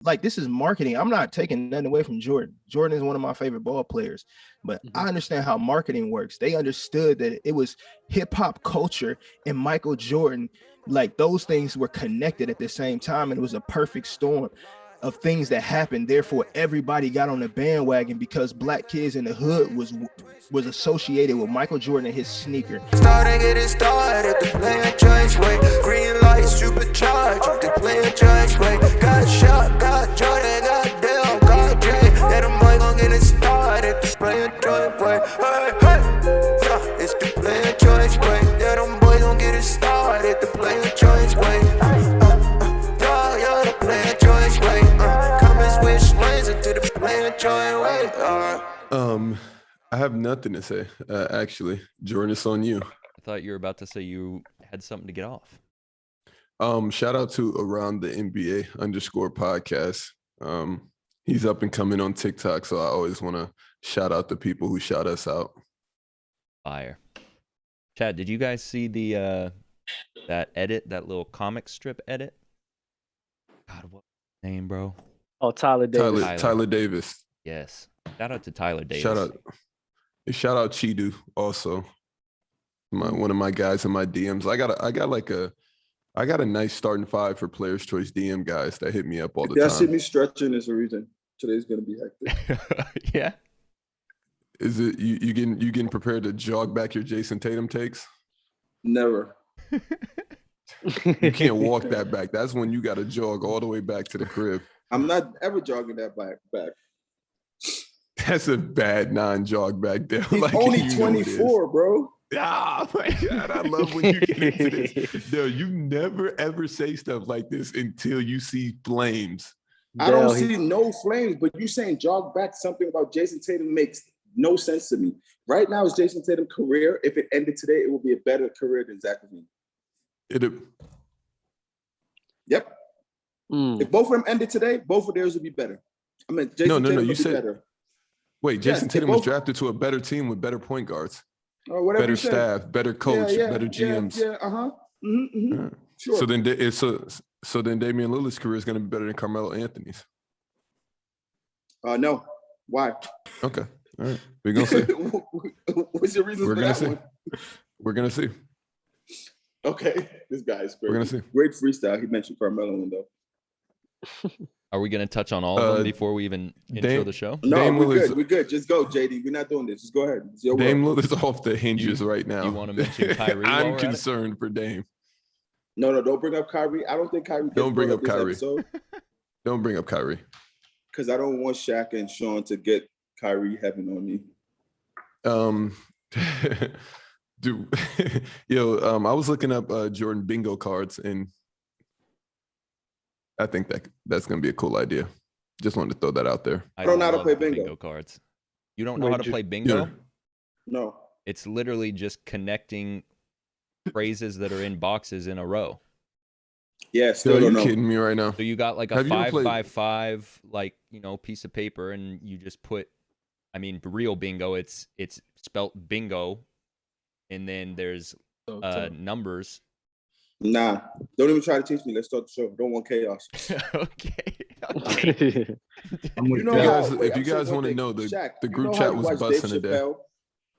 like this is marketing. I'm not taking nothing away from Jordan. Jordan is one of my favorite ball players, but I understand how marketing works. They understood that it was hip hop culture and Michael Jordan, like those things were connected at the same time, and it was a perfect storm of things that happened. Therefore, everybody got on the bandwagon because black kids in the hood was associated with Michael Jordan and his sneaker. Starting it started, the player choice way. Green light, supercharged, the player choice way. Got shot, got Jordan, got Dale, got Jay. That them boy gon' get it started, the player choice way. Hey, hey, yeah, it's the player choice way. Yeah, them boys gon' get it started, the player choice way. Yeah, the player choice way. Comments wish lanes into the player choice way. I have nothing to say, actually. Jordan, it's on you. I thought you were about to say you had something to get off. Shout out to Around the NBA _podcast. He's up and coming on TikTok, so I always want to shout out the people who shout us out. Fire. Chad, did you guys see the that edit, that little comic strip edit? God, what's his name, bro? Oh, Tyler Davis. Tyler Davis. Yes. Shout out to Tyler Davis. Shout out Chidu also. One of my guys in my DMs. I got a nice starting five for Players Choice DM guys that hit me up all the time. Yeah, see me stretching is a reason. Today's gonna be hectic. Yeah. Is it you getting prepared to jog back your Jason Tatum takes? Never. You can't walk that back. That's when you got to jog all the way back to the crib. I'm not ever jogging that back. That's a bad non-jog back there. He's like, only 24, bro. Ah, my God, I love when you get into this. No, you never ever say stuff like this until you see flames. I don't see no flames, but you saying jog back something about Jason Tatum makes no sense to me. Right now, is Jason Tatum's career. If it ended today, it would be a better career than Zach LaVine. Yep. If both of them ended today, both of theirs would be better. I mean, Jason Tatum would be better. Wait, Jason Tatum was drafted to a better team with better point guards, better staff, better coach, better GMs. Sure. So then Damian Lillard's career is going to be better than Carmelo Anthony's. No. Why? Okay. All right. We're gonna see. What's your reason for that one? We're gonna see. Okay, this guy is great. We're gonna see. Great freestyle. He mentioned Carmelo in though. Are we gonna touch on all of them before we even intro the show? No, we're good. Just go, JD. We're not doing this. Just go ahead. Dame Lillard's off the hinges right now. You want to mention Kyrie? I'm concerned for Dame. No, don't bring up Kyrie. I don't think Kyrie. Don't bring up Kyrie. Don't bring up Kyrie. Because I don't want Shaq and Sean to get Kyrie heaven on me. Dude, I was looking up Jordan bingo cards, and I think that's gonna be a cool idea. Just wanted to throw that out there. I don't know how to play bingo cards. You don't know how to play bingo? Yeah. No. It's literally just connecting phrases that are in boxes in a row. Yeah, still don't know. You're kidding me right now. So you got like a 5x5 like piece of paper, and you just put, real bingo. It's spelt bingo, and then there's numbers. Nah, don't even try to teach me. Let's start the show. Don't want chaos. Okay. If you guys want to know, the group chat was busting today.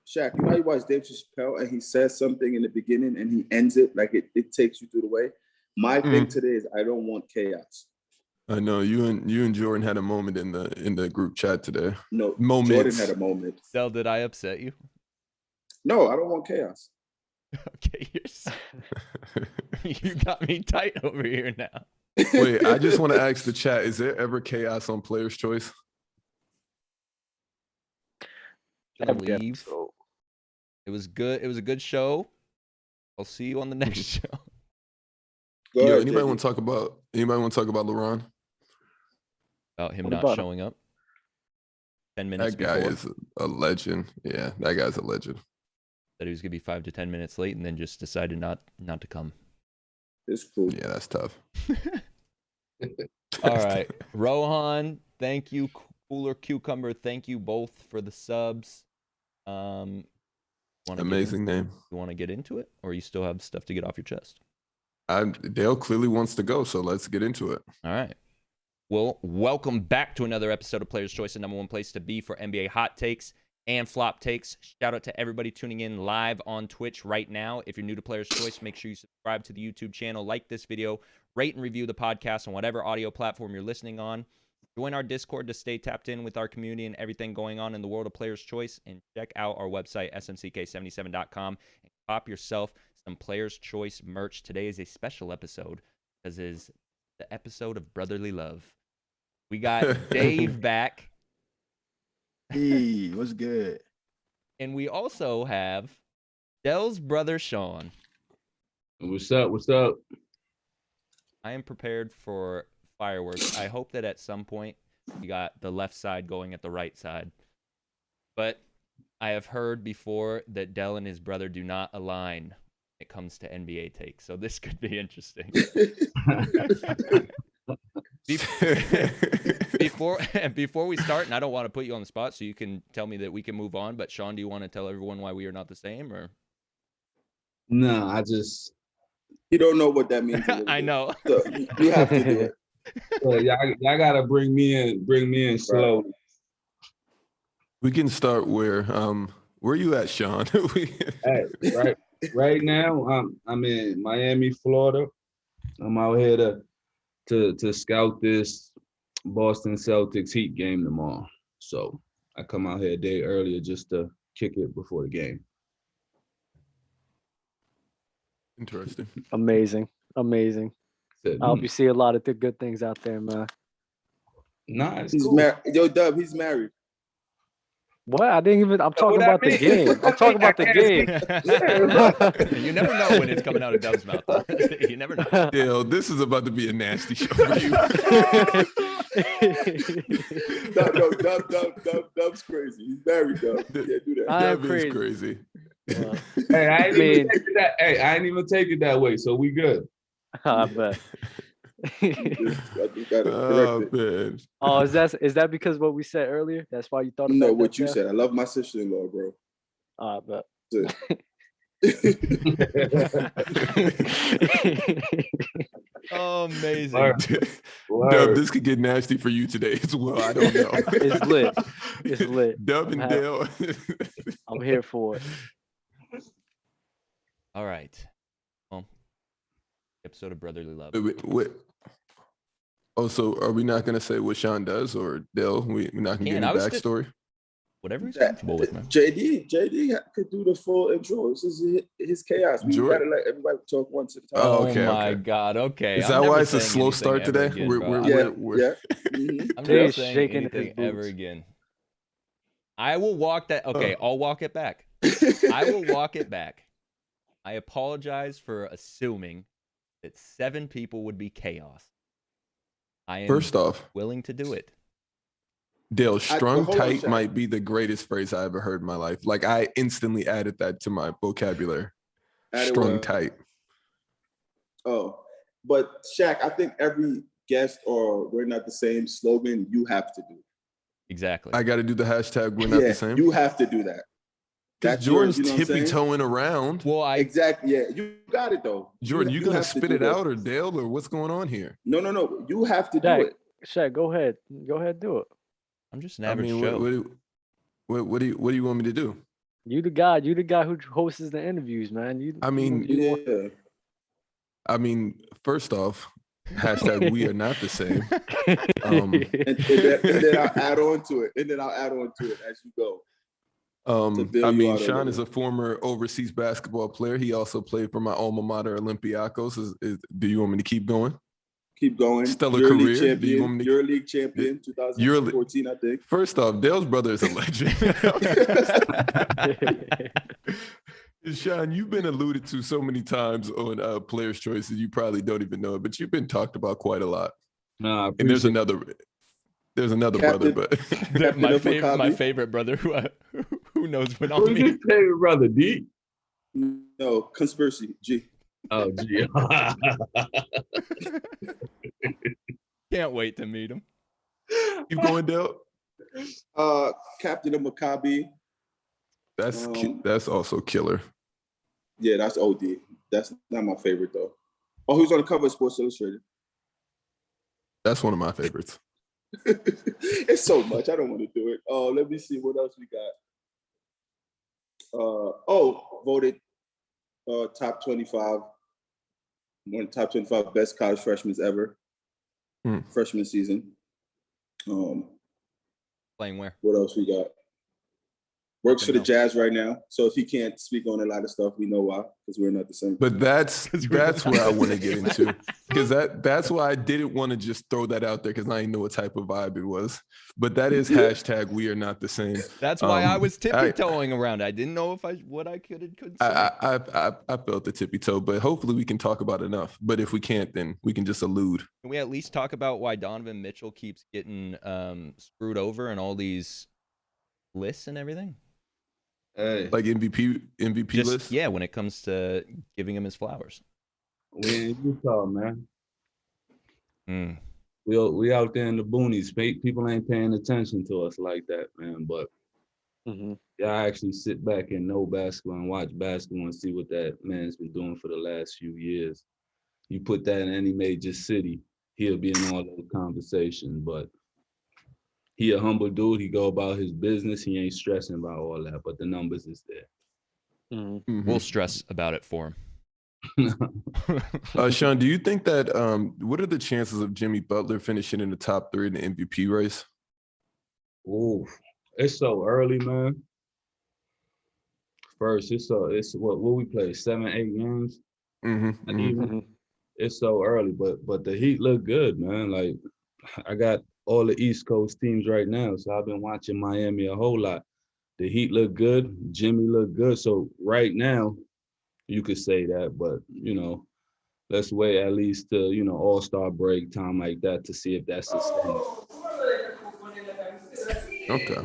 Shaq, you know how you watch Dave Chappelle and he says something in the beginning and he ends it like it takes you through the way. My thing today is I don't want chaos. I know you and Jordan had a moment in the group chat today. No, moments. Jordan had a moment. Del, did I upset you? No, I don't want chaos. Okay, you got me tight over here now. Wait, I just want to ask the chat: is there ever chaos on Player's Choice? I believe it was good. It was a good show. I'll see you on the next show. Anybody want to talk about LeBron? About him not showing up 10 minutes before? That guy is a legend. Yeah, that guy's a legend. That he was gonna be 5 to 10 minutes late and then just decided not to come. It's cool. Yeah, that's tough. All right, Rohan, thank you. Cooler Cucumber, thank you both for the subs. Amazing name. You want to get into it, or you still have stuff to get off your chest? Dale clearly wants to go, so let's get into it. All right. Well, welcome back to another episode of Players' Choice, the number one place to be for NBA hot takes and flop takes. Shout out to everybody tuning in live on Twitch right now. If you're new to Players' Choice, make sure you subscribe to the YouTube channel, like this video, rate and review the podcast on whatever audio platform you're listening on. Join our Discord to stay tapped in with our community and everything going on in the world of Players' Choice. And check out our website, smck77.com, and cop yourself some Players' Choice merch. Today is a special episode because it is the episode of Brotherly Love. We got Dave back. Hey, what's good? And we also have Dell's brother, Sean. What's up? What's up? I am prepared for fireworks. I hope that at some point we got the left side going at the right side. But I have heard before that Dell and his brother do not align when it comes to NBA takes. So this could be interesting. Before we start, and I don't want to put you on the spot, so you can tell me that we can move on. But Sean, do you want to tell everyone why we are not the same, or? No, I just. You don't know what that means. I know. So you have to do it. So y'all gotta bring me in slowly. We can start where you at, Sean? Hey, right now, I'm in Miami, Florida. I'm out here to scout this Boston Celtics Heat game tomorrow. So I come out here a day earlier just to kick it before the game. Interesting. Amazing. I hope you see a lot of the good things out there, man. Nah, He's cool. married. Yo, Dub, he's married. What? I didn't even. I'm talking about the game. I'm talking about the game. You never know when it's coming out of Dub's mouth. You never know. Dale, this is about to be a nasty show for you. No, Dub's crazy. He's married, Dub. You can't do that. That is crazy. Hey, I ain't even take it that way, so we good. I bet. Oh, man. Oh, is that because of what we said earlier? That's why you thought about No, what that, you Jeff? said. I love my sister-in-law, bro. I bet. That's Oh, amazing. Dub, this could get nasty for you today as well. I don't know. It's lit. Dub and Dale. I'm here for it. All right. Well, episode of Brotherly Love. Wait. Oh, so are we not going to say what Sean does, or Dale? We're not going to give any backstory? Whatever he's comfortable with, man. JD could do the full intro. This is his chaos. We gotta let everybody talk once at a time. Oh, okay, my God. Okay. Is that why it's a slow start today? Yeah. I'm never saying anything ever again. I will walk that. Okay, I'll walk it back. I will walk it back. I apologize for assuming that 7 people would be chaos. I am First off, willing to do it. Dale, strung tight might be the greatest phrase I ever heard in my life. Like, I instantly added that to my vocabulary. Strung tight. Oh, but Shaq, I think every guest or we're not the same slogan you have to do. Exactly. I got to do the hashtag we're not the same. You have to do that. That's Jordan's tippy-toeing around. Well, exactly. Yeah, you got it though. Jordan, you gonna spit it out, or Dale, or what's going on here? No. You have to do it. Shaq, go ahead, do it. I'm just an average show. What do you want me to do? You the guy who hosts the interviews, man. I mean, first off, hashtag we are not the same. And then I'll add on to it as you go. I mean, Sean is a former overseas basketball player. He also played for my alma mater, Olympiacos. Do you want me to keep going? Keep going. Stellar career. EuroLeague champion, 2014, I think. First off, Dale's brother is a legend. Sean, you've been alluded to so many times on Players' Choices. You probably don't even know it, but you've been talked about quite a lot. Nah, and there's another brother, but my favorite brother who knows what on me. Who's your favorite brother, D? No, conspiracy, G. Oh, G. Can't wait to meet him. Keep going, Dale. Captain of Maccabi. That's also killer. Yeah, that's OD. That's not my favorite though. Oh, he was on the cover of Sports Illustrated. That's one of my favorites. It's so much. I don't want to do it. Let me see what else we got. Voted top 25, one of the top 25 best college freshmen ever. Freshman season. Playing where? What else we got? Works for the Jazz right now. So if he can't speak on a lot of stuff, we know why, because we're not the same. But that's where I want to get into, because that's why I didn't want to just throw that out there, because I didn't know what type of vibe it was. But that is hashtag we are not the same. That's why I was tippy-toeing around. I didn't know what I couldn't say. I felt the tippy toe, but hopefully we can talk about enough. But if we can't, then we can just allude. Can we at least talk about why Donovan Mitchell keeps getting screwed over in all these lists and everything? Hey, like MVP list? Yeah, when it comes to giving him his flowers. We in Utah, man. We out there in the boonies. People ain't paying attention to us like that, man. But I actually sit back and know basketball and watch basketball and see what that man's been doing for the last few years. You put that in any major city, he'll be in all those conversations. But he a humble dude. He go about his business. He ain't stressing about all that, but the numbers is there. We'll stress about it for him. Sean, do you think that what are the chances of Jimmy Butler finishing in the top 3 in the MVP race? Oh, it's so early, man. First, it's what we play 7-8 games. It's so early, but the Heat look good, man. Like I got all the East Coast teams right now, so I've been watching Miami a whole lot. The Heat look good, Jimmy look good. So right now, you could say that, but let's wait at least to All-Star break time like that to see if that's sustainable. Okay.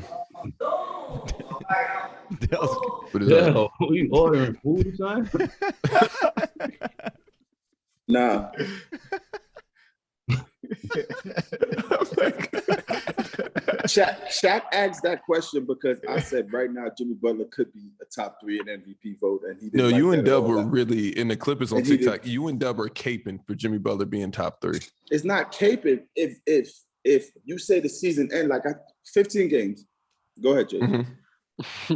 Dale, we ordering food, son? Nah. Shaq asked that question because I said right now Jimmy Butler could be a top 3 in MVP vote, and he didn't. No, like you and that Dub were really in the Clippers on and TikTok. You and Dub are caping for Jimmy Butler being top 3. It's not caping. If you say the season end 15 games, go ahead, Jay.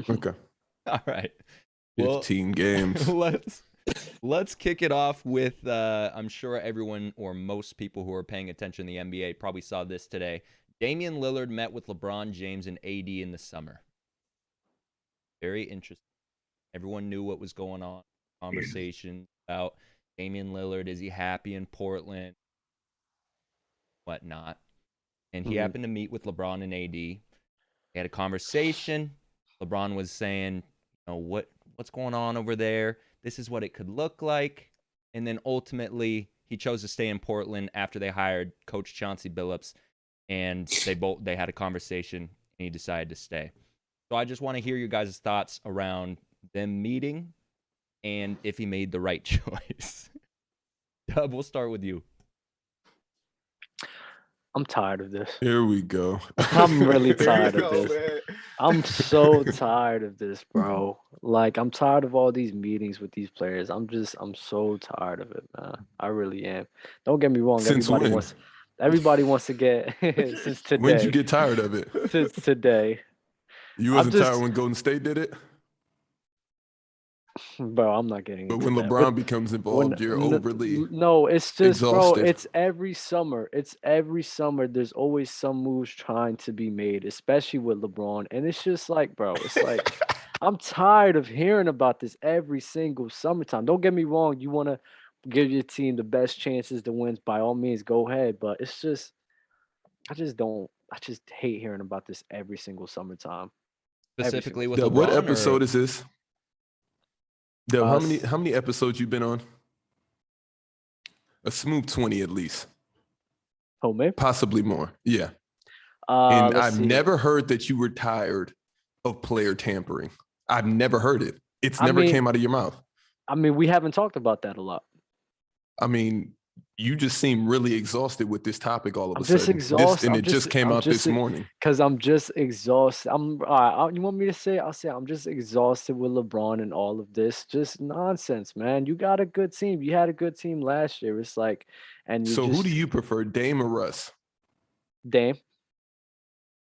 Okay. All right. 15 games. Let's kick it off with I'm sure everyone or most people who are paying attention to the NBA probably saw this today. Damian Lillard met with LeBron James and AD in the summer. Very interesting. Everyone knew what was going on. Conversation about Damian Lillard. Is he happy in Portland? Whatnot. And he happened to meet with LeBron and AD. They had a conversation. LeBron was saying, what's going on over there? This is what it could look like. And then ultimately, he chose to stay in Portland after they hired Coach Chauncey Billups. And they had a conversation, and he decided to stay. So I just want to hear you guys' thoughts around them meeting and if he made the right choice. Dub, we'll start with you. I'm tired of this. Here we go. I'm really tired of this. Man. I'm so tired of this, bro. Like, I'm tired of all these meetings with these players. I'm so tired of it, man. I really am. Don't get me wrong. Everybody wants to get since today. When did you get tired of it? Since today. You wasn't tired when Golden State did it? Bro, I'm not getting. But when LeBron becomes involved, you're overly. No, it's just, exhausted. Bro. It's every summer. There's always some moves trying to be made, especially with LeBron, and it's just like, bro, it's like I'm tired of hearing about this every single summertime. Don't get me wrong. You want to give your team the best chances to win. By all means, go ahead. But it's just, I just hate hearing about this every single summertime. Specifically with LeBron, what episode is this? Dale, how many episodes you been on? A smooth 20 at least. Oh, man. Possibly more. Yeah. And I've never heard that you were tired of player tampering. I've never heard it. It's never came out of your mouth. I mean, we haven't talked about that a lot. I mean, you just seem really exhausted with this topic all of a sudden. Just exhausted. It just came out this morning. Because I'm just exhausted. All right, you want me to say it? I'll say I'm just exhausted with LeBron and all of this. Just nonsense, man. You got a good team. You had a good team last year. It's like, And So who do you prefer, Dame or Russ? Dame.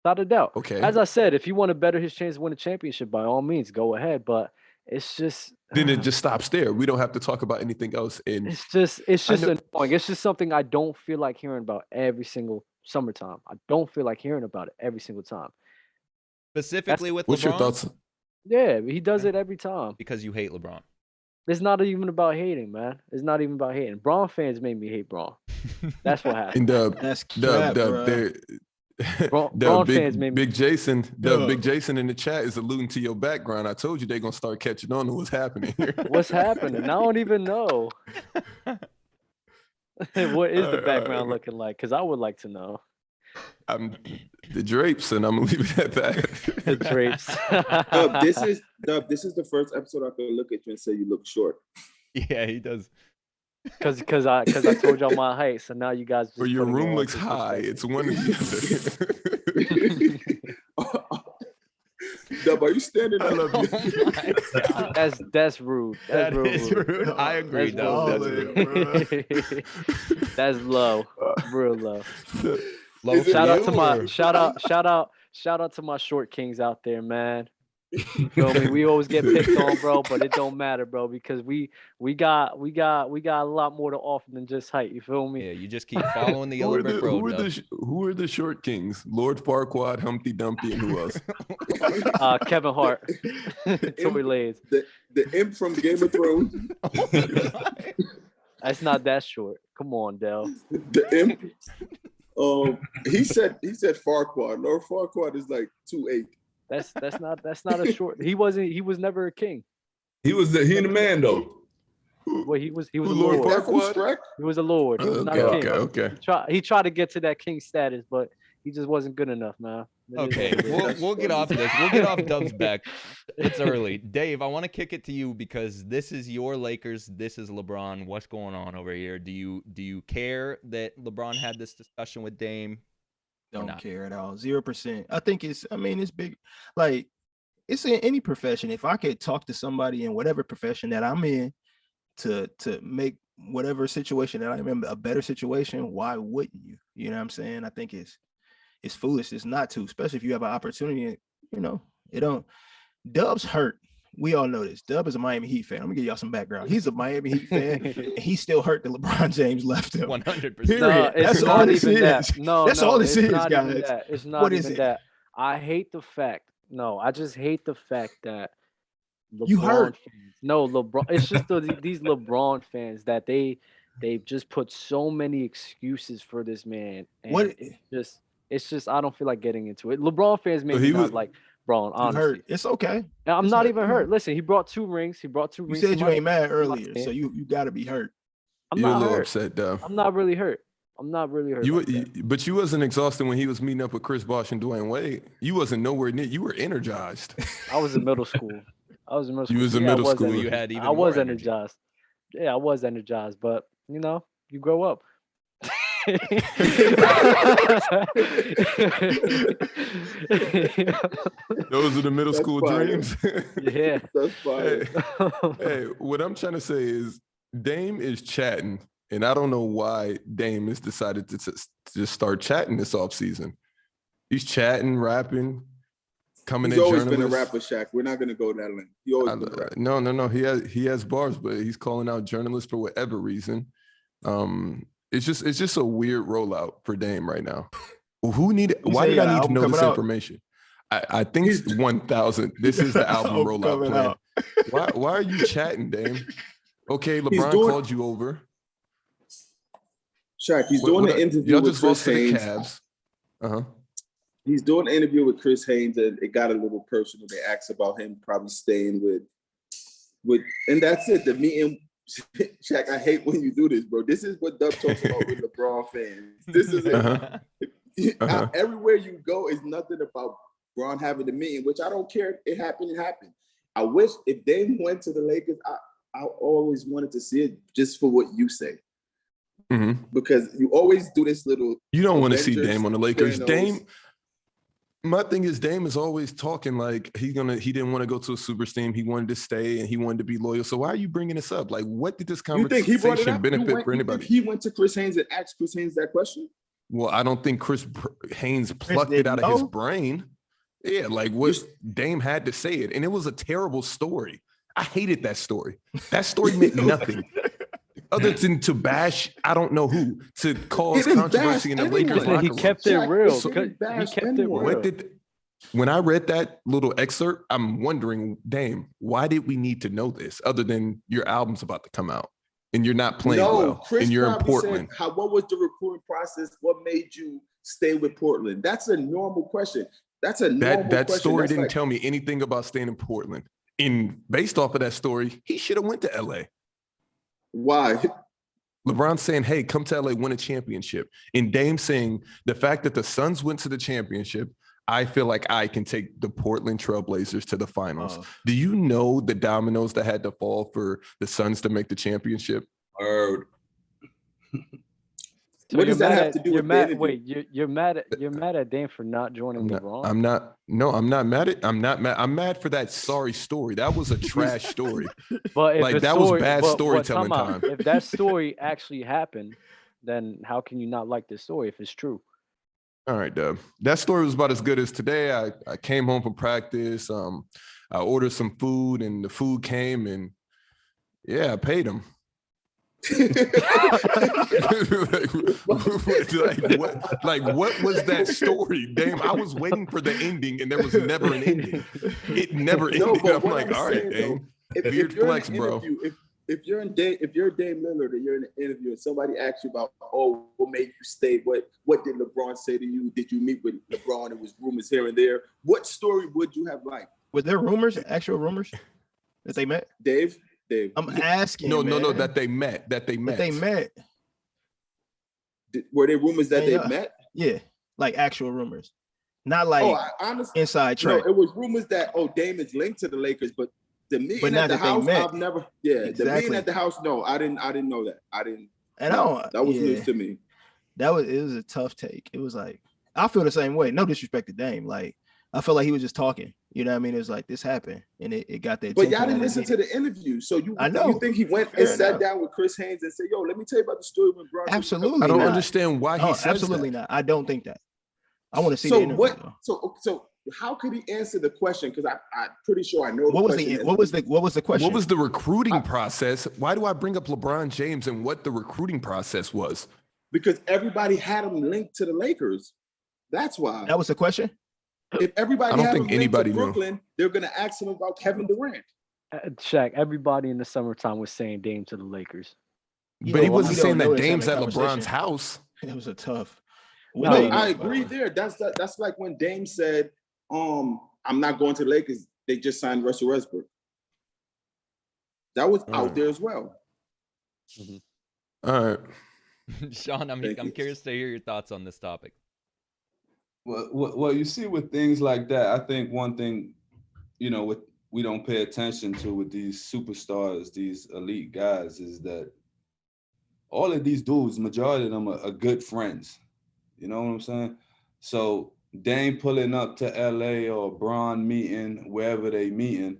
Without a doubt. Okay. As I said, if you want to better his chance to win a championship, by all means, go ahead. But it's just then it just stops there. We don't have to talk about anything else. And it's just annoying. It's just something I don't feel like hearing about every single summertime. I don't feel like hearing about it every single time. Specifically with what's LeBron? your thoughts? Yeah, he does it every time. Because you hate LeBron. It's not even about hating, man. It's not even about hating. Braun fans made me hate Braun. That's what happened. And That's cap, bro. Braun fans made me. Big Jason in the chat is alluding to your background. I told you they're gonna start catching on to what's happening here. What's happening? I don't even know. What is the background looking like? Because I would like to know. The drapes, and I'm gonna leave it at that. The drapes. This is the first episode I can look at you and say you look short. Yeah, he does. Because I told y'all my height, so now you guys. Or your room looks high. It's one or the other. Dub, are you standing up? That's rude. That's rude. I agree, though. That's rude. That's low, real low. Shout out to my short kings out there, man. You feel me? We always get picked on, bro, but it don't matter, bro, because we got a lot more to offer than just height. You feel me? Yeah, you just keep following the yellow brick road. Who are the short kings? Lord Farquaad, Humpty Dumpty, and who else? Kevin Hart, Tory Lanez. The imp from Game of Thrones. That's not that short. Come on, Del. The imp. He said Farquaad. Lord Farquaad is like 2'8". That's not a short. He was never a king. He the man though. Well, he was a Lord lord. Farquaad? He was a lord. He was not a king. Okay. He tried to get to that king status, but he just wasn't good enough, man. Okay, we'll get off this. We'll get off Dub's back. It's early. Dave, I want to kick it to you because this is your Lakers. This is LeBron. What's going on over here? Do you care that LeBron had this discussion with Dame? Don't care at all. 0%. I think it's big. Like, it's in any profession. If I could talk to somebody in whatever profession that I'm in to make whatever situation that I'm in a better situation, why wouldn't you? You know what I'm saying? I think it's foolish. It's not to, especially if you have an opportunity. You know, it don't. Dub's hurt. We all know this. Dub is a Miami Heat fan. I'm gonna give y'all some background. He's a Miami Heat fan, and he still hurt that LeBron James left him. 100%. No, that's all this is. That's all this is, not guys. Even that. It's not even that. I hate the fact. No, I just hate the fact that LeBron you hurt. Fans, no, LeBron. It's just these LeBron fans that they've just put so many excuses for this man. And it's just I don't feel like getting into it. LeBron fans make me not like Braun, honestly. Hurt. It's okay. I'm not even hurt. Listen, he brought 2 rings. You said you ain't mad earlier, so you got to be hurt. You're a little upset, though. I'm not really hurt. But you wasn't exhausted when he was meeting up with Chris Bosh and Dwayne Wade. You wasn't nowhere near. You were energized. I was in middle school. You was in middle school. You had even I was more energized. Yeah, I was energized, but you know, you grow up. Those are the middle school dreams. Yeah, that's fine. Hey, what I'm trying to say is Dame is chatting, and I don't know why Dame has decided to just start chatting this offseason. He's chatting, rapping, coming in. He's always been a rapper, Shaq. We're not gonna go that length. He always been a rapper. No. He has bars, but he's calling out journalists for whatever reason. It's just a weird rollout for Dame right now. Why did I need to know this information? I think it's 1,000. This is the album rollout plan. Why are you chatting, Dame? Okay, LeBron called you over. Shaq, he's doing an interview with Chris Haynes. Uh-huh. He's doing an interview with Chris Haynes, and it got a little personal. They asked about him probably staying with, and that's it. The meeting. Shaq, I hate when you do this, bro. This is what Dub talks about with LeBron fans. This is everywhere you go is nothing about Bron having the meeting, which I don't care. It happened. I wish if Dame went to the Lakers, I always wanted to see it just for what you say. Mm-hmm. Because you always do this little. You don't want to see Dame on the Lakers. Dame, My thing is Dame is always talking like he didn't want to go to a super team. He wanted to stay and he wanted to be loyal. So why are you bringing this up? Like, what did this conversation benefit for anybody? He went to Chris Haynes and asked Chris Haynes that question? Well, I don't think Chris Haynes plucked it out of his brain. Yeah, like what Dame had to say it. And it was a terrible story. I hated that story. That story meant nothing. Other than to bash, I don't know who, to cause controversy in the Lakers locker room. He kept it real. He kept it real. When I read that little excerpt, I'm wondering, Dame, why did we need to know this other than your album's about to come out and you're not playing well and you're in Portland? What was the recruiting process? What made you stay with Portland? That's a normal question. That's a normal question. That story didn't tell me anything about staying in Portland. And based off of that story, he should have went to LA. Why? LeBron saying, hey, come to LA, win a championship. And Dame saying the fact that the Suns went to the championship, I feel like I can take the Portland Trailblazers to the finals. Do you know the dominoes that had to fall for the Suns to make the championship? So what does that have to do with Dame? Wait, you're mad at Dame for not joining LeBron? I'm not mad. I'm mad for that sorry story. That was a trash story. But like that was bad storytelling time. If that story actually happened, then how can you not like this story if it's true? All right, Dub. That story was about as good as today. I came home from practice. I ordered some food and the food came and yeah, I paid him. what was that story? Damn, I was waiting for the ending and there was never an ending. It never ended. I'm like, all right, Dame. Weird flex, bro. If you're Dame Lillard and you're in an interview and somebody asks you about, what made you stay? What did LeBron say to you? Did you meet with LeBron? It was rumors here and there. What story would you have liked? Was there rumors, actual rumors that they met? Dave. I'm asking. No, that they met. Were there rumors that they met? Yeah, like actual rumors, not like honestly, inside track. No, it was rumors that Dame is linked to the Lakers, but the meeting at the house, I've never. Yeah, exactly. The meeting at the house. No, I didn't know that. I didn't. And that was news to me. It was a tough take. It was like I feel the same way. No disrespect to Dame, like. I felt like he was just talking. You know what I mean? It was like, this happened. And it got that. But y'all didn't listen to the interview. So you think he went and sat down with Chris Haynes and said, yo, let me tell you about the story when Bron. Absolutely. I don't understand why he said absolutely that. Not. I don't think that. I want to see the interview. So how could he answer the question? Because I'm pretty sure I know what was the question? What was the recruiting process? Why do I bring up LeBron James and what the recruiting process was? Because everybody had him linked to the Lakers. That's why. That was the question? If everybody I don't think anybody knew. Brooklyn, they're going to ask him about Kevin Durant. Shaq, everybody in the summertime was saying Dame to the Lakers. But he wasn't saying that Dame's at LeBron's house. It was a tough. No, I agree there. That's like when Dame said, I'm not going to the Lakers. They just signed Russell Westbrook. That was out there as well. Mm-hmm. All right. Sean, I'm curious to hear your thoughts on this topic. Well, you see with things like that, I think one thing, we don't pay attention to with these superstars, these elite guys, is that all of these dudes, majority of them are good friends. You know what I'm saying? So Dame pulling up to LA or Bron meeting, wherever they meeting,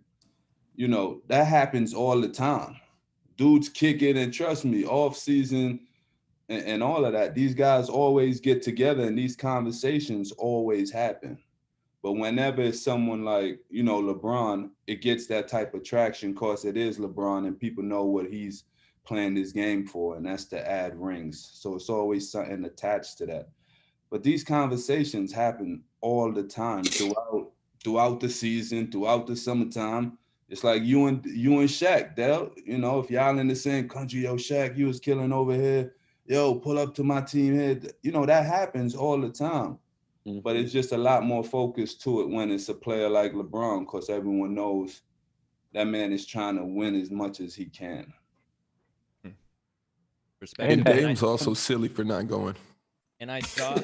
that happens all the time. Dudes kick it, and trust me, off season, and all of that, these guys always get together and these conversations always happen. But whenever it's someone like, LeBron, it gets that type of traction because it is LeBron and people know what he's playing this game for, and that's to add rings. So it's always something attached to that. But these conversations happen all the time throughout the season, throughout the summertime. It's like you and Shaq, Dale, if y'all in the same country, yo, Shaq, you was killing over here. Yo, pull up to my team here. That happens all the time. Mm-hmm. But it's just a lot more focus to it when it's a player like LeBron, because everyone knows that man is trying to win as much as he can. Respect. And Dame's also silly for not going. And I saw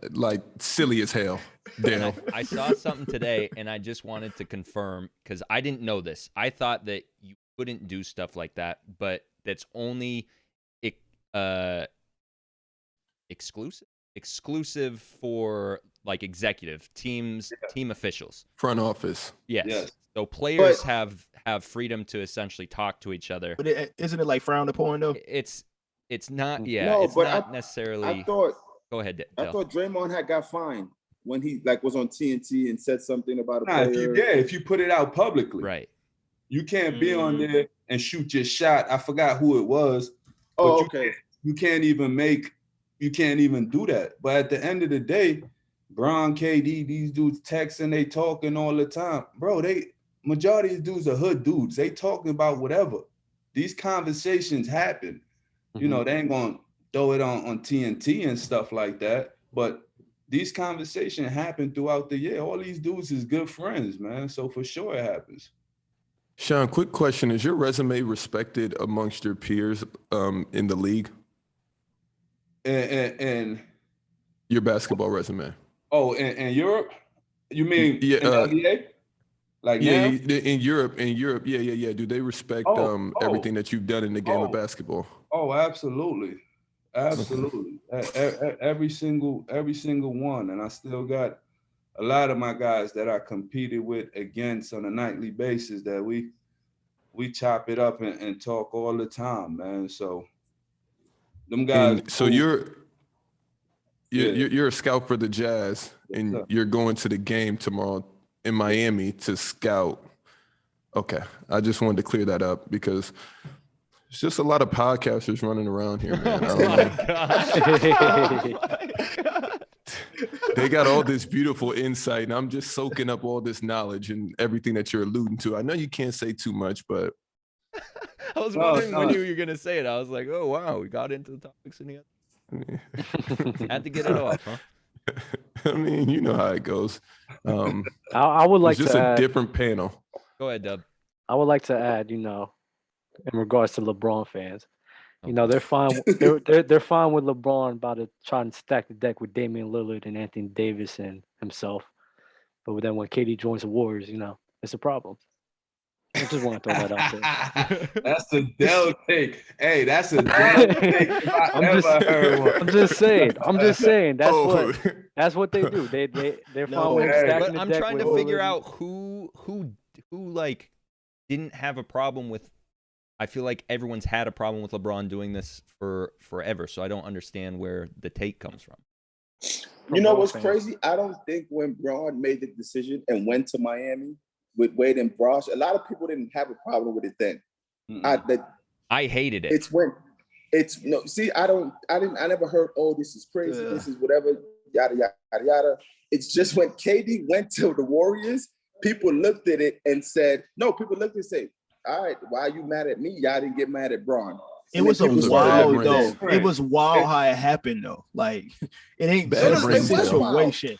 like silly as hell. Damn. I saw something today, and I just wanted to confirm because I didn't know this. I thought that you couldn't do stuff like that, but that's only exclusive for like executive team officials, front office. Yes. So players have freedom to essentially talk to each other. But isn't it like frowned upon though? It's not. Yeah, No, it's but not necessarily. I thought. Go ahead, I Dale. thought Draymond had got fined when he like was on TNT and said something about a player. If you put it out publicly, right? You can't be on there and shoot your shot. I forgot who it was. Oh, but you can't even do that. But at the end of the day, Bron, KD, these dudes texting, they talking all the time. Bro, majority of these dudes are hood dudes. They talking about whatever. These conversations happen. You know, they ain't gonna throw it on TNT and stuff like that. But these conversations happen throughout the year. All these dudes is good friends, man. So for sure it happens. Sean, quick question. Is your resume respected amongst your peers in the league? And your basketball resume. Oh, in Europe? You mean in the NBA? Like in Europe, yeah. Do they respect everything that you've done in the game of basketball? Oh, absolutely. Every single one. And I still got a lot of my guys that I competed with against on a nightly basis that we chop it up and talk all the time, man. So them guys. And so you're a scout for the Jazz, and you're going to the game tomorrow in Miami to scout. Okay, I just wanted to clear that up because there's just a lot of podcasters running around here, man. They got all this beautiful insight, and I'm just soaking up all this knowledge and everything that you're alluding to. I know you can't say too much, but I was wondering when you were going to say it. I was like, oh, wow, we got into the topics in the other. Had to get it off, huh? I mean, you know how it goes. I would like to just add, a different panel. Go ahead, Dub. I would like to add, in regards to LeBron fans, they're fine. They're fine with LeBron about to try and stack the deck with Damian Lillard and Anthony Davis and himself. But then when KD joins the Warriors, it's a problem. I just want to throw that out there. That's a Dell take. Hey, that's a Dell take. I'm just saying. That's what they do. They're fine with stacking the deck. I'm trying to figure out who like didn't have a problem with. I feel like everyone's had a problem with LeBron doing this for forever, so I don't understand where the take comes from. You know what's crazy? I don't think when Bron made the decision and went to Miami with Wade and Brosh, a lot of people didn't have a problem with it then. I hated it. I never heard, oh, this is crazy, this is whatever, yada, yada, yada. It's just when KD went to the Warriors, people looked at it and said, all right, why are you mad at me? Y'all didn't get mad at Bron. It was wild though. It was wild how it happened though. Like it ain't a situation.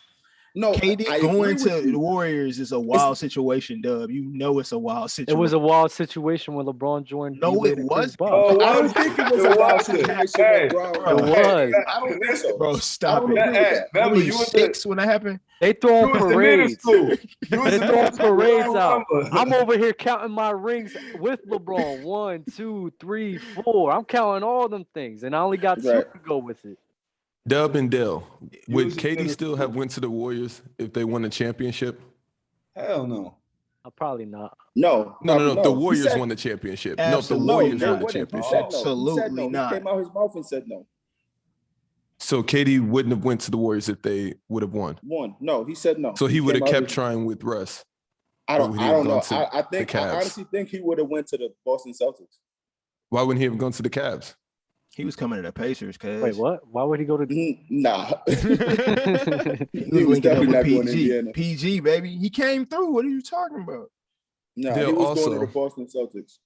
No, KD going to the Warriors is a wild situation, Dub. You know it's a wild situation. It was a wild situation when LeBron joined. No, it was. Oh, I don't think it was a wild situation. It was. I don't think so. Bro, stop it. Remember you were 6 when that happened? They throwing parades. They throwing parades out. I'm over here counting my rings with LeBron. 1, 2, 3, 4. I'm counting all them things, and I only got 2 to go with it. Dub and Dell, would KD still have went to the Warriors if they won the championship? Hell no. Probably not. No. The Warriors won the championship. No, the Warriors won the championship. Absolutely not. He came out his mouth and said no. So KD wouldn't have went to the Warriors if they would have won. No, he said no. So he would have kept trying with Russ. I don't know. I honestly think he would have went to the Boston Celtics. Why wouldn't he have gone to the Cavs? He was coming to the Pacers, cuz. Wait, what? Why would he go to the... Nah. He was linking up with PG. PG, baby. He came through. What are you talking about? No, he was going to the Boston Celtics.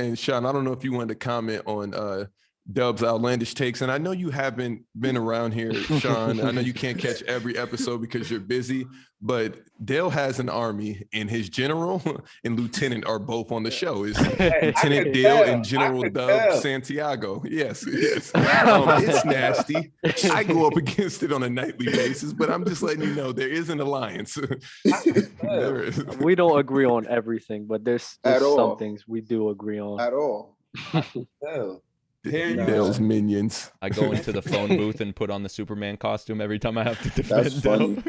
And Sean, I don't know if you wanted to comment on Dub's outlandish takes. And I know you haven't been around here, Sean. I know you can't catch every episode because you're busy, but Dale has an army, and his general and lieutenant are both on the show. It's Lieutenant Dale and General Dub Santiago. Yes. It's nasty. I go up against it on a nightly basis, but I'm just letting you know there is an alliance. There is. We don't agree on everything, but there's some things we do agree on. At all. Dale's minions. I go into the phone booth and put on the Superman costume every time I have to defend. That's funny.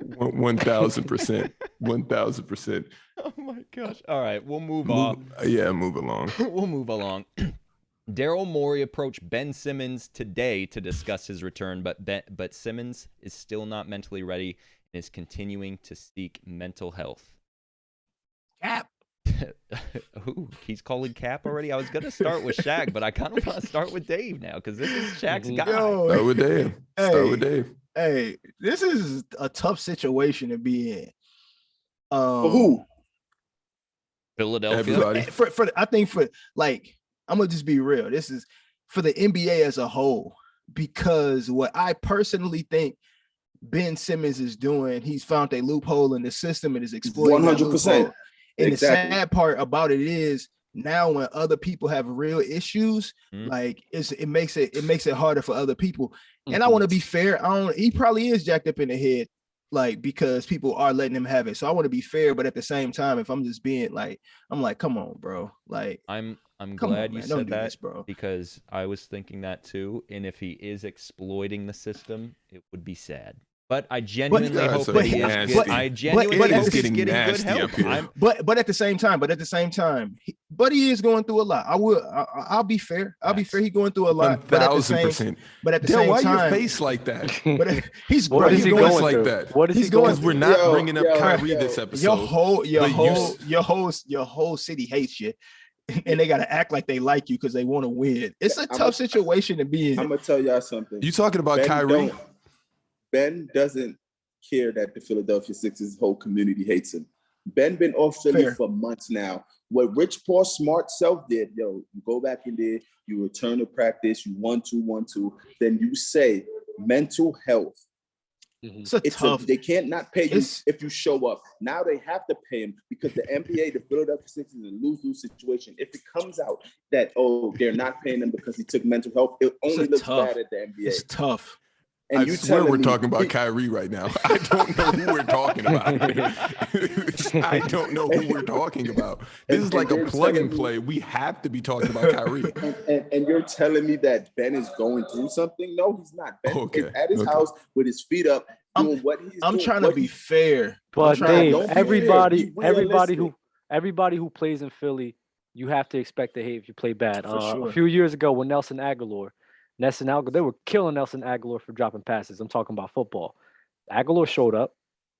1000%. 1000%. Oh my gosh. All right, we'll move on. Yeah, move along. We'll move along. Daryl Morey approached Ben Simmons today to discuss his return, but Simmons is still not mentally ready and is continuing to seek mental health. Cap. Ooh, he's calling Cap already? I was going to start with Shaq, but I kind of want to start with Dave now because this is Shaq's guy. Start with Dave. Start with Dave. Hey, this is a tough situation to be in. For who? Philadelphia. Everybody. I think I'm gonna just be real. This is for the NBA as a whole, because what I personally think Ben Simmons is doing, he's found a loophole in the system and is exploiting 100%. And the sad part about it is now when other people have real issues, like it makes it harder for other people. And I want to be fair. He probably is jacked up in the head, like, because people are letting him have it. So I want to be fair, but at the same time, if I'm just being like, I'm like, come on, bro. Like, I'm glad you said that, this, bro, because I was thinking that too. And if he is exploiting the system, it would be sad. But I genuinely hope that he is good. I genuinely hope he's getting good help. But at the same time, Buddy is going through a lot. I'll be fair. I'll be fair. He's going through a lot. 1000%. But at the same why time, your face like that? But he's what is he going like through? that? What is he going? Because we're not bringing up Kyrie this episode. Your whole city hates you. And they got to act like they like you because they want to win. It's a tough situation to be in. I'm gonna tell y'all something. You talking about Kyrie? Ben doesn't care that the Philadelphia Sixers whole community hates him. Ben been off Philly for months now. What Rich Paul smart self did, you go back in there, you return to practice, you 1-2-1-2, then you say mental health. They can't not pay you if you show up. Now they have to pay him because the NBA, the Philadelphia Sixers, is a lose-lose situation. If it comes out that they're not paying him because he took mental health, it only looks bad at the NBA. It's tough. And I swear we're talking about Kyrie right now. I don't know who we're talking about. I don't know who we're talking about. This is like a plug and play. We have to be talking about Kyrie. And you're telling me that Ben is going through something? No, he's not. Ben is at his house with his feet up doing what he's doing. I'm trying to be fair. But Dave, everybody who plays in Philly, you have to expect to hate if you play bad. A few years ago when Nelson Aguilar, they were killing Nelson Aguilar for dropping passes. I'm talking about football. Aguilar showed up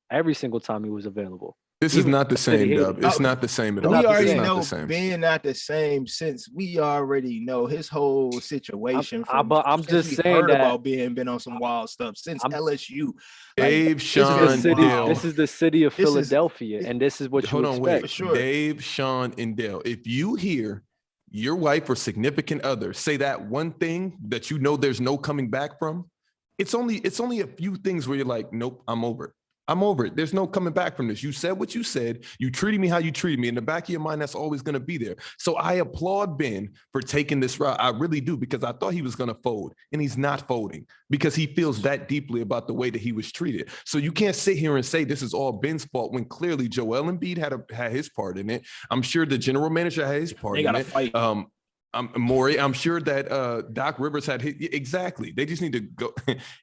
every single time he was available. This is not the same, Dub. It's not the same at all. We already know Ben not the same since we already know his whole situation. I'm just saying that about been on some wild stuff since LSU. Dave, Sean, Dale. This is the city of Philadelphia, and this is what you expect. For sure. Dave, Sean, and Dale. If you hear your wife or significant other say that one thing that you know there's no coming back from, it's only a few things where you're like, nope, I'm over it. I'm over it. There's no coming back from this. You said what you said. You treated me how you treated me. In the back of your mind, that's always going to be there. So I applaud Ben for taking this route. I really do, because I thought he was going to fold, and he's not folding because he feels that deeply about the way that he was treated. So you can't sit here and say this is all Ben's fault when clearly Joel Embiid had his part in it. I'm sure the general manager had his part in it. Fight. Maury, I'm sure that Doc Rivers had exactly. They just need to go.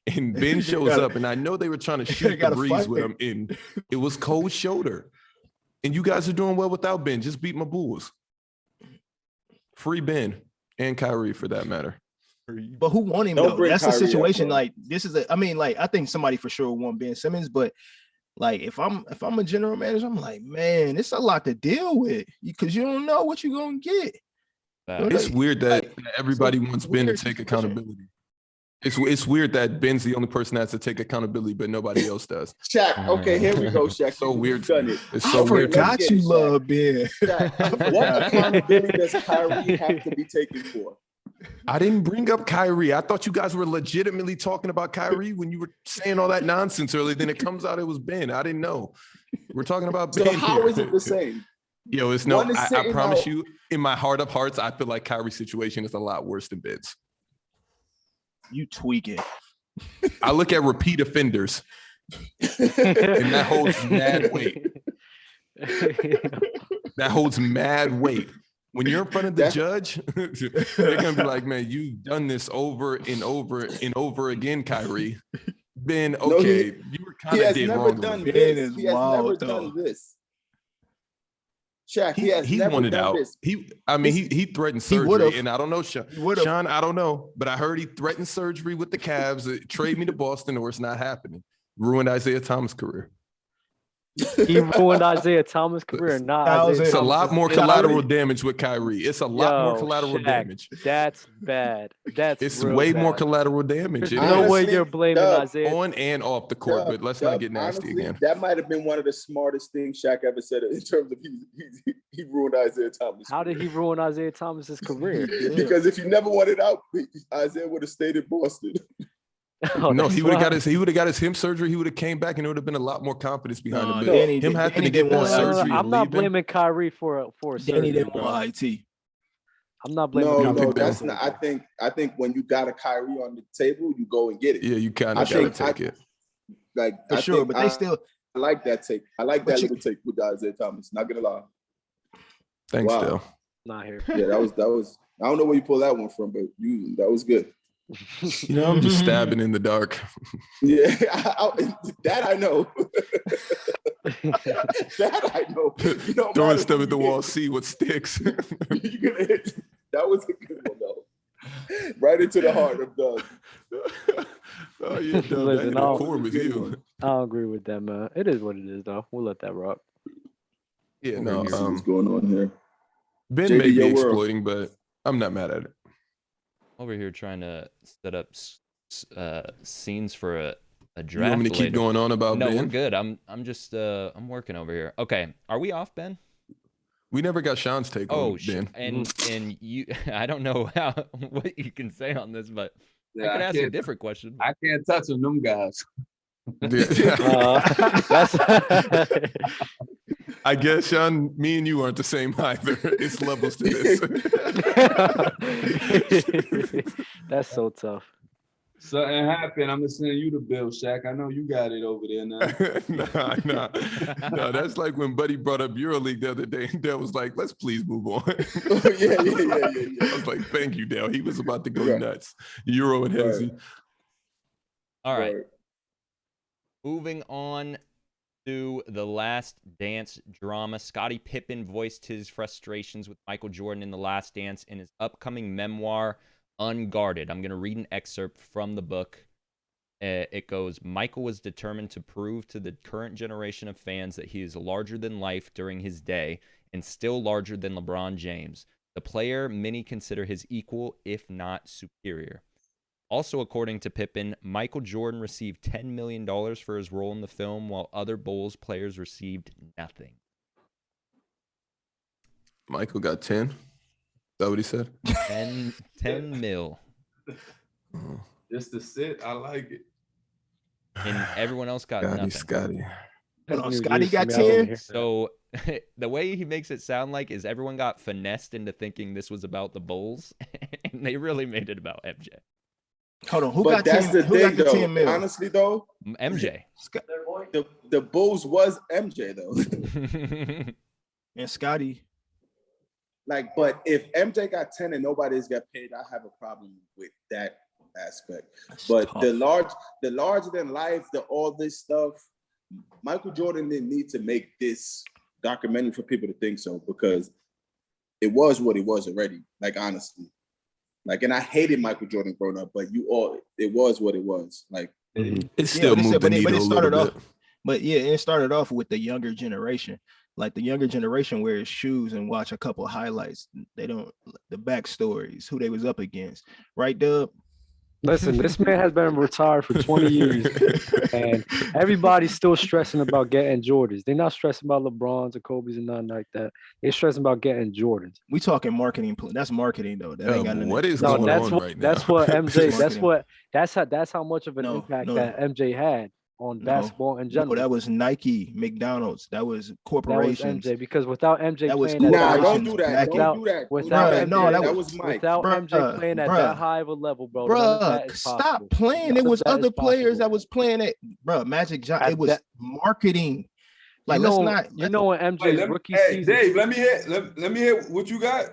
And Ben shows up, and I know they were trying to shoot the breeze with him, and it was cold shoulder. And you guys are doing well without Ben. Just beat my Bulls. Free Ben and Kyrie for that matter. But who won him though? That's the situation. Like this is I think somebody for sure won Ben Simmons, but like if I'm a general manager, I'm like, man, it's a lot to deal with because you don't know what you're gonna get. It's weird that everybody wants Ben to take accountability. It's weird that Ben's the only person that has to take accountability, but nobody else does. Shaq, okay, here we go, Shaq. So weird. It's so weird. I forgot you love Ben. Shaq, what accountability does Kyrie have to be taken for? I didn't bring up Kyrie. I thought you guys were legitimately talking about Kyrie when you were saying all that nonsense earlier. Then it comes out it was Ben. I didn't know. We're talking about Ben. So how is it the same? Yo, it's no. I promise you, in my heart of hearts, I feel like Kyrie's situation is a lot worse than Ben's. You tweaking. I look at repeat offenders, and that holds mad weight. That holds mad weight. when you're in front of the judge, they're gonna be like, man, you've done this over and over and over again, Kyrie. Ben, okay, you were kind of dead wrong. He has never done this. Shaq, he wanted out. This. He threatened surgery, and I don't know, Sean, I don't know, but I heard he threatened surgery with the Cavs. Trade me to Boston, or it's not happening. Ruined Isaiah Thomas' career. He ruined Isaiah Thomas' career, not Isaiah. It's a lot more collateral damage with Kyrie. It's a lot more collateral damage. That's bad. It's way more collateral damage. There's no way you're blaming Isaiah on and off the court, but let's not get nasty again. That might have been one of the smartest things Shaq ever said in terms of he ruined Isaiah Thomas. How did he ruin Isaiah Thomas's career? Because if he never wanted out, Isaiah would have stayed in Boston. No, he would have got his hip surgery. He would have came back, and it would have been a lot more confidence behind him. Him having to get more surgery. I'm not blaming Kyrie for a surgery. Danny didn't want IT. I'm not blaming. No, that's not. I think when you got a Kyrie on the table, you go and get it. Yeah, you kind of gotta take it. Like for sure, but they still. I like that take. I like that little take with Isaiah Thomas. Not gonna lie. Thanks, Dale. Not here. Yeah, that was. I don't know where you pulled that one from, but that was good. I'm just stabbing in the dark. Yeah, that I know. That I know. Throwing stuff at the wall, see what sticks. That was a good one, though. Right into the heart of Doug. Oh, yeah, Doug. Listen, I don't agree with that, man. It is what it is, though. We'll let that rock. Yeah, no. What's going on here? Ben may be exploiting, but I'm not mad at it. Over here trying to set up scenes for a draft. You want me to keep going on about Ben? No, we're good. I'm just I'm working over here. Okay, are we off, Ben? We never got Sean's take on Ben. And you, I don't know what you can say on this, but I could ask a different question. I can't touch them guys. I guess, Sean, me and you aren't the same either. It's levels to this. That's so tough. Something happened. I'm gonna send you the bill, Shaq. I know you got it over there now. No, that's like when Buddy brought up EuroLeague the other day, and Dale was like, let's please move on. Yeah. I was like, thank you, Dale. He was about to go nuts. Euro and Hennessy. All right. Moving on to The Last Dance drama. Scottie Pippen voiced his frustrations with Michael Jordan in The Last Dance in his upcoming memoir, Unguarded. I'm going to read an excerpt from the book. It goes, Michael was determined to prove to the current generation of fans that he is larger than life during his day and still larger than LeBron James, the player many consider his equal, if not superior. Also, according to Pippen, Michael Jordan received $10 million for his role in the film, while other Bulls players received nothing. Michael got 10? Is that what he said? 10 mil. Just to sit, I like it. And everyone else got nothing. Scotty got 10? So the way he makes it sound like is everyone got finessed into thinking this was about the Bulls, and they really made it about MJ. Hold on, who got 10 mil? Honestly, though, MJ. The Bulls was MJ though, and Scotty. Like, but if MJ got 10 and nobody's got paid, I have a problem with that aspect. But tough. the larger than life, all this stuff, Michael Jordan didn't need to make this documentary for people to think so, because it was what it was already. Like, honestly. Like, and I hated Michael Jordan growing up, but it was what it was. Like, it still moved the needle a little bit. But yeah, it started off with the younger generation. Like, the younger generation wears shoes and watch a couple of highlights. They don't, the backstories, who they was up against. Right, Dub? Listen, this man has been retired for 20 years, and everybody's still stressing about getting Jordans. They're not stressing about LeBrons or Kobe's and nothing like that. They're stressing about getting Jordans. We talking marketing. That's marketing, though. That ain't got nothing. What is going on right now? That's what MJ. That's how much of an impact that MJ had on basketball in general. No, that was Nike, McDonald's. That was corporations. That was MJ, because without MJ that was playing at don't do that. Don't do that. Without MJ, that was Mike. Without MJ playing at that high of a level, bro. Stop playing. It was other players that was playing it, bro. Magic Johnson. It was marketing. Like, let's not. You know, when MJ's rookie season. Dave, let me hear what you got.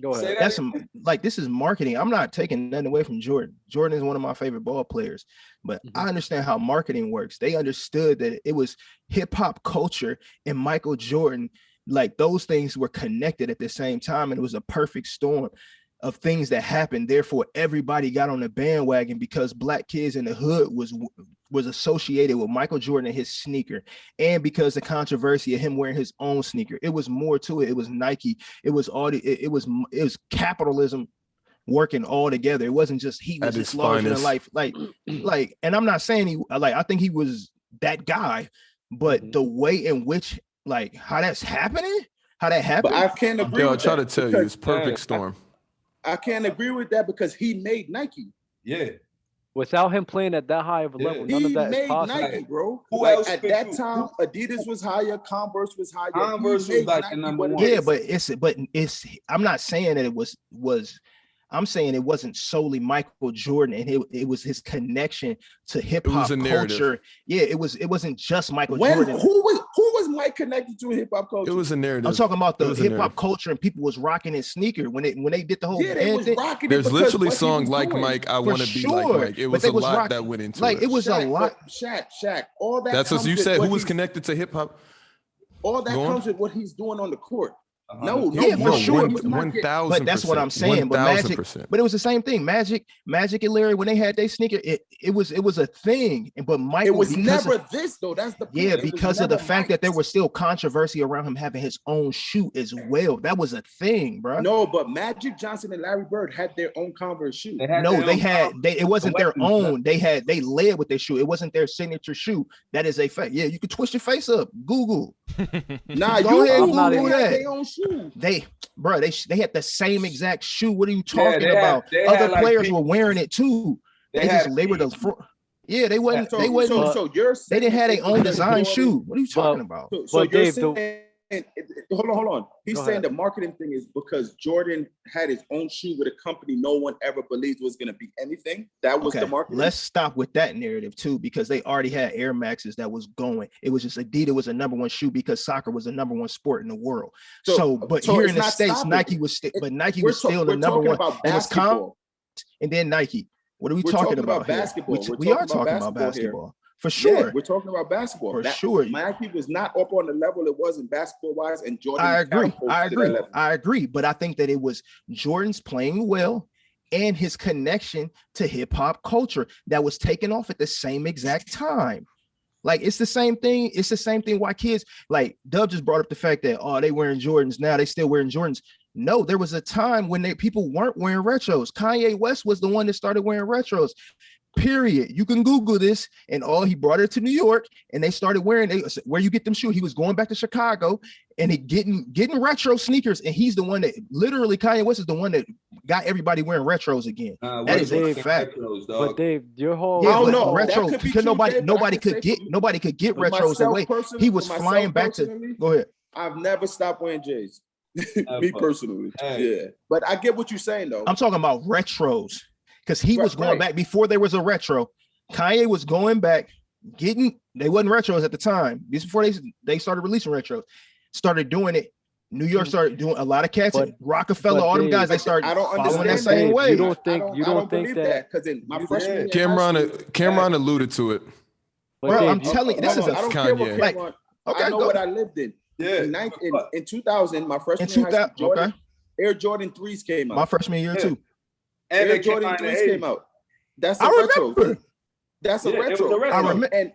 Go ahead. That's like, this is marketing. I'm not taking nothing away from Jordan. Jordan is one of my favorite ball players, but I understand how marketing works. They understood that it was hip hop culture and Michael Jordan, like those things were connected at the same time, and it was a perfect storm of things that happened. Therefore, everybody got on the bandwagon because black kids in the hood was associated with Michael Jordan and his sneaker, and because the controversy of him wearing his own sneaker. It was more to it. It was Nike. It was it was capitalism working all together. It wasn't just he was just larger than life. Like, and I'm not saying I think he was that guy, but the way in which, like, how that's happening, how that happened. But I can't agree. I'll try to tell you, it's perfect storm. I can't agree with that because he made Nike. Yeah. Without him playing at that high of a level, none of that is possible. Nike, bro. Who like, else at that time, Adidas was higher, Converse was higher. Converse was like the number one. Yeah, but it's I'm not saying that it was I'm saying it wasn't solely Michael Jordan, and it was his connection to hip hop culture. Yeah, it wasn't just Michael Jordan. Who was Mike connected to hip hop culture? It was a narrative. I'm talking about the hip hop culture, and people was rocking his sneaker when they did the whole they was rocking. There's literally songs like Mike, I want to be like Mike. It was a lot that went into it. It was a lot. Shaq, all that. That's what you said. Who was connected to hip hop? All that comes with what he's doing on the court. No, for sure. 1,000%. But that's what I'm saying. But Magic, but it was the same thing. Magic and Larry, when they had their sneaker, it was a thing. But Michael, it was never this though. That's the point. Yeah, because of the fact that there was still controversy around him having his own shoe as well. That was a thing, bro. No, but Magic Johnson and Larry Bird had their own Converse shoe. It wasn't their own. They led with their shoe. It wasn't their signature shoe. That is a fact. Yeah, you could twist your face up. Google. Nah, go ahead. Google that. Their own shoe. They had the same exact shoe. What are you talking about? Other players were wearing it too. They were the front. Yeah, they wasn't. They didn't have their own design shoe. What are you talking about? So you're saying, hold on. He's saying the marketing thing is because Jordan had his own shoe with a company no one ever believed was going to be anything. That was the marketing. Let's stop with that narrative too, because they already had Air Maxes that was going. It was just Adidas was a number one shoe because soccer was the number one sport in the world. But here in the States, Nike was still the number one. It was Converse and then Nike. What are we talking about? Basketball. We are talking about basketball. For sure. Yeah, we're talking about basketball. For sure. Nike was not up on the level it was in basketball-wise, and Jordan. I agree. But I think that it was Jordan's playing well and his connection to hip-hop culture that was taken off at the same exact time. Like, it's the same thing. It's the same thing why kids, like Dub just brought up the fact that, they wearing Jordans. Now they still wearing Jordans. No, there was a time when people weren't wearing retros. Kanye West was the one that started wearing retros. Period. You can Google this, and he brought it to New York, and they started wearing. Where you get them shoes? He was going back to Chicago, and getting retro sneakers, and he's the one that literally Kanye West is the one that got everybody wearing retros again. That is a fact. But Dave, your whole retro because nobody could get retros away. He was flying back to. Go ahead. I've never stopped wearing J's. Me personally, yeah. But I get what you're saying though. I'm talking about retros. Because he was going back before there was a retro. Kanye was going back, they wasn't retros at the time. This before they started releasing retros. Started doing it. New York started doing a lot of cats. Rockefeller, all them guys, they started following that same way. You don't think that? Because in my freshman year, Cameron alluded to it. Bro, I'm telling you, this is a Kanye. I know what I lived in. Yeah. In 2000, my freshman year, Jordan, Air Jordan 3s came out. My freshman year too. And Air Jordan 3s came out. That's a retro. That's a retro. I remember. And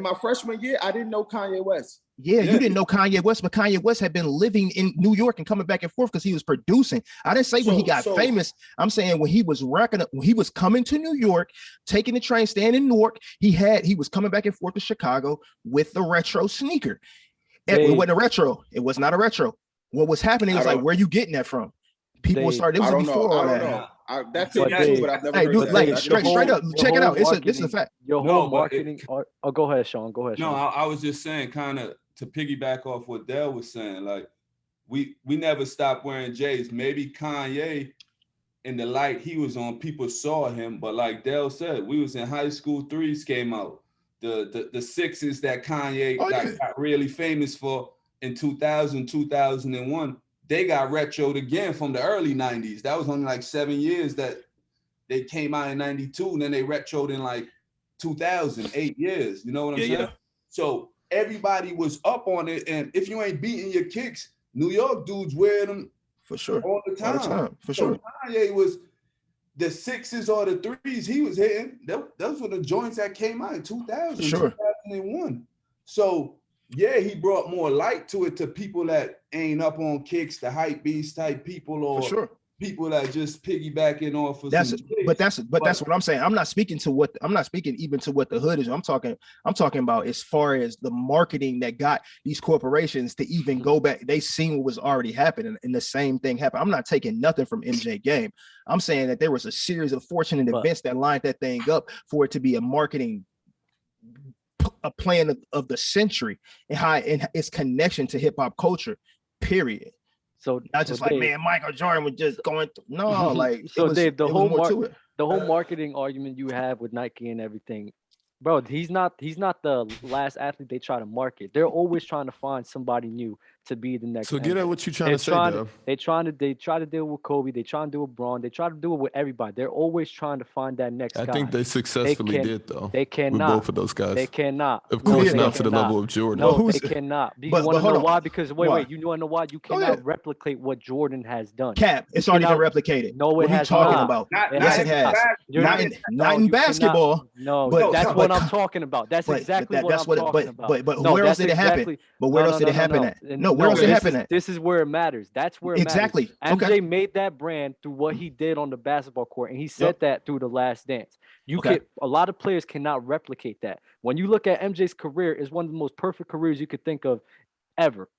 my freshman year, I didn't know Kanye West. Yeah, you didn't know Kanye West, but Kanye West had been living in New York and coming back and forth because he was producing. I didn't say when he got famous. I'm saying when he was when he was coming to New York, taking the train, staying in Newark, he was coming back and forth to Chicago with the retro sneaker. It wasn't a retro. It was not a retro. What was happening was like, where are you getting that from? People started. It was before all that. That could be true, but I've never heard that. Like straight up, check it out. This is a fact. Your whole marketing. Go ahead, Sean. Go ahead. No, Sean. I was just saying, kind of to piggyback off what Dell was saying. Like, we never stopped wearing J's. Maybe Kanye, in the light he was on, people saw him, but like Dell said, we was in high school. 3s came out. The 6s that Kanye got really famous for in 2000, 2001. they got retroed again from the early 90s. That was only like 7 years that they came out in 92, and then they retroed in like 2000, 8 years. You know what I'm saying? Yeah. So everybody was up on it. And if you ain't beating your kicks, New York dudes wear them for sure all the time. For sure. Kanye was the 6s or the 3s he was hitting. Those were the joints that came out in 2000, 2001. So yeah, he brought more light to it to people that ain't up on kicks, the hype beast type people, or people that just piggybacking off of that's what I'm saying. I'm not speaking even to what the hood is. I'm talking about as far as the marketing that got these corporations to even go back. They seen what was already happening, and the same thing happened. I'm not taking nothing from MJ game. I'm saying that there was a series of fortunate events that lined that thing up for it to be a marketing plan of the century and its connection to hip hop culture, period. So not just like, Dave, man, Michael Jordan was just going through. No, like so Dave, the whole marketing argument you have with Nike and everything, bro, he's not the last athlete they try to market. They're always trying to find somebody new to be the next. So get at what you're trying to say, though. They try to deal with Kobe. They try to do with Braun. They try to do it with everybody. They're always trying to find that next guy. I think they successfully did, though. They cannot. With both of those guys. They cannot. Of course, not to the level of Jordan. No, they cannot. You want to know why? Because wait, you want to know why? You cannot replicate what Jordan has done. Cap, it's already been replicated. No, it has not. What are you talking about? Yes, it has. Not in basketball. No, that's what I'm talking about. That's exactly what I'm talking about. But where else did it happen? But where else did it happen at? No, where else did it happen at? This is where it matters. That's where it exactly matters. MJ made that brand through what he did on the basketball court, and he said that through The Last Dance. A lot of players cannot replicate that. When you look at MJ's career, it's one of the most perfect careers you could think of ever.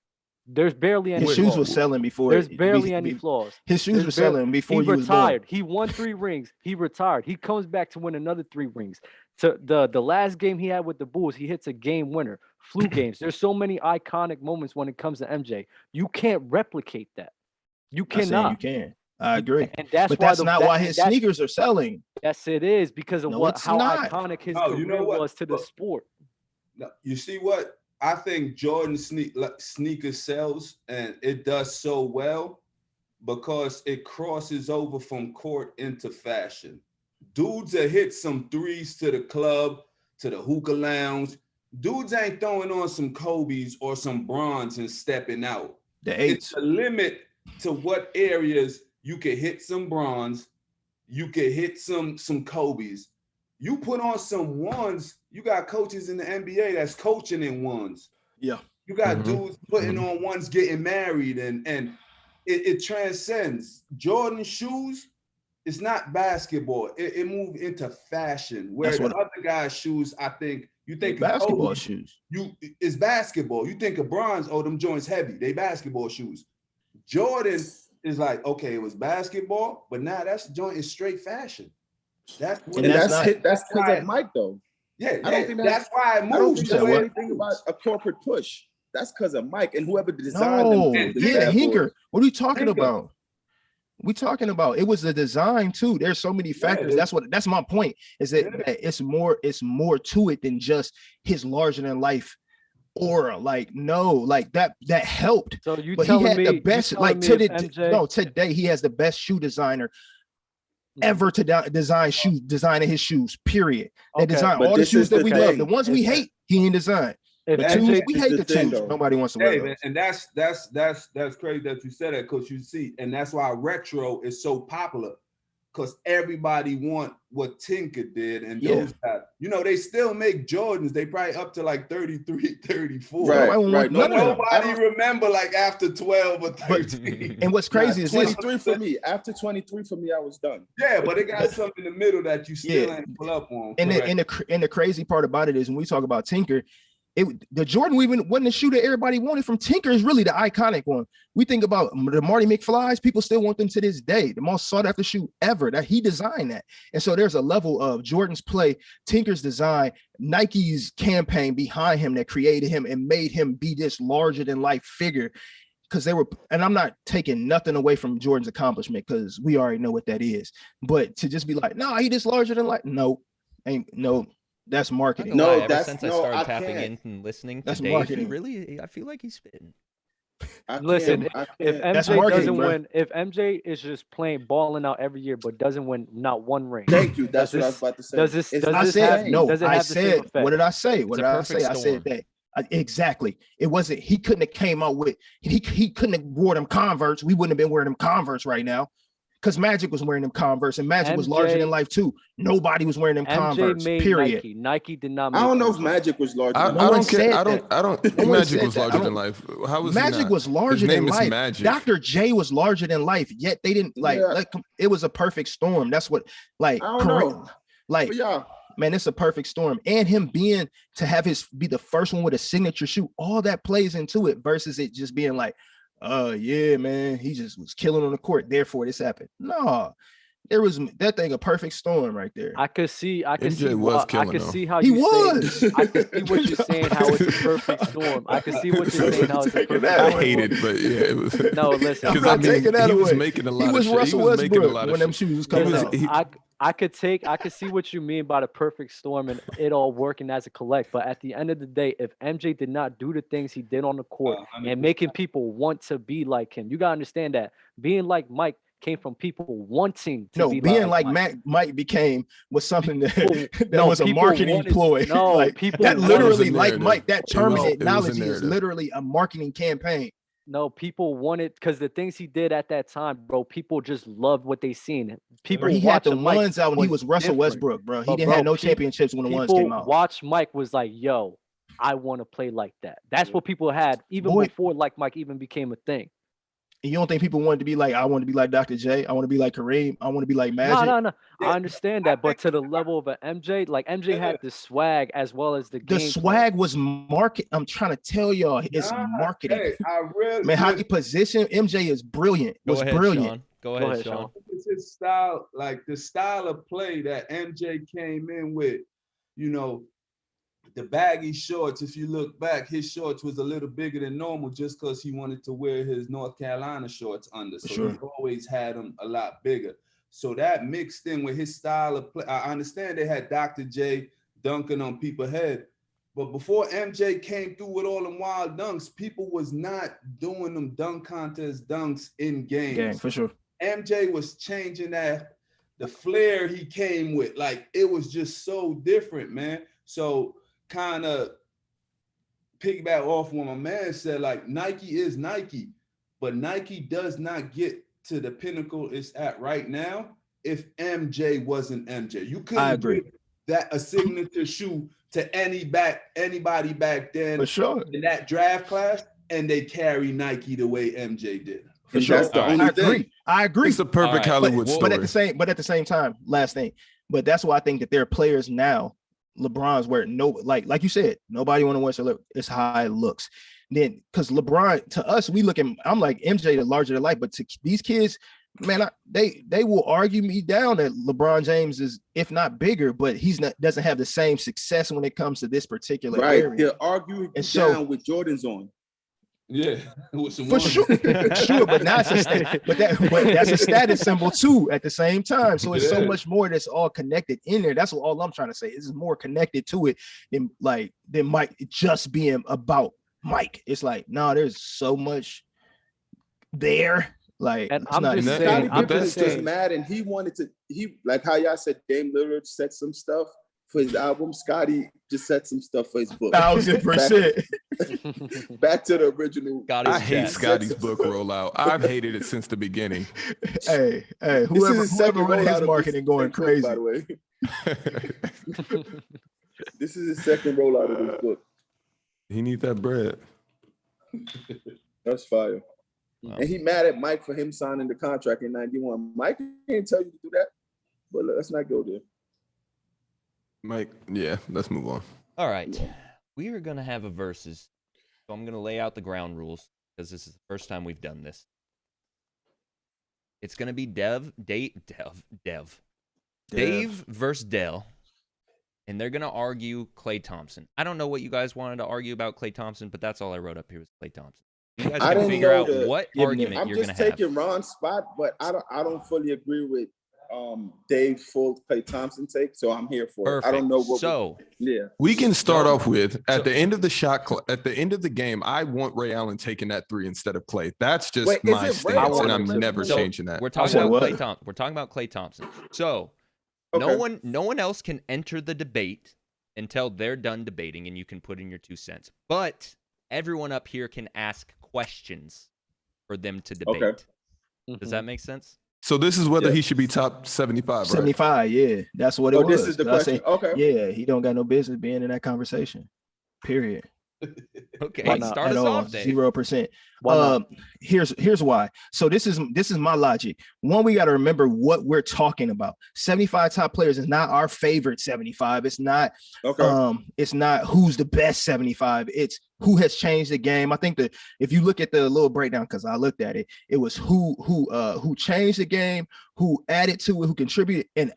There's barely any. His shoes were selling before. There's barely any flaws. His shoes were selling before he retired. He won 3 rings. He retired. He comes back to win another 3 rings. To the last game he had with the Bulls, he hits a game winner. Flu games. There's so many iconic moments when it comes to MJ. You can't replicate that. You cannot. You can. I agree. And that's not why his sneakers are selling. Yes, it is because of how iconic his career was to the sport. No, you see what? I think Jordan sneakers sells, and it does so well because it crosses over from court into fashion. Dudes that hit some 3s to the club, to the hookah lounge. Dudes ain't throwing on some Kobe's or some Bronze and stepping out. It's a limit to what areas you can hit some Bronze, you can hit some Kobe's. You put on some 1s, you got coaches in the NBA that's coaching in 1s. Yeah. You got dudes putting on 1s, getting married, and it transcends. Jordan shoes, it's not basketball. It moved into fashion. Where the other guys' shoes, I think, you think basketball Kobe, shoes. It's basketball. You think of Bronze, them joints heavy. They basketball shoes. Jordan is like, okay, it was basketball, but now that's joint is straight fashion. That's because of Mike though. Yeah, I don't think that's why it moves. I don't think there's anything about a corporate push. That's because of Mike and whoever designed them. Yeah, Hinker. What are you talking about? We talking about it was the design too. There's so many factors. That's my point. Is that it's more to it than just his larger than life aura. Like that helped. So you but telling he had me the best today he has the best shoe designer ever to designing his shoes. Period. They design all the shoes that we love. The ones we hate, he ain't designed. We hate the twos. Nobody wants to wear those. And that's crazy that you said that, because you see, and that's why retro is so popular, because everybody want what Tinker did, and those guys, they still make Jordans. They probably up to like 33, 34. Right. Nobody remember like after 12 or 13. And what's crazy is 23 for me. After 23 for me, I was done. Yeah, but it got something in the middle that you still ain't pull up on. And the crazy part about it is when we talk about Tinker, the Jordan wasn't the shoe that everybody wanted from Tinker is really the iconic one. We think about the Marty McFlys, people still want them to this day. The most sought after shoe ever, that he designed that. And so there's a level of Jordan's play, Tinker's design, Nike's campaign behind him that created him and made him be this larger than life figure. Because and I'm not taking nothing away from Jordan's accomplishment, because we already know what that is. But to just be like, no, he just larger than life. No. That's marketing. Ever since I started tapping in and listening to that's Dave, marketing. I feel like he's spitting. Listen, if That's MJ marketing, doesn't bro. win, if MJ is just playing balling out every year but doesn't win not one ring, Thank you. That's does what I was this about to say. does this It's does not this the have same. No, does it I have the same said, effect? what did I say? What a did I perfect say? I said storm. that exactly. It wasn't. He couldn't have came out with. He couldn't have wore them Converse. We wouldn't have been wearing them Converse right now, because Magic was wearing them Converse, and Magic was larger than life too. Nobody was wearing them Converse. MJ made Period. Nike. Nike did not make I don't know if MJ. Magic was larger. I than No one don't care. said I that. don't. No one Magic said was that. larger than life. How was he Magic not? was larger His name than is life. Magic. Dr. J was larger than life. Yet they didn't like. It was a perfect storm. That's what. Like, I don't know. like, For y'all. man, it's a perfect storm. And him be the first one with a signature shoe, all that plays into it versus it just being like, yeah, man, he just was killing on the court. Therefore, this happened. No, there was that thing a perfect storm right there. I could see how He you was. say, I could see what you're saying, how it's a perfect storm. I could see what you're saying, how it's a perfect storm. I hate it, but yeah, it was. No, listen, I'm not taking that he away. was making a lot He was of shit. Russell He was making a Westbrook lot of when them shit. shoes was coming out. I could see what you mean by the perfect storm and it all working as a collect. But at the end of the day, if MJ did not do the things he did on the court and making people want to be like him, you gotta understand that being like Mike came from people wanting to be being like Mike. Mike was something that No, was a people marketing wanted- ploy. no, like people that wanted- literally It was a like narrative. Mike, that It was a terminology is narrative. literally a marketing campaign. No, people wanted because the things he did at that time, bro. People just loved what they seen. People Bro, he had the watching Mike ones out when he was Russell different. Westbrook, bro. He But, didn't bro, have no people- championships when the ones People came out. watch Mike was like, yo, I want to play like that. That's what people had even Boy. before like Mike even became a thing. And you don't think people wanted to be like, I want to be like Dr. J, I want to be like Kareem, I want to be like Magic? No. I understand that, but to the level of an MJ, like MJ had the swag as well as the game. The swag was market. I'm trying to tell y'all, it's marketing. Hey, I really, Man, how he positioned MJ is brilliant. Go ahead, Sean. Go ahead, Sean. It's his style, like the style of play that MJ came in with, you know, the baggy shorts. If you look back, his shorts was a little bigger than normal just because he wanted to wear his North Carolina shorts under. So he always had them a lot bigger. So that mixed in with his style of play. I understand they had Dr. J dunking on people's head, but before MJ came through with all them wild dunks, people was not doing them dunk contest dunks in games. Yeah, for sure. MJ was changing that, the flair he came with. Like, it was just so different, man. So kind of piggyback off what my man said, like Nike is Nike, but Nike does not get to the pinnacle it's at right now if MJ wasn't MJ. You couldn't give that a signature shoe to anybody back then for sure in that draft class, and they carry Nike the way MJ did. For sure. That's the only thing. I agree. It's a perfect Hollywood story. But at the same time, last thing. But that's why I think that there are players now. LeBron's where like you said, nobody want to watch it. It's how it looks. Then because LeBron, to us, we look at, I'm like MJ the larger than life, but to these kids, man, they will argue me down that LeBron James is, if not bigger, but doesn't have the same success when it comes to this particular area. They'll argue down with Jordans on. Yeah, for sure, but that's a status symbol too at the same time. So it's so much more that's all connected in there. That's all I'm trying to say. It's more connected to it than Mike just being about Mike. It's like, no, there's so much there. Like, and it's I'm not just enough. saying, I'm just mad, and he wanted to. He like how y'all said Dame Lillard said some stuff for his album. Scotty just said some stuff for his book. 1000%. Back to the original. I hate Scotty's book rollout. I've hated it since the beginning. Hey, whoever wrote his marketing going crazy. By the way, this is his second rollout of his book. He need that bread. That's fire. Wow. And he mad at Mike for him signing the contract in 91. Mike didn't tell you to do that, but let's not go there. Mike, yeah, let's move on. All right. We are going to have a versus. So I'm going to lay out the ground rules because this is the first time we've done this. It's going to be Dave versus Dell. And they're going to argue Klay Thompson. I don't know what you guys wanted to argue about Klay Thompson, but that's all I wrote up here was Klay Thompson. You guys can figure out what argument you're going to have. I'm just taking Ron's spot, but I don't fully agree with Dave full Klay Thompson take, so I'm here for Perfect. it. I don't know what. So we can start off with at the end of the at the end of the game. I want Ray Allen taking that 3 instead of Klay. That's just my stance, and I'm never changing that. We're talking about Klay Thompson. We're talking about Klay Thompson. So no one else can enter the debate until they're done debating, and you can put in your 2 cents. But everyone up here can ask questions for them to debate. Okay. Does that make sense? So this is whether he should be top 75, right? 75, yeah. That's what it was. This is the question. Okay. Yeah, he don't got no business being in that conversation. Period. Okay, start us off then. 0%. Here's why. So this is my logic. One, we got to remember what we're talking about. 75 top players is not our favorite 75. It's not it's not who's the best 75. It's who has changed the game. I think that if you look at the little breakdown, because I looked at it, it was who changed the game, who added to it, who contributed, and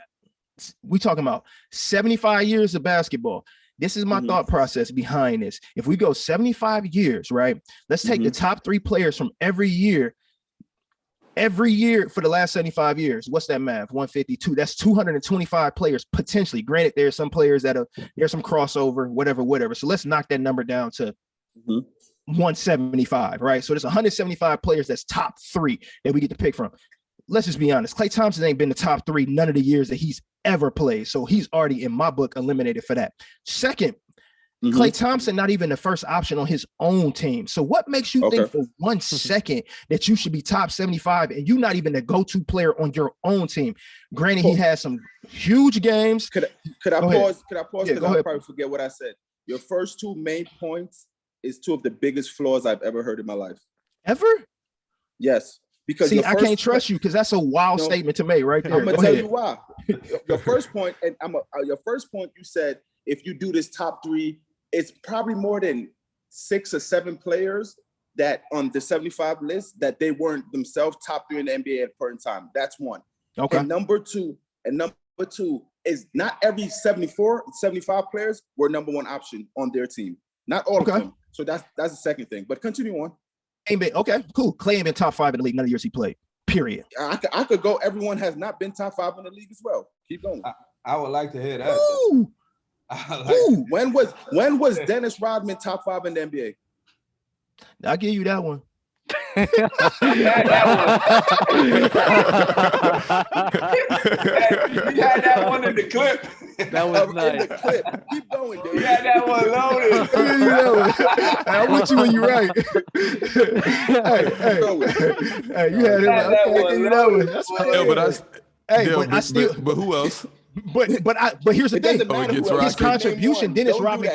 we talking about 75 years of basketball. This is my thought process behind this. If we go 75 years, right? Let's take the top 3 players from every year for the last 75 years. What's that math? 152. That's 225 players potentially. Granted, there's some players there's some crossover, whatever. So let's knock that number down to 175, right? So there's 175 players that's top 3 that we get to pick from. Let's just be honest. Klay Thompson ain't been the top 3 none of the years that he's ever played. So he's already, in my book, eliminated for that. Second, Klay Thompson not even the first option on his own team. So what makes you think for 1 second that you should be top 75 and you're not even the go-to player on your own team? Granted, he has some huge games. Could I pause? Could I pause? Because I'll probably forget what I said. Your first 2 main points is 2 of the biggest flaws I've ever heard in my life. Ever? Yes. Because I can't trust you because that's a wild statement to make right there. I'm gonna tell you why. Your first point, and your first point, you said if you do this top 3, it's probably more than 6 or 7 players that on the 75 list that they weren't themselves top 3 in the NBA at a point in time. That's one. Okay. And number two is not every 75 players were number 1 option on their team. Not all of them. So that's the second thing. But continue on. Okay, cool. Klay ain't been top 5 in the league none of the years he played. Period. I could go. Everyone has not been top 5 in the league as well. Keep going. I would like to hear that. Ooh. When was Dennis Rodman top 5 in the NBA? I'll give you that one. You had that one in the clip. That was nice. In the clip. Keep going, dude. You had that one loaded. I'm with you when you're right. Hey, you had it. That's right. But who else? But here's the thing. His contribution, Dennis Rodman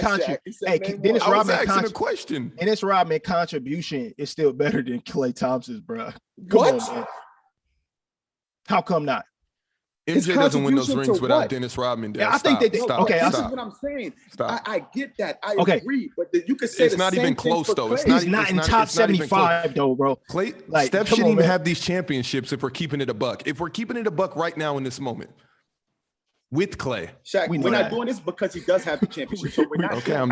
contribution is still better than Klay Thompson's, bro. Come on, man. How come not? MJ doesn't win those rings without Dennis Rodman. Yeah, I think they okay. This is what I'm saying. I get that. I agree, but you could say it's not even close though. It's not in top 75 though, bro. Steph shouldn't even have these championships if we're keeping it a buck. If we're keeping it a buck right now in this moment. With Klay, Shaq, we're not doing this because he does have the championship. So we're not. Okay, I'm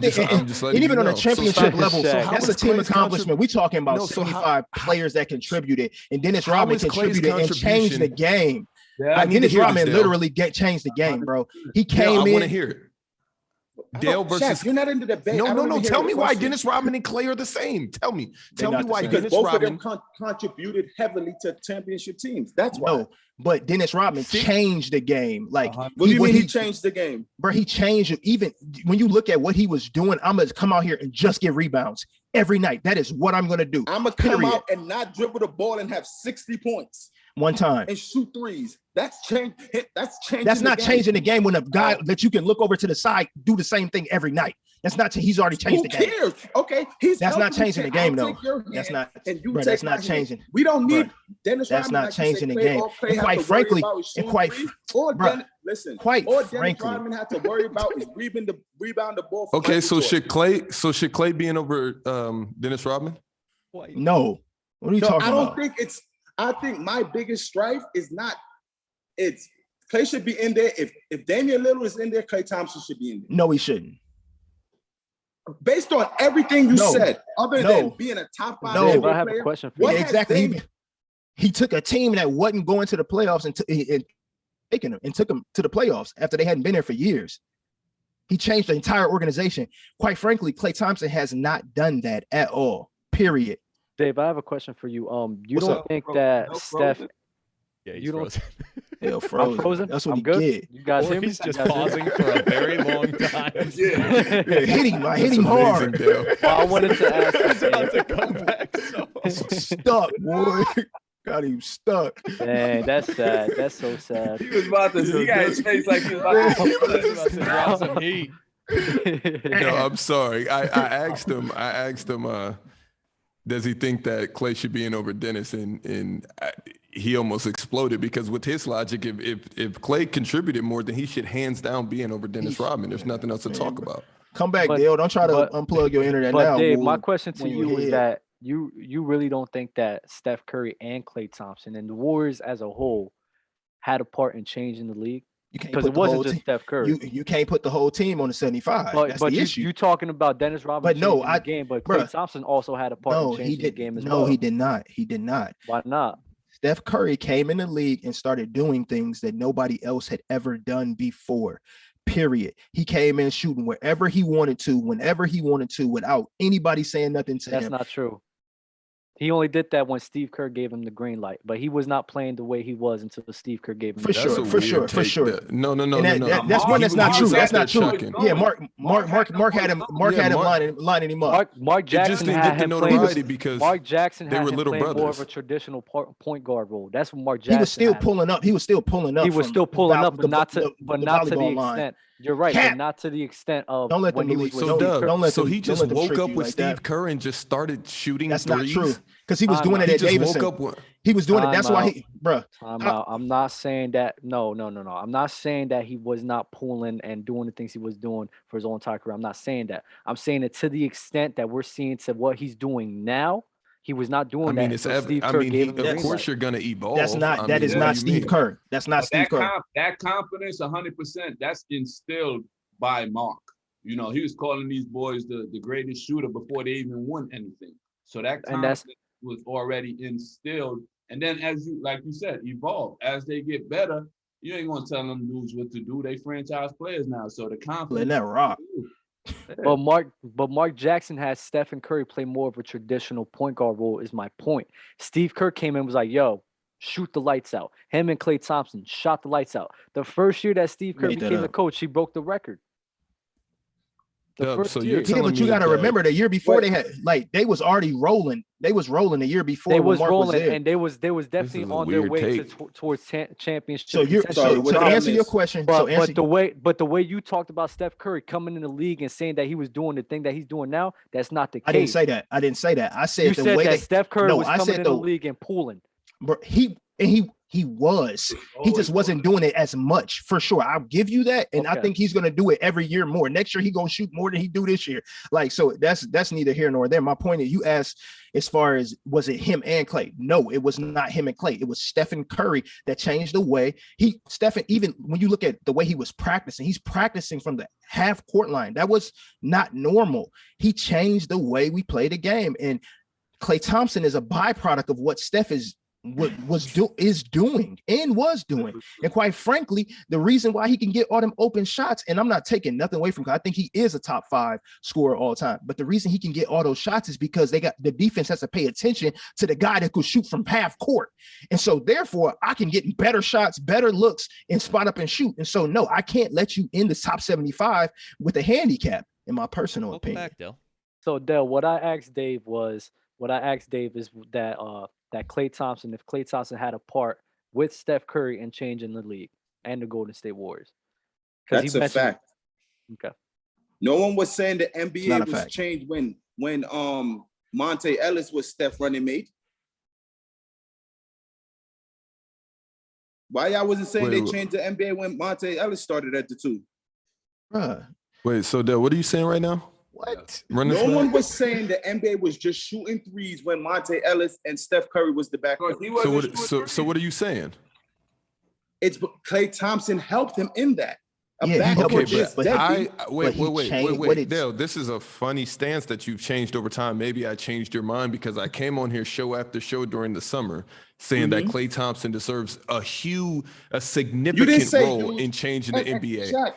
just letting even you know. on a championship level, that's a team accomplishment. We're talking about 75 players that contributed, and Dennis Rodman contributed and changed the game. Yeah, Dennis Rodman literally changed the game, bro. He came in. I want to hear it. Dale versus. Shaq, you're not in the debate. No. Tell me why Dennis Rodman and Klay are the same. Tell me why Dennis Rodman contributed heavily to championship teams. That's why. No, but Dennis Rodman changed the game. Like, what do you mean he changed the game? Bro, he changed it. Even when you look at what he was doing, I'm gonna come out here and just get rebounds every night. That is what I'm gonna do. I'm gonna come out and not dribble the ball and have 60 points. One time and shoot threes. That's changing. That's not changing the game when a guy that you can look over to the side do the same thing every night. That's not. He's already changed the game. Who cares? Okay, that's not changing the game though. That's not. Bro, that's not changing. We don't need Dennis. That's not changing the game. And quite frankly, Dennis Rodman had to worry about is rebound the ball. Okay, so should Klay be in over Dennis Rodman? No. What are you talking about? I think my biggest strife is not. It's Klay should be in there. If Damian Lillard is in there, Klay Thompson should be in there. No, he shouldn't. Based on everything you said, other than being a top 5 NBA player, I have a question for you. Exactly. He took a team that wasn't going to the playoffs and took them to the playoffs after they hadn't been there for years. He changed the entire organization. Quite frankly, Klay Thompson has not done that at all. Period. Dave, I have a question for you. You don't think that Steph? Yeah, you don't. Hell, frozen. I'm frozen. That's what I'm he good. get. You guys hear me? He's just pausing for a very long time. Yeah, hit him hard. Well, I wanted to ask. He's about to come back. So stuck, boy. Got him stuck. Dang, that's sad. That's so sad. He was about to. He got his face like he was about to drop some heat. No, I'm sorry. I asked him. Does he think that Klay should be in over Dennis? And he almost exploded because with his logic, if Klay contributed more, then he should hands down be in over Dennis Rodman. There's nothing else to talk about. Come back, Dale. Don't try to unplug your internet now. But Dave, my question to you is that you really don't think that Steph Curry and Klay Thompson and the Warriors as a whole had a part in changing the league? Because it wasn't just Steph Curry. You can't put the whole team on the 75. That's the issue. You talking about Dennis Rodman? But no, Klay Thompson also had a part in changing the game as well. No, he did not. He did not. Why not? Steph Curry came in the league and started doing things that nobody else had ever done before. Period. He came in shooting wherever he wanted to, whenever he wanted to, without anybody saying nothing to him. That's not true. He only did that when Steve Kerr gave him the green light, but he was not playing the way he was until Steve Kerr gave him for sure. No. That's one that's not true. That's not true. Yeah, Mark had him lining him up. Mark Jackson had him playing because Mark Jackson they were little brothers. More of a traditional point guard role. That's what Mark Jackson. He was still pulling up. He was still pulling up. He was still pulling up, but not to the extent. You're right, but not to the extent of when he was with So he just woke up with Steve Kerr and just started shooting threes? That's not true. Because he was doing it at Davidson. He was doing it. That's why I'm not saying that. No. I'm not saying that he was not pulling and doing the things he was doing for his own entire career. I'm not saying that. I'm saying it to the extent that we're seeing to what he's doing now. He was not doing that. Of course you're gonna evolve. That is not Steve Kerr. That's not Steve Kerr. That confidence, 100%, that's instilled by Mark. You know, he was calling these boys the greatest shooter before they even won anything. So that confidence was already instilled. And then as you, like you said, evolve. As they get better, you ain't gonna tell them dudes what to do. They franchise players now. So the confidence. Let that rock. But Mark Jackson has Stephen Curry play more of a traditional point guard role, is my point. Steve Kerr came in and was like, yo, shoot the lights out. Him and Klay Thompson shot the lights out. The first year that Steve Kerr became the coach, he broke the record. But you got to remember the year before they was already rolling. They was rolling the year before. They was rolling, and they was definitely on their way towards championship. So to answer your question, but the way you talked about Steph Curry coming in the league and saying that he was doing the thing that he's doing now, that's not the case. I didn't say that. I said you said that Steph Curry was coming in the league and pulling. But he was. He just wasn't doing it as much, for sure. I'll give you that, and I think he's going to do it every year more. Next year, he's going to shoot more than he do this year. Like, so that's neither here nor there. My point is, you asked as far as was it him and Klay? No, it was not him and Klay. It was Stephen Curry that changed the way Stephen. Even when you look at the way he was practicing, he's practicing from the half court line. That was not normal. He changed the way we play the game, and Klay Thompson is a byproduct of what Steph is doing. And quite frankly, the reason why he can get all them open shots, and I'm not taking nothing away from him, I think he is a top 5 scorer all time, but the reason he can get all those shots is because the defense has to pay attention to the guy that could shoot from half court. And so therefore I can get better shots, better looks, and spot up and shoot. And so no, I can't let you in the top 75 with a handicap, in my personal opinion. Back, Dale. So Dale, what I asked Dave is that Klay Thompson, if Klay Thompson had a part with Steph Curry in changing the league and the Golden State Warriors. That's a fact. Okay. No one was saying the NBA was changed when Monte Ellis was Steph running mate. Why y'all wasn't saying they changed the NBA when Monte Ellis started at the 2? Wait, so Dale, what are you saying right now? What? No one was saying the NBA was just shooting threes when Monte Ellis and Steph Curry was the backcourt. So what are you saying? It's Klay Thompson helped him in that. Wait. Dale, this is a funny stance that you've changed over time. Maybe I changed your mind because I came on here show after show during the summer saying that Klay Thompson deserves a significant role in changing the NBA. Shaq,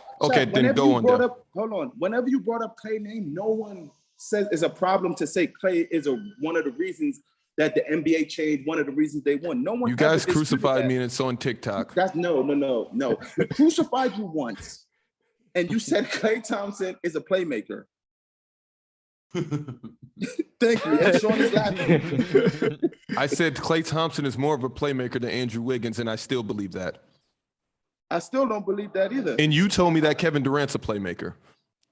then go on. Hold on. Whenever you brought up Klay name, no one says it's a problem to say Klay is one of the reasons that the NBA changed, one of the reasons they won. No one. You guys crucified me, and it's on TikTok. That's no. We crucified you once, and you said Klay Thompson is a playmaker. Thank you. And Sean is laughing. I said Klay Thompson is more of a playmaker than Andrew Wiggins, and I still believe that. I still don't believe that either. And you told me that Kevin Durant's a playmaker.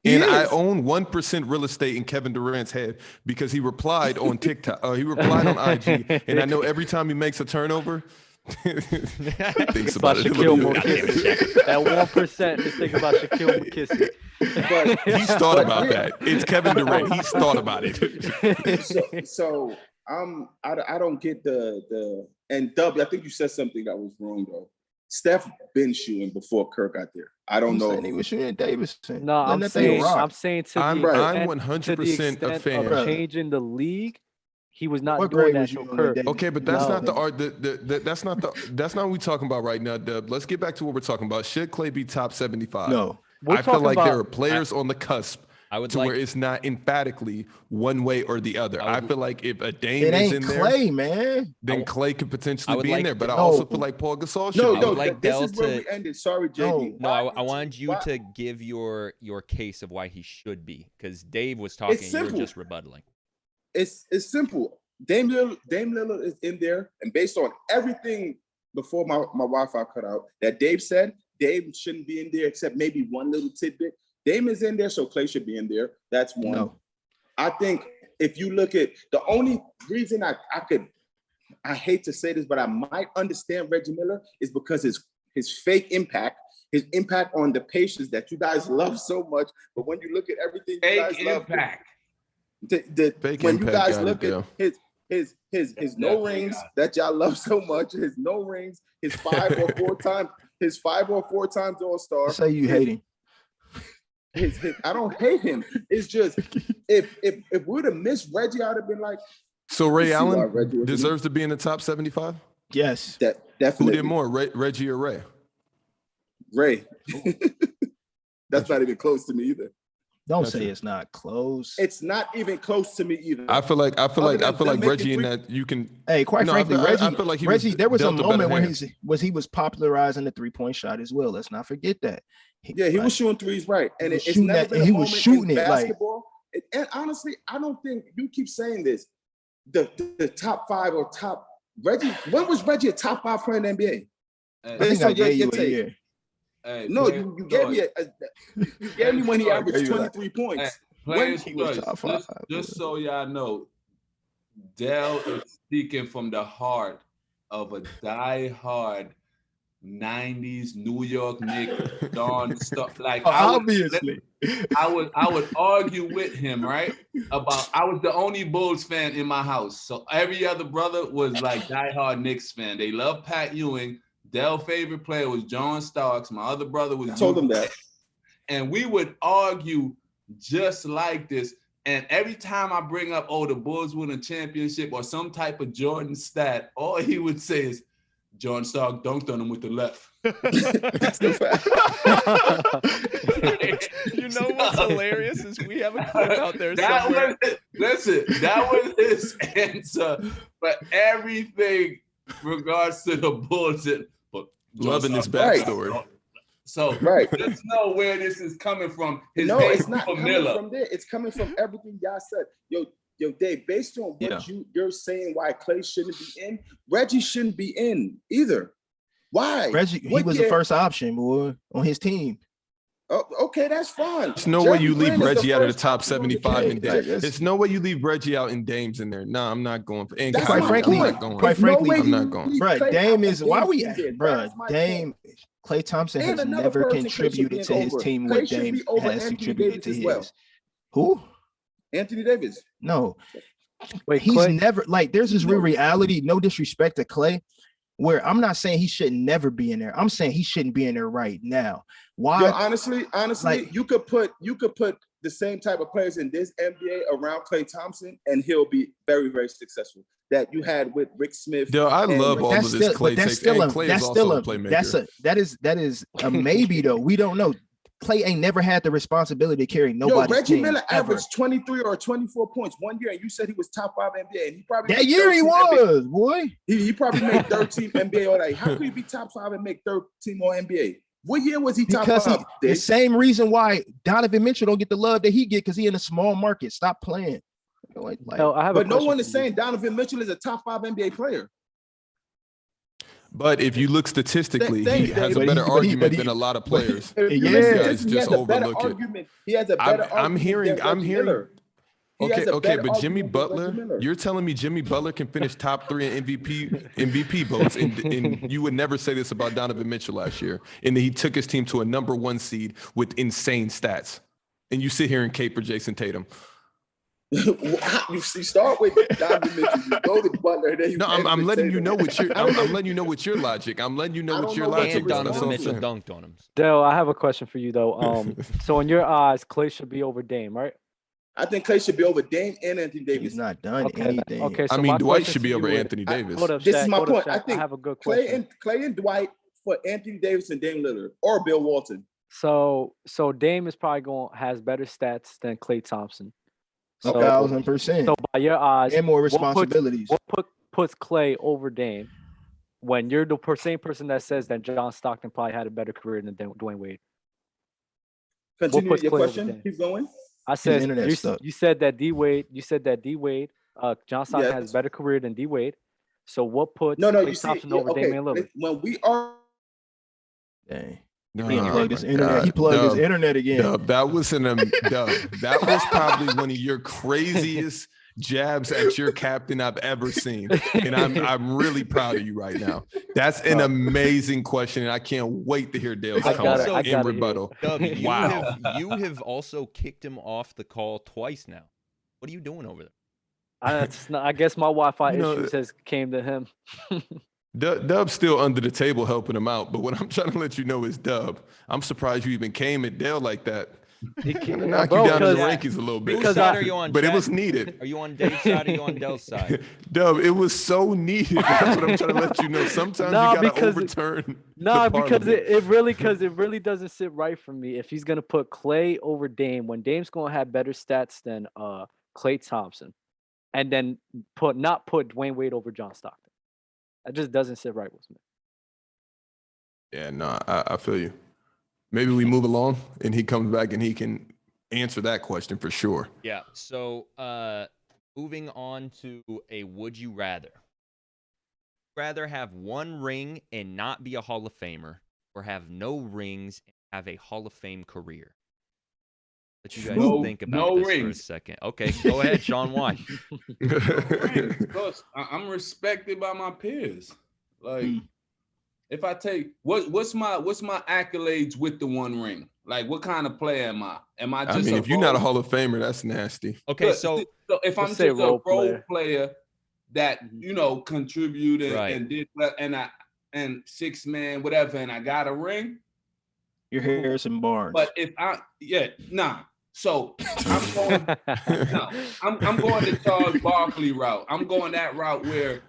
I own 1% real estate in Kevin Durant's head because he replied on TikTok. He replied on IG, and I know every time he makes a turnover, thinks about Shaquille O'Neal. That 1% is thinking about Shaquille O'Neal. But he's thought about that. It's Kevin Durant. He's thought about it. So I don't get the and W. I think you said something that was wrong though. Steph been shooting before Kirk got there. I don't know. He was shooting Davidson. No, I'm saying I'm 100% a fan of changing the league. He was not doing that to Kirk. Okay, but that's not the art. That's not what we're talking about right now, Dub. Let's get back to what we're talking about. Should Klay be top 75? No. I feel like there are players on the cusp where it's not emphatically one way or the other. I feel like if a Dame is in there, Klay, man, then Klay could potentially be in there. But I also feel like Paul Gasol should. This is where we ended. Sorry, JD. No, I wanted you to give your case of why he should be, because Dave was talking, you were just rebuttaling. It's simple. Dame Lillard is in there, and based on everything before my Wi-Fi cut out that Dave said, Dave shouldn't be in there except maybe one little tidbit. Dame is in there, so Klay should be in there. That's one. No. I think if you look at the only reason I hate to say this, but I might understand Reggie Miller is because his fake impact, his impact on the patients that you guys love so much. But when you look at everything you guys love, when you guys look at his no rings that y'all love so much, his no rings, his 5 or 4 times All-Star. Say you hate him. I don't hate him. It's just if we'd have missed Reggie, I'd have been like. So Ray Allen deserves to be in the top 75? Yes. Definitely. Who did more, Reggie or Ray? Ray. That's not even close to me either. Don't say it's not close. It's not even close to me either. I feel like Reggie in that you can. Hey, quite frankly, Reggie. I feel like Reggie. There was a moment where he was popularizing the 3-point shot as well. Let's not forget that. He was shooting threes, right? And it's never been he was shooting it basketball. And honestly, I don't think you keep saying this. The top 5 or top Reggie. When was Reggie a top 5 player in the NBA? I think I gave you a year. Hey, no, you gave me when he averaged 23 points. Players just so y'all know, Dell is speaking from the heart of a die-hard 90s New York Knicks Don stuff. Like obviously, I would argue with him, right? About I was the only Bulls fan in my house, so every other brother was like die-hard Knicks fan. They love Pat Ewing. Dell's favorite player was John Starks. My other brother was. I told him that. And we would argue just like this. And every time I bring up, the Bulls win a championship or some type of Jordan stat, all he would say is, John Stark dunked on him with the left. That's the fact. You know what's hilarious is we have a clip out there somewhere. That was his answer for everything regards to the Bulls. Loving this backstory. Right. So just know where this is coming from. It's not coming from there. It's coming from everything y'all said. Yo, Dave, based on what you're saying why Klay shouldn't be in, Reggie shouldn't be in either. Why? Reggie, he was the first option, boy, on his team. Oh, okay, that's fine. There's no way you leave Reggie out of the top 75 in Dames. There's no way you leave Reggie out in Dames in there. No, I'm not going. And quite frankly, I'm not going. Bro, Dame is why we, bro. Dame, Klay Thompson has never contributed to his team what Dame has contributed to his. Who? Anthony Davis. No. Wait, he's never like. There's this real reality. No disrespect to Klay. where I'm not saying he should never be in there. I'm saying he shouldn't be in there right now. Why? Yo, honestly, like, you could put the same type of players in this NBA around Klay Thompson, and he'll be very, very successful. That you had with Rick Smith. Yo, I love all of this Klay takes. Klay is also a playmaker. That is a maybe though. We don't know. Klay ain't never had the responsibility to carry nobody. Reggie Miller averaged 23 or 24 points one year, and you said he was top 5 NBA, and he probably that year he was NBA. Boy. He probably made 13 NBA all day. How could he be top 5 and make 13 all NBA? What year was he top 5? The same reason why Donovan Mitchell don't get the love that he get, because he in a small market. Stop playing. But no one is saying Donovan Mitchell is a top 5 NBA player. But if you look statistically, he has a better argument than a lot of players. Yeah, just overlook it. He has a better argument. I'm hearing. Okay, but Jimmy Butler, you're telling me Jimmy Butler can finish top 3 in MVP votes, and you would never say this about Donovan Mitchell last year, and he took his team to a number 1 seed with insane stats, and you sit here and cape for Jason Tatum. You start with Donovan Mitchell, you go to Butler, then you. No, I'm letting you know what your. I'm letting you know what your logic. I'm letting you know what your logic. And Donovan Mitchell dunked on him. Dale, I have a question for you though. So in your eyes, Klay should be over Dame, right? I think Klay should be over Dame and Anthony Davis. He's not done anything. Okay, so I mean, Dwight should be over Anthony Davis. This is my point. I think I have a good question. Klay and Dwight for Anthony Davis and Dame Lillard or Bill Walton. So Dame is probably has better stats than Klay Thompson. 1,000%. So by your eyes, and more responsibilities. What puts Klay over Dame when you're the same person that says that John Stockton probably had a better career than Dwayne Wade? Continue your question. Keep going. I said you said that D Wade. You said that D Wade. John Stockton has a better career than D Wade. So what puts Klay Thompson over Damian Lillard? When we are. Dang. He plugged his internet. He plugged his internet again. That was that was probably one of your craziest jabs at your captain I've ever seen, and I'm really proud of you right now. That's an amazing question, and I can't wait to hear Dale's comment in rebuttal. Wow, you have also kicked him off the call twice now. What are you doing over there? I guess my Wi-Fi issues has came to him. Dub's still under the table helping him out, but what I'm trying to let you know is, Dub, I'm surprised you even came at Dale like that. He can knock you down in the rankings a little bit. But it was needed. Are you on Dave's side or are you on Dell's side? Dub, it was so needed. That's what I'm trying to let you know. Sometimes you gotta overturn. Because it really doesn't sit right for me if he's gonna put Klay over Dame when Dame's gonna have better stats than Klay Thompson, and then not put Dwayne Wade over John Stockton. That just doesn't sit right with me. Yeah, no, I feel you. Maybe we move along and he comes back and he can answer that question for sure. Yeah. So moving on to a would you rather. Rather have 1 ring and not be a Hall of Famer, or have no rings and have a Hall of Fame career? Let you guys think about this for a second. Okay, go ahead, Sean. Why? Because I'm respected by my peers. Like, if I take what's my accolades with the 1 ring? Like, what kind of player am I? Am I just? If you're not a Hall of Famer, that's nasty. Okay, so if I'm just a role player that contributed and did and 6 man whatever, and I got a ring. You're Harrison Barnes. But if So I'm going. I'm going the Charles Barkley route. I'm going that route where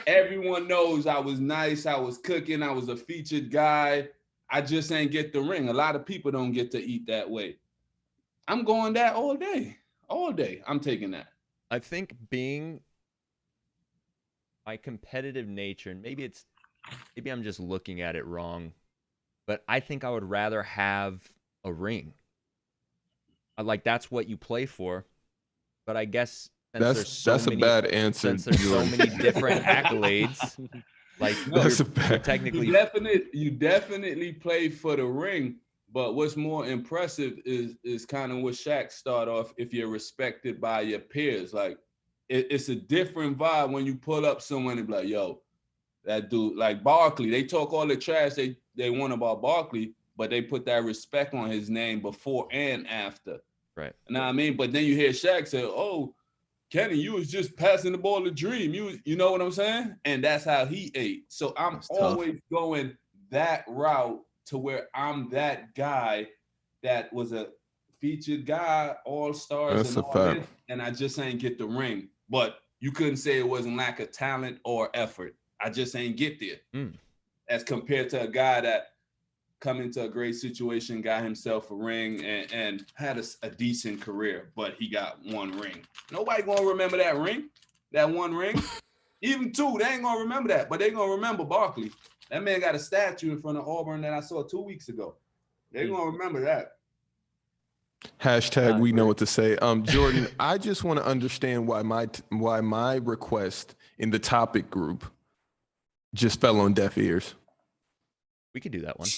everyone knows I was nice, I was cooking, I was a featured guy. I just ain't get the ring. A lot of people don't get to eat that way. I'm going that all day. All day. I'm taking that. I think being my competitive nature, and maybe I'm just looking at it wrong, but I think I would rather have a ring. Like, that's what you play for. But I guess that's a bad answer. Since there's so many different accolades, like technically, you definitely play for the ring. But what's more impressive is kind of what Shaq start off. If you're respected by your peers, like it's a different vibe when you pull up someone and be like, "Yo, that dude," like Barkley. They talk all the trash they want about Barkley, but they put that respect on his name before and after. Right. You know what I mean? But then you hear Shaq say, "Oh, Kenny, you was just passing the ball to Dream. You know what I'm saying? And that's how he ate. So I'm always going that route to where I'm that guy that was a featured guy, all-stars and all this, and I just ain't get the ring. But you couldn't say it wasn't lack of talent or effort. I just ain't get there. As compared to a guy that come into a great situation, got himself a ring, and had a decent career, but he got one ring. Nobody gonna remember that ring, that one ring. Even two, they ain't gonna remember that, but they gonna remember Barkley. That man got a statue in front of Auburn that I saw 2 weeks ago. They gonna remember that. Hashtag we know what to say. Jordan, I just want to understand why my request in the topic group just fell on deaf ears. We could do that one,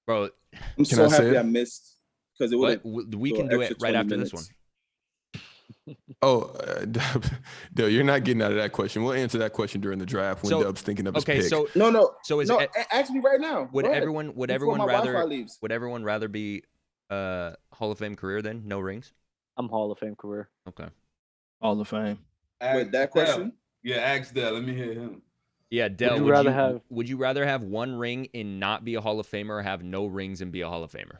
bro. I'm so happy I missed because it would. We can do it right after this one. Oh, Dale, you're not getting out of that question. We'll answer that question during the draft when Dub's thinking of his pick. So ask me right now. Would everyone rather be Hall of Fame career then? No rings? I'm Hall of Fame career. Okay. Hall of Fame. With that question? Yeah, ask Dale. Let me hear him. Yeah, Dell, would you rather have one ring and not be a Hall of Famer or have no rings and be a Hall of Famer?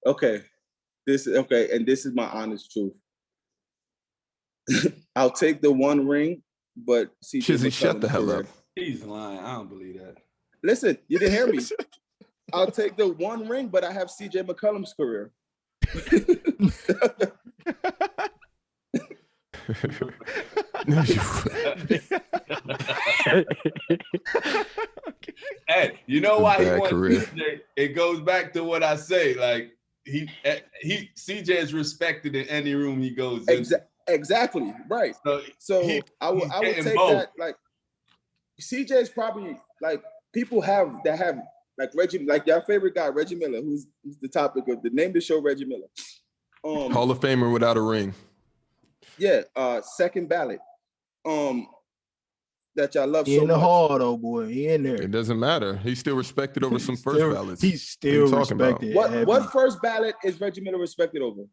Okay. And this is my honest truth. I'll take the one ring, but Chizzy, shut the hell up. He's lying. I don't believe that. Listen, you didn't hear me. I'll take the one ring, but I have CJ McCollum's career. Hey, you know why he wants CJ? It goes back to what I say. Like CJ is respected in any room he goes in. Exactly, right. So I would take both. That. Like CJ is probably like people have like Reggie, like your favorite guy, Reggie Miller, who's the topic of the name of the show, Reggie Miller. Hall of Famer without a ring. Yeah, second ballot. That y'all love he so in the much. hall though, boy. He in there. It doesn't matter. He's still respected over some first ballots. He's still respected. What first ballot is Reggie Miller respected over?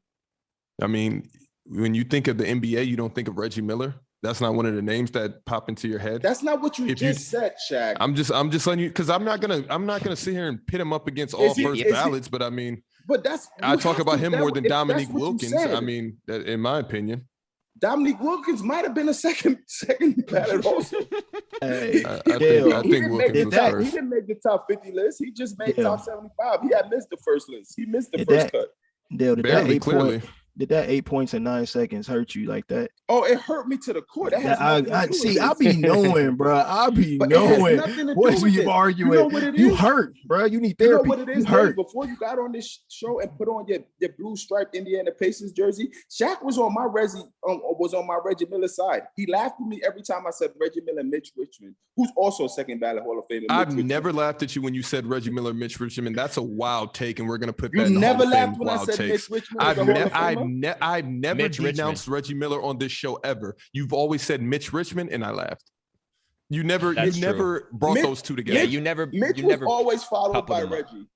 I mean, when you think of the NBA, you don't think of Reggie Miller. That's not one of the names that pop into your head. That's not what you said, Shaq. I'm just letting you, because I'm not gonna sit here and pit him up against all first ballots. But I mean, I talk about him more than Dominique Wilkins. I mean, in my opinion, Dominique Wilkins might have been a second ballot also. Hey, I think Wilkins was first. He didn't make the top 50 list. He just made top 75. He had missed the first list. He missed the first cut. Barely, clearly. Did that 8 points in 9 seconds hurt you like that? Oh, it hurt me to the core. That has I be knowing, bro. I be knowing. What you arguing? You know what it is? You hurt, bro. You need therapy. You know what it is? Hurt. Before you got on this show and put on your blue striped Indiana Pacers jersey, Shaq was on my Reggie Miller side. He laughed at me every time I said Reggie Miller, Mitch Richmond, who's also second ballot Hall of Famer. I've never laughed at you when you said Reggie Miller, Mitch Richmond. That's a wild take, and we're gonna put that. You in never the laughed when I said Mitch Richmond. I've never denounced Reggie Miller on this show ever. You've always said Mitch Richmond, and I laughed. You never brought those two together. Yeah, you never. Mitch was always followed by Reggie.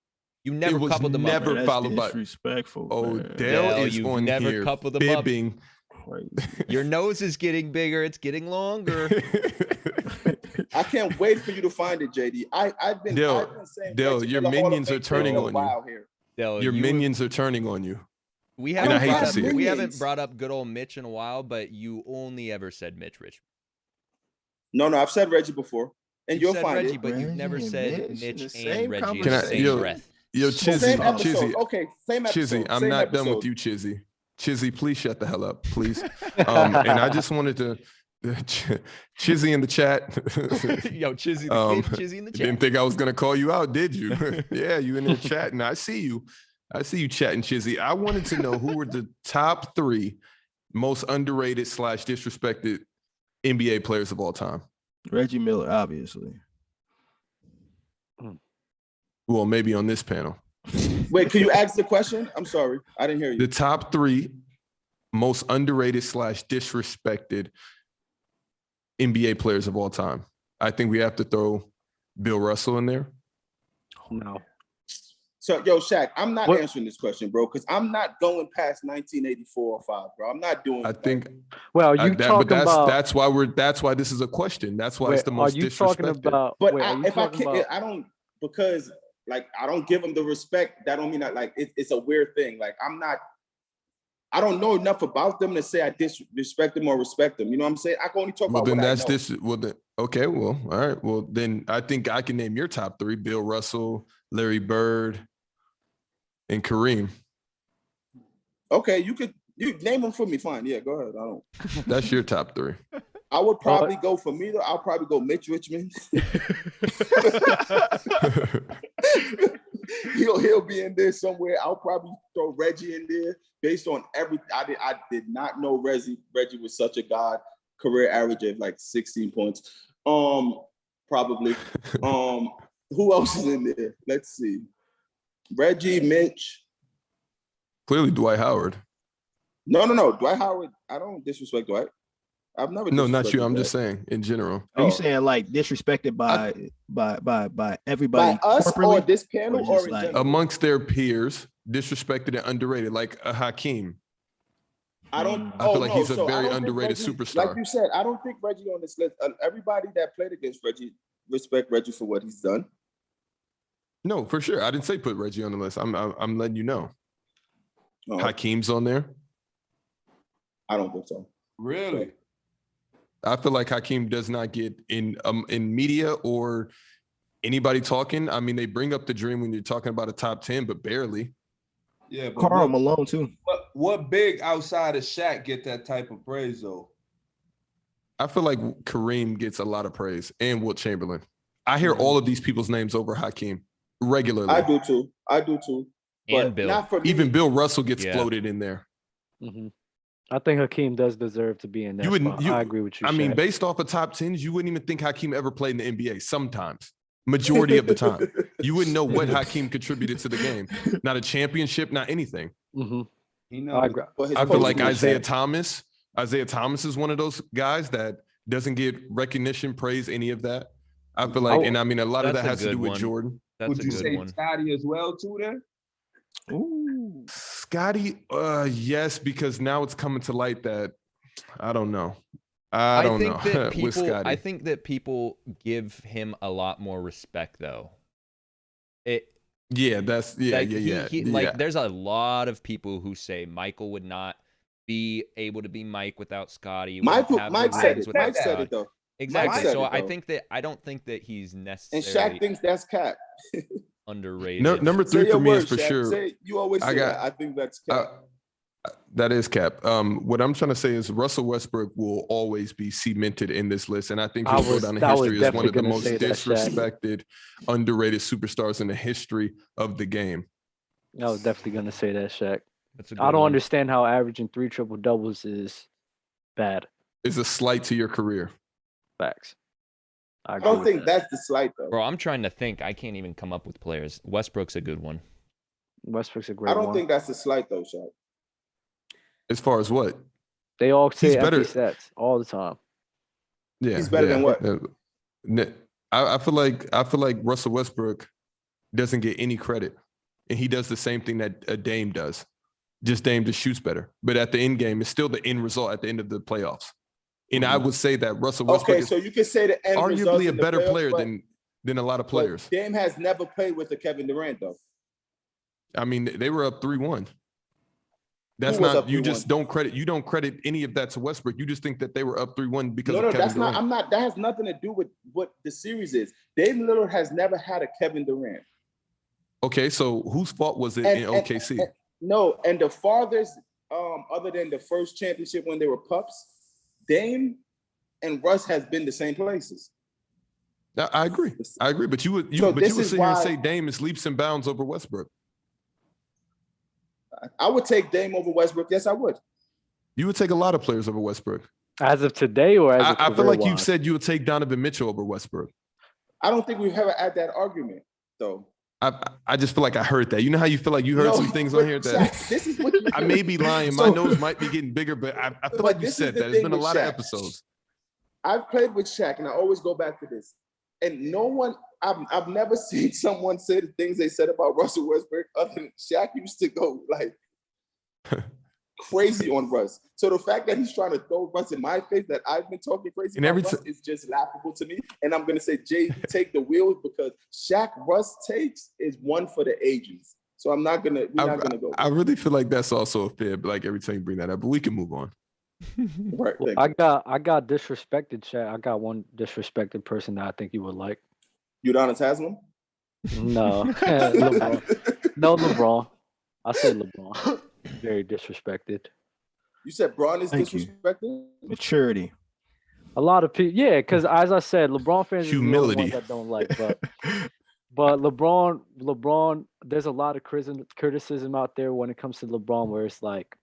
You never coupled them up. Never followed by. Disrespectful. Oh, Dale is on never here coupled them fibbing. Your nose is getting bigger. It's getting longer. I can't wait for you to find it, JD. I've been saying Dale, your minions are turning on you. Dale, your minions are turning on you. We haven't brought up good old Mitch in a while, but you only ever said Mitch Richmond. No, I've said Reggie before, and you'll find Reggie, it. But you've never said Mitch and Reggie in the same breath. Yo, Chizzy, okay, same episode. Chizzy, I'm not done with you, Chizzy. Chizzy, please shut the hell up, please. And I just wanted to, Chizzy in the chat. Yo, Chizzy, Chizzy in the chat. Didn't think I was gonna call you out, did you? Yeah, you in the chat, and I see you. I see you chatting, Chizzy. I wanted to know who were the top 3 most underrated / disrespected NBA players of all time. Reggie Miller, obviously. Well, maybe on this panel. Wait, can you ask the question? I'm sorry, I didn't hear you. The top 3 most underrated / disrespected NBA players of all time. I think we have to throw Bill Russell in there. No. So, Shaq, I'm not answering this question, bro, because I'm not going past 1984 or 5, bro. I'm not doing. I think. Well, you talking about? That's why this is a question. That's why it's the most disrespected. But I don't, because like I don't give them the respect. That don't mean that like it's a weird thing. Like I don't know enough about them to say I disrespect them or respect them. You know what I'm saying? I can only talk about. Well, then what that's I know. this. Well, then okay. Well, all right. Well, then I think I can name your top 3: Bill Russell, Larry Bird, and Kareem. Okay, you name them for me. Fine. Yeah, go ahead. I don't. That's your top 3. I would probably go for me though. I'll probably go Mitch Richmond. He'll be in there somewhere. I'll probably throw Reggie in there based on everything. I did not know Reggie was such a god. Career average of like 16 points. Probably. Who else is in there? Let's see. Reggie, Mitch. Clearly Dwight Howard. No. Dwight Howard. I don't disrespect Dwight. I've never. No, not you. I'm just saying in general. Are you saying like disrespected by everybody? By us or this panel or like, amongst their peers, disrespected and underrated, like a Hakeem. I feel like he's a very underrated superstar. Like you said, I don't think Reggie on this list. Everybody that played against Reggie respect Reggie for what he's done. No, for sure. I didn't say put Reggie on the list. I'm letting you know. Oh. Hakeem's on there. I don't think so. Really? I feel like Hakeem does not get in media or anybody talking. I mean, they bring up the dream when you're talking about a top 10, but barely. Yeah, but Karl Malone too. What big outside of Shaq get that type of praise though? I feel like Kareem gets a lot of praise and Wilt Chamberlain. I hear all of these people's names over Hakeem regularly. I do too. And Bill. Not for me. Even Bill Russell gets floated in there. Mm-hmm. I think Hakeem does deserve to be in that spot. I agree with you. I mean, based off of top 10s, you wouldn't even think Hakeem ever played in the NBA. Sometimes, majority of the time, you wouldn't know what Hakeem contributed to the game. Not a championship, not anything. Mm-hmm. I feel like Isaiah Thomas. Isaiah Thomas is one of those guys that doesn't get recognition, praise, any of that. I feel like, and I mean, a lot of that has to do with Jordan. Would you say Scotty as well too then? Ooh, Scotty, yes, because now it's coming to light that I don't know. I don't know. With Scotty. I think that people give him a lot more respect, though. Like, there's a lot of people who say Michael would not be able to be Mike without Scotty. Mike said it though. Exactly. So I don't think that he's necessarily. And Shaq thinks that's cap. Underrated. Number 3 for me is for Shaq. sure. You always say that. I think that's cap. That is cap. What I'm trying to say is Russell Westbrook will always be cemented in this list, and I think he'll go down in history as one of the most disrespected, underrated superstars in the history of the game. I was definitely going to say that, Shaq. I don't understand how averaging 3 triple doubles is bad. It's a slight to your career. Facts. I don't think that's the slight though. Bro, I'm trying to think. I can't even come up with players. Westbrook's a good one. Westbrook's a great one. I don't think that's the slight though, Shaq. As far as what? They all say empty stats all the time. Yeah, he's better than what? I feel like Russell Westbrook doesn't get any credit, and he does the same thing that a Dame does. Just Dame just shoots better, but at the end game, it's still the end result at the end of the playoffs. And I would say that Russell Westbrook so you can say the end arguably a better player than a lot of players. Dame has never played with a Kevin Durant though. I mean, they were up 3-1. That's not you. Just don't credit any of that to Westbrook. You just think that they were up 3-1 because of Kevin that's Durant. not. I'm not. That has nothing to do with what the series is. Dame Lillard has never had a Kevin Durant. Okay, so whose fault was it in OKC? And the farthest, other than the first championship when they were pups, Dame and Russ has been the same places. I agree. But you would sit here and say Dame is leaps and bounds over Westbrook. I would take Dame over Westbrook. Yes, I would. You would take a lot of players over Westbrook. As of today, or as I feel like you said you would take Donovan Mitchell over Westbrook. I don't think we've ever had that argument, though. I just feel like I heard that. You know how you feel like you heard some things on here that this is what I may be lying. My nose might be getting bigger, but I feel like you said that. There's been a lot of episodes. I've played with Shaq, and I always go back to this. And no one, I've never seen someone say the things they said about Russell Westbrook other than Shaq used to go like crazy on Russ. So the fact that he's trying to throw Russ in my face, that I've been talking crazy about Russ, is just laughable to me. And I'm gonna say, Jay, you take the wheels, because Shaq Russ takes is one for the ages. So we're not gonna go. I really feel like that's also a fib, like every time you bring that up, but we can move on. Right, well, I got disrespected, Shaq. I got one disrespected person that I think you would like. Udonis Haslam? No. LeBron. No, LeBron. I said LeBron. Very disrespected. You said Braun is disrespected? Maturity. A lot of people, yeah, because as I said, LeBron fans humility is the only one that don't like, but LeBron, there's a lot of criticism out there when it comes to LeBron, where it's like,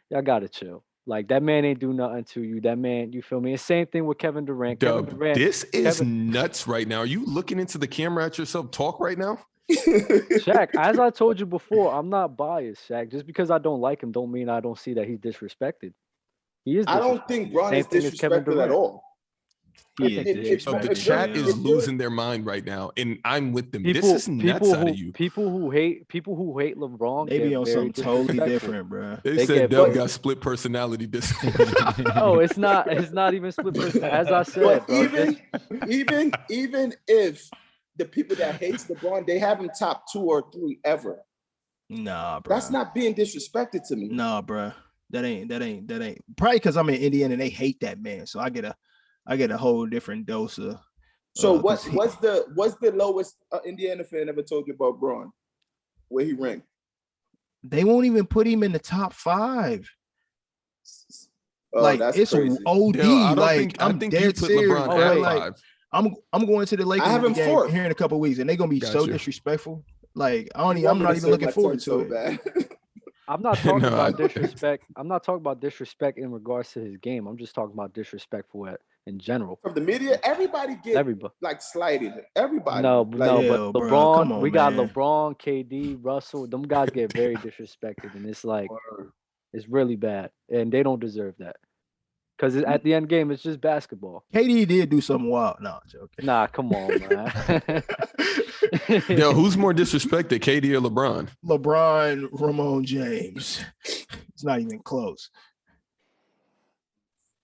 y'all gotta chill. Like, that man ain't do nothing to you. That man, you feel me? And same thing with Kevin Durant. This is nuts right now. Are you looking into the camera at yourself talk right now? Shaq, as I told you before, I'm not biased, Shaq. Just because I don't like him don't mean I don't see that he's disrespected. He is. I don't think Braun is disrespected at all. The chat is losing their mind right now, and I'm with them. This is nuts out of you. People who hate LeBron. They be on something totally different, bro. They said Doug got split personality disorder. No, it's not even split personality. As I said, but even if the people that hates LeBron, they have him top 2 or 3 ever. Nah, bro. That's not being disrespected to me. Nah, bro. That ain't. Probably because I'm in Indiana and they hate that man, so I get a whole different dose of. So what's the lowest Indiana fan ever told you about Braun? Where he ranked? They won't even put him in the top 5. Oh, like, it's crazy. OD. Yo, I'm think dead you put serious. LeBron at 5. I'm going to the Lakers game here in a couple of weeks, and they're gonna be disrespectful. Like, I'm not even looking forward to it. I'm not talking about disrespect. I'm not talking about disrespect in regards to his game. I'm just talking about disrespectful in general. From the media, everybody like slighted. Everybody. But LeBron, we got LeBron, KD, Russell. Them guys get very disrespected, and it's like it's really bad, and they don't deserve that. Because at the end game, it's just basketball. KD did do something wild. No, I'm joking. Nah, come on, man. Yo, who's more disrespected, KD or LeBron? LeBron, Ramon James. It's not even close.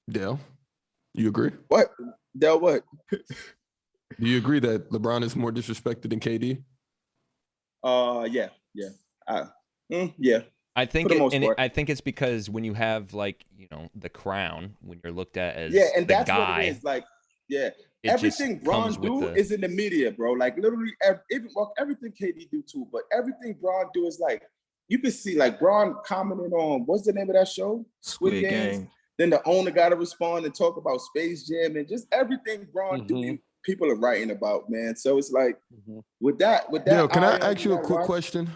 Dale, you agree? What? Dale, what? Do you agree that LeBron is more disrespected than KD? Yeah. Yeah. I think I think it's because when you have, like, you know, the crown, when you're looked at as and the that's guy, what it is. Like, everything Braun do is in the media, bro. Like, literally, everything KD do too, but everything Braun do is like, you can see, like, Braun commenting on, what's the name of that show? Squid Game. Then the owner got to respond and talk about Space Jam, and just everything Braun do, people are writing about, man. So it's like, with that. Yo, can I ask you a quick question?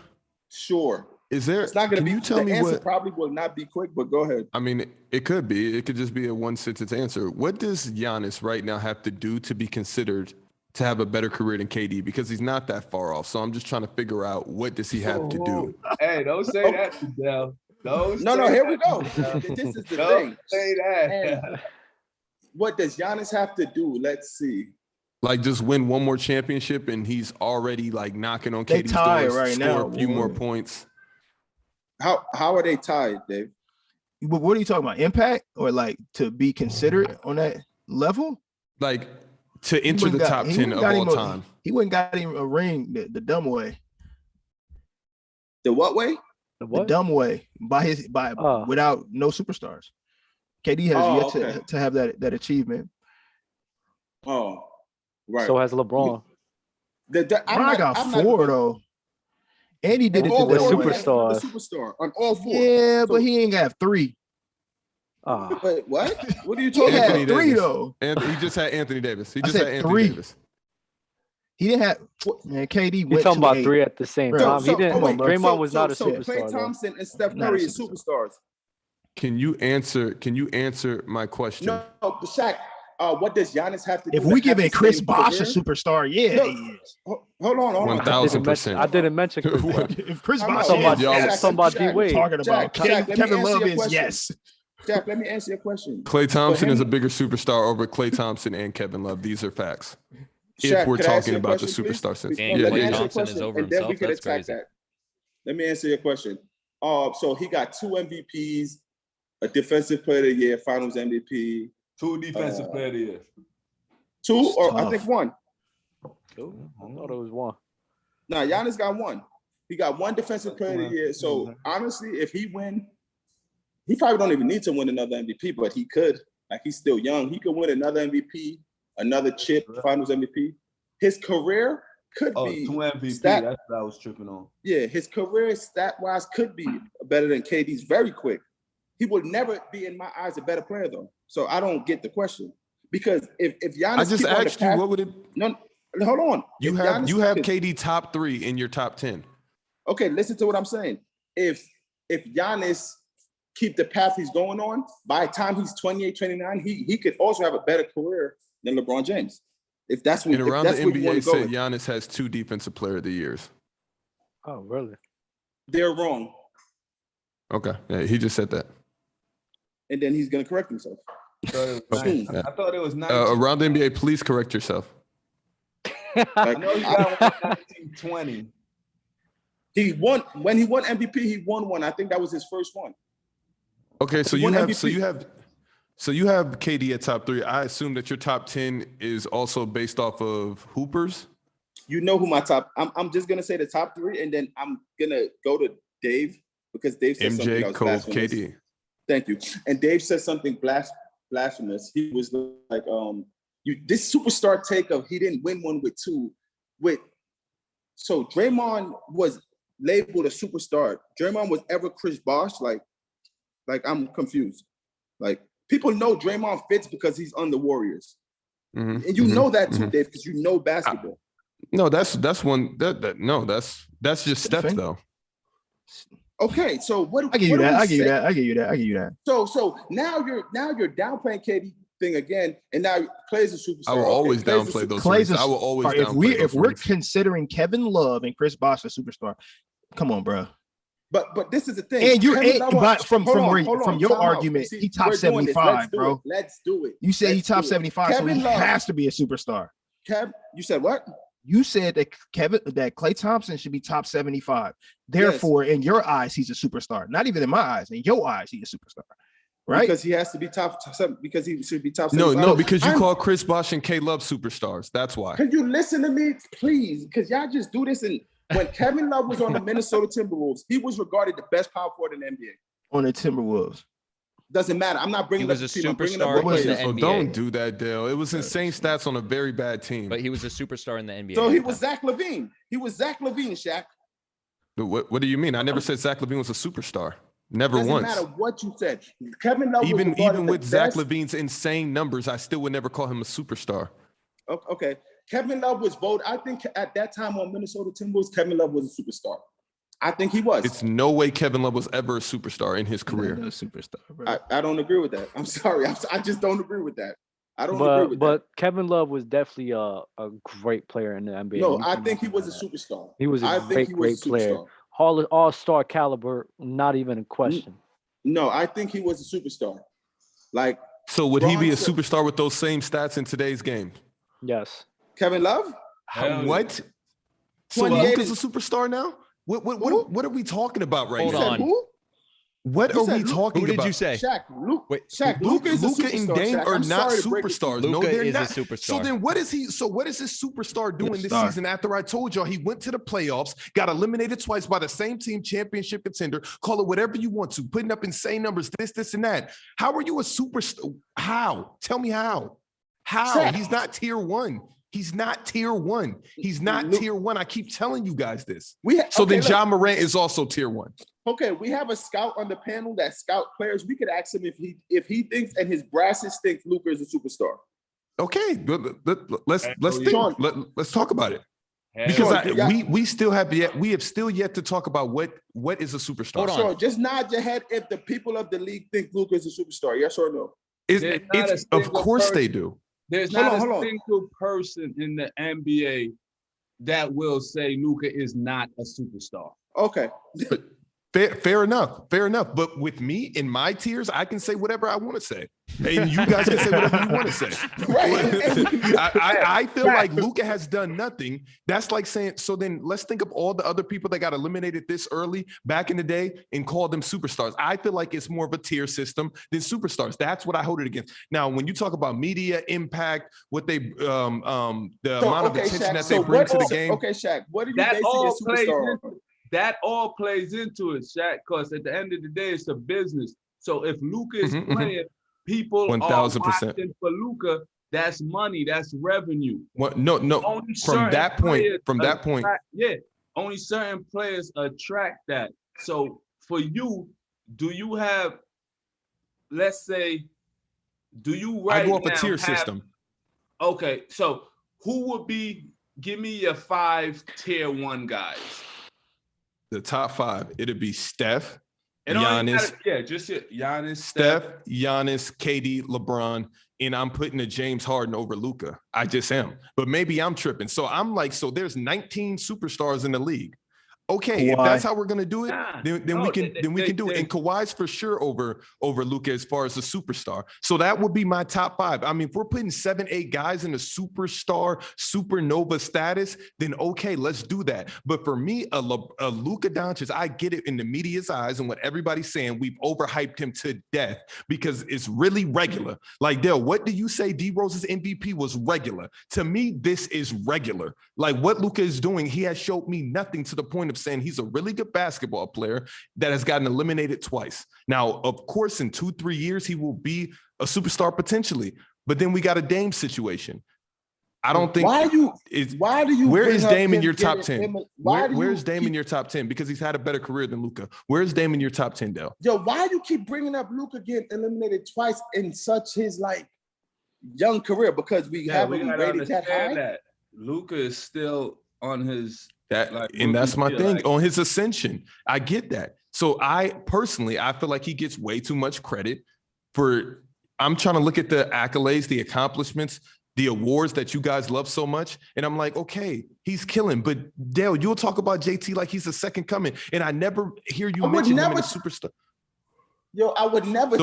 Sure. Is there? It's not going to be. You tell me answer what? Probably will not be quick, but go ahead. I mean, it could be. It could just be a one-sentence answer. What does Giannis right now have to do to be considered to have a better career than KD? Because he's not that far off. So I'm just trying to figure out, what does he have to do? Hey, don't say that, Dale. No. Here we go. This is the thing. Say that. And what does Giannis have to do? Let's see. Like, just win one more championship, and he's already, like, knocking on They KD's tied door, right score now. a few more points. How are they tied, Dave? But what are you talking about? Impact, or like to be considered on that level? Like, to enter the top 10 of all time. He wouldn't got him a ring the dumb way. The what way? The dumb way, without no superstars. KD has yet to have that achievement. Oh, right. So has LeBron. I got 4 though. And he did it with superstars. Superstar on all 4. Yeah, but he ain't got 3. Wait, what? What are you talking about? He had 3 though. And he just had Anthony Davis. He just had had Anthony 3. Davis. He didn't have. Man, KD went. You're talking about 8. 3 at the same time. He didn't. Draymond was not a superstar. Klay Thompson and Steph Curry are superstars. Can you answer my question? No, but Shaq. What does Giannis have to do? If we giving Chris Bosh a superstar, he is. Hold on. 1,000%. I didn't mention Chris Bosh. If Chris Bosh somebody D-Wade. talking about Kevin Love is yes. Jack, let me answer your question. Klay Thompson is a bigger superstar over Klay Thompson and Kevin Love. These are facts. Shaq, if we're talking about question, the superstar sense. And Klay Thompson is over himself. That's crazy. Let me answer your question. So he got 2 MVPs, a Defensive Player of the Year, Finals MVP. 2 Defensive Player of the Year. 2 or I think 1. 2? I thought it was 1. Nah, Giannis got 1. He got 1 Defensive Player of the Year. So honestly, if he win, he probably don't even need to win another MVP, but he could. Like, he's still young. He could win another MVP, another chip, Finals MVP. His career could be 2 MVP. That's what I was tripping on. Yeah, his career stat-wise could be better than KD's very quick. He would never be, in my eyes, a better player, though. So I don't get the question. Because if Giannis... I just asked you, what would it... No, hold on. You have KD top 3 in your top 10. Okay, listen to what I'm saying. If Giannis keep the path he's going on, by the time he's 28, 29, he could also have a better career than LeBron James. If that's what, and around the NBA said Giannis has 2 Defensive Player of the Years. Oh, really? They're wrong. Okay, yeah, he just said that. And then he's gonna correct himself. Okay. I thought it was 19. Around the NBA, please correct yourself. I know he got 1920. He won when he won MVP. He won one. I think that was his first one. Okay, so you have KD at top 3. I assume that your top 10 is also based off of hoopers. You know who my top? I'm just gonna say the top 3, and then I'm gonna go to Dave because Dave said something that was Cole, blasphemous. KD. Thank you. And Dave said something blasphemous. He was like, this superstar take of he didn't win one with 2. So Draymond was labeled a superstar. Draymond was ever Chris Bosh? Like I'm confused. Like, people know Draymond fits because he's on the Warriors. Mm-hmm. And you know that too, Dave, because you know basketball. No, that's one that's just Steph though. Okay, so what I give you that. I give you that. So now you're downplaying KD thing again, and now Clay's a superstar. I will always downplay those things. I will always downplay if we're considering Kevin Love and Chris Bosh a superstar, come on, bro. But this is the thing. And from your argument, he top 75, bro. Let's do it. You said he top 75, so he has to be a superstar. You said what? You said that Klay Thompson should be top 75. Therefore, in your eyes, he's a superstar. Not even in my eyes. In your eyes, he's a superstar. Right? Because he has to be top 7, because he should be top 75. No, because you call Chris Bosh and K Love superstars. That's why. Can you listen to me, please? Because y'all just do this. And when Kevin Love was on the Minnesota Timberwolves, he was regarded the best power forward in the NBA. On the Timberwolves. Doesn't matter. I'm not bringing up the team. I'm bringing up what the NBA. Don't do that, Dale. It was insane stats on a very bad team. But he was a superstar in the NBA. So he was Zach LaVine. He was Zach LaVine, Shaq. What do you mean? I never said Zach LaVine was a superstar. Never once. Doesn't matter what you said. Kevin Love even with Zach LaVine's insane numbers, I still would never call him a superstar. Okay. Kevin Love was voted. I think at that time on Minnesota Timberwolves, Kevin Love was a superstar. I think he was. It's no way Kevin Love was ever a superstar in his career. No superstar, bro. I don't agree with that. I'm sorry. I just don't agree with that. I don't agree with that. But Kevin Love was definitely a great player in the NBA. No, I think he was a superstar. He was a great player. All-star caliber, not even a question. No, I think he was a superstar. Like, so would he be a superstar with those same stats in today's game? Yes. Kevin Love? What? So Luka's a superstar now? What are we talking about right now? Hold on. What are we talking about? Who did you say? Shaq. Luka and Dame are not superstars. No, they're not. A superstar. So then what is he? So what is this superstar doing this season after I told y'all he went to the playoffs, got eliminated twice by the same team, championship contender, call it whatever you want to, putting up insane numbers, this, and that. How are you a superstar? How? Tell me how. How? Shaq. He's not tier 1. He's not tier 1. He's not tier 1. I keep telling you guys this. Then John Morant is also tier 1. Okay, we have a scout on the panel that scout players. We could ask him if he thinks and his brasses think Luka is a superstar. Okay, let's think. Let's talk about it. Because we have still yet to talk about what is a superstar. Sure, just nod your head if the people of the league think Luka is a superstar. Yes or no? It's of course they do. There's not a single person in the NBA that will say Luka is not a superstar. Okay. Fair enough. But with me in my tiers, I can say whatever I want to say, and you guys can say whatever you want to say. I feel like Luka has done nothing. That's like saying, so then let's think of all the other people that got eliminated this early back in the day and call them superstars. I feel like it's more of a tier system than superstars. That's what I hold it against. Now, when you talk about media impact, what they the amount of attention Shaq, that they bring to the game. Okay, Shaq, what do you base a superstar on? That all plays into it, Shaq, because at the end of the day, it's a business. So if Luka is playing, people 1,000%. are watching for Luka. That's money. That's revenue. What? No. From that point. Only certain players attract that. So for you, do you have? Let's say, do you right now? I go off a tier system. Okay, so who would be? Give me your 5 tier 1 guys. The top 5, it'd be Steph, and Giannis. Giannis, Steph, Giannis, KD, LeBron, and I'm putting a James Harden over Luka. I just am. But maybe I'm tripping. So I'm like, so there's 19 superstars in the league. Okay, Kawhi. If that's how we're gonna do it, then we can do it. And Kawhi's for sure over Luka as far as a superstar. So that would be my top 5. I mean, if we're putting 7, 8 guys in a superstar, supernova status, then okay, let's do that. But for me, a Luka Doncic, I get it in the media's eyes and what everybody's saying. We've overhyped him to death because it's really regular. Like Dale, what do you say? D Rose's MVP was regular. To me, this is regular. Like what Luka is doing, he has showed me nothing to the point of saying he's a really good basketball player that has gotten eliminated twice. Now, of course, in 2-3 years, he will be a superstar potentially, but then we got a Dame situation. I don't think. Why do you? Where is Dame in your top 10? Where's Dame in your top 10? Because he's had a better career than Luka. Where's Dame in your top 10, Dale? Yo, why do you keep bringing up Luka getting eliminated twice in such his young career? Because we haven't rated that high. Luka is still on his. And that's my thing on his ascension. I get that. So I feel like he gets way too much credit for. I'm trying to look at the accolades, the accomplishments, the awards that you guys love so much. And I'm like, okay, he's killing. But Dale, you'll talk about JT like he's the second coming. And I never hear you mention him in a superstar. Yo, I would never.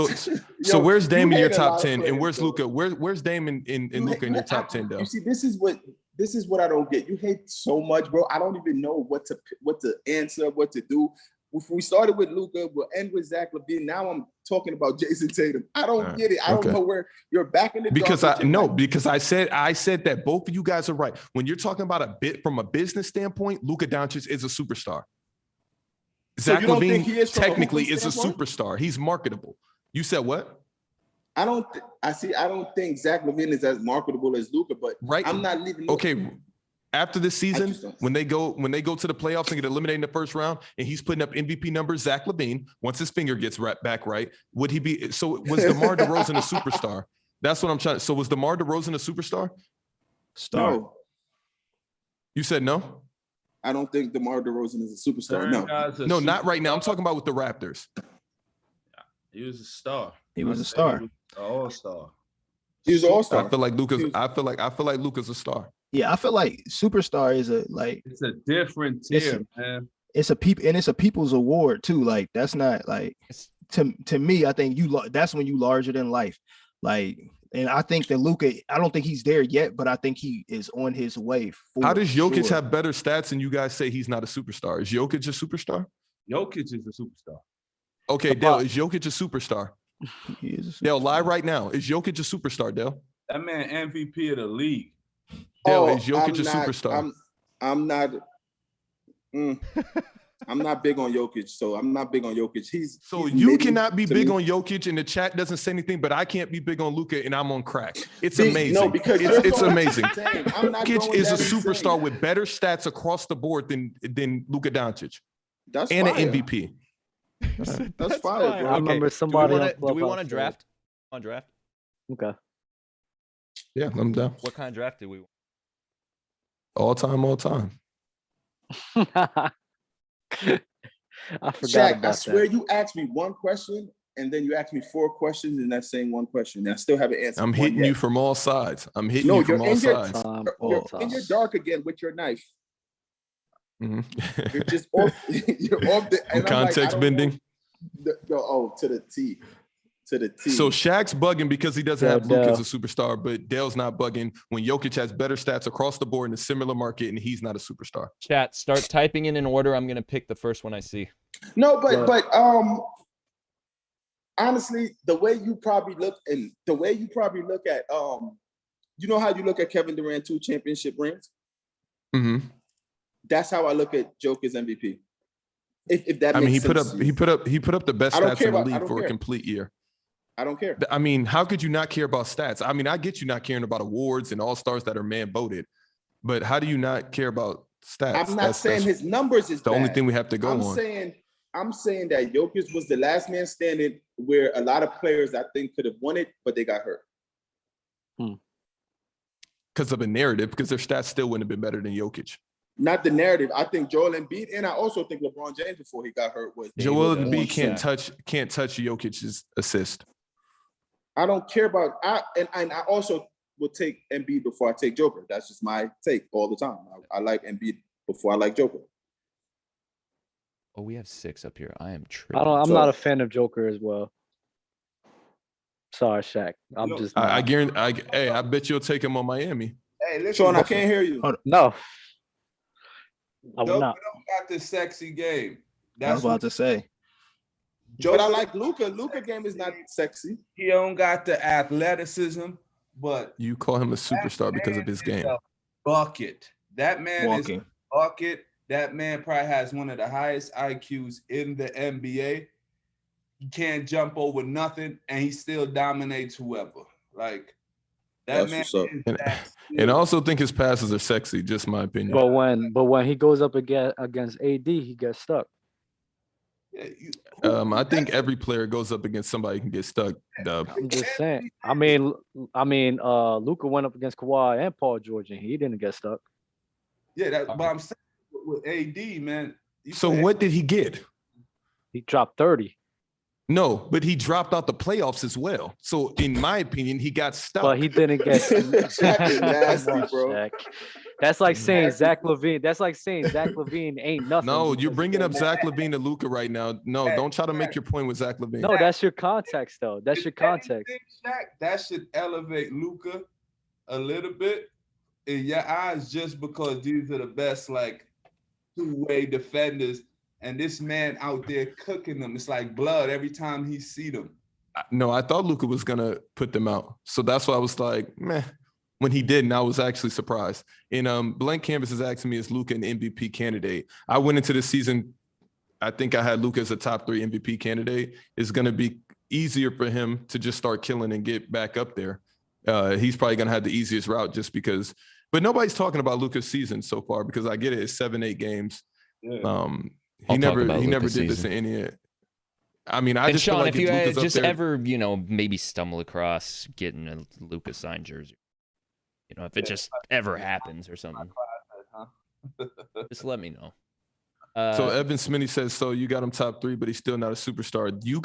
So where's Dame in your top 10? And where's Luka? Where's Dame in Luka in your top 10, Dale? You see, this is what I don't get. You hate so much, bro. I don't even know what to answer, what to do. If we started with Luka, we'll end with Zach LaVine. Now I'm talking about Jason Tatum. I don't get it. I don't know where you're back in the because I said that both of you guys are right. When you're talking about from a business standpoint, Luka Doncic is a superstar. Zach LaVine technically is a superstar. He's marketable. You said what? I don't think Zach LaVine is as marketable as Luka, but I'm not leaving. Okay. After this season, when they go to the playoffs and get eliminated in the first round, and he's putting up MVP numbers, Zach LaVine, once his finger gets back right, would he be? So was DeMar DeRozan a superstar? That's what I'm trying. So was DeMar DeRozan a superstar? No. You said no? I don't think DeMar DeRozan is a superstar. No, not right now. I'm talking about with the Raptors. He was a star. He was a star. All-star. He was an all-star. I feel like Luka's a star. Yeah, I feel like superstar is it's a different tier, man. It's a people's award too. Like that's not like to me. I think that's when you larger than life. Like, and I think that Luka, I don't think he's there yet, but I think he is on his way. How does Jokic have better stats and you guys say he's not a superstar? Is Jokic a superstar? Jokic is a superstar. Okay, Dale, is Jokic a superstar? He is a superstar. Dale, lie right now. Is Jokic a superstar, Dale? That man MVP of the league. Dale, is Jokic a superstar? I'm not. I'm not big on Jokic, so I'm not big on Jokic. You cannot be big on Jokic, and the chat doesn't say anything, but I can't be big on Luka, and I'm on crack. It's amazing. No, because it's amazing. Jokic is a superstar with better stats across the board than Luka Doncic. That's and fire. an MVP. That's fire, bro. I remember somebody. Do we want to draft? On draft? Okay. Yeah, I'm down. What kind of draft do we want? All time. I forgot Shaq, about I swear that. you asked me one question and then you asked me 4 questions in that same one question. And I still haven't answered. I'm hitting you from all sides. You're in your dark again with your knife. You're just off. You're off the and context bending. To the T. To the T. So Shaq's bugging because he doesn't have Luka as a superstar, but Dale's not bugging when Jokic has better stats across the board in a similar market and he's not a superstar. Chat, start typing in order. I'm gonna pick the first one I see. No, but honestly, the way you probably look at you know how you look at Kevin Durant 2 championship rings? Mm-hmm. That's how I look at Joker's MVP. If that makes sense. He put up the best stats in the league for a complete year. I don't care. I mean, how could you not care about stats? I mean, I get you not caring about awards and all-stars that are man voted, but how do you not care about stats? I'm not saying his numbers is the bad. only thing we have to go on. I'm saying that Jokic was the last man standing where a lot of players I think could have won it, but they got hurt. Because of a narrative, because their stats still wouldn't have been better than Jokic. Not the narrative. I think Joel Embiid, and I also think LeBron James before he got hurt was Joel Embiid can't touch Jokic's assist. I don't care about I also would take Embiid before I take Joker. That's just my take all the time. I like Embiid before I like Joker. Oh, we have 6 up here. I am tripping. I'm not a fan of Joker as well. Sorry, Shaq. I guarantee. I bet you'll take him on Miami. Hey, listen, Sean, I can't hear you. No. I will Joker not. don't got the sexy game. I was about to say. But I like Luka. Luka game is not sexy. He don't got the athleticism, but you call him a superstar because of his game. Bucket. That man Walking. is a bucket. That man probably has one of the highest IQs in the NBA. He can't jump over nothing, and he still dominates whoever. Like that man. And I also think his passes are sexy, just my opinion. But when he goes up against AD, he gets stuck. I think every player goes up against somebody who can get stuck, Dub. I'm just saying. I mean, Luka went up against Kawhi and Paul George, and he didn't get stuck. Yeah, but I'm saying with AD, man. So what did he get? He dropped 30. No, but he dropped out the playoffs as well. So in my opinion, he got stuck. But he didn't get nasty, bro. That's like saying Zach LaVine. That's like saying Zach LaVine ain't nothing. No, you're bringing up Zach LaVine to Luka right now. No, don't try to make your point with Zach LaVine. No, that's your context, though. That's your context. That should elevate Luka a little bit in your eyes, just because these are the best like two-way defenders, and this man out there cooking them. It's like blood every time he see them. No, I thought Luka was gonna put them out, so that's why I was like, meh. When he didn't, I was actually surprised. And Blank Canvas is asking me, is Luka an MVP candidate? I went into the season, I think I had Luka as a top 3 MVP candidate. It's going to be easier for him to just start killing and get back up there. He's probably going to have the easiest route just because. But nobody's talking about Luka's season so far because I get it. It's 7-8 games. Yeah. He never did this in any. I mean, I just Sean, feel like if you Luka's just up there, ever, maybe stumble across getting a Luka signed jersey. If it just ever happens or something, just let me know. So Evan Smitty says, so you got him top 3, but he's still not a superstar. You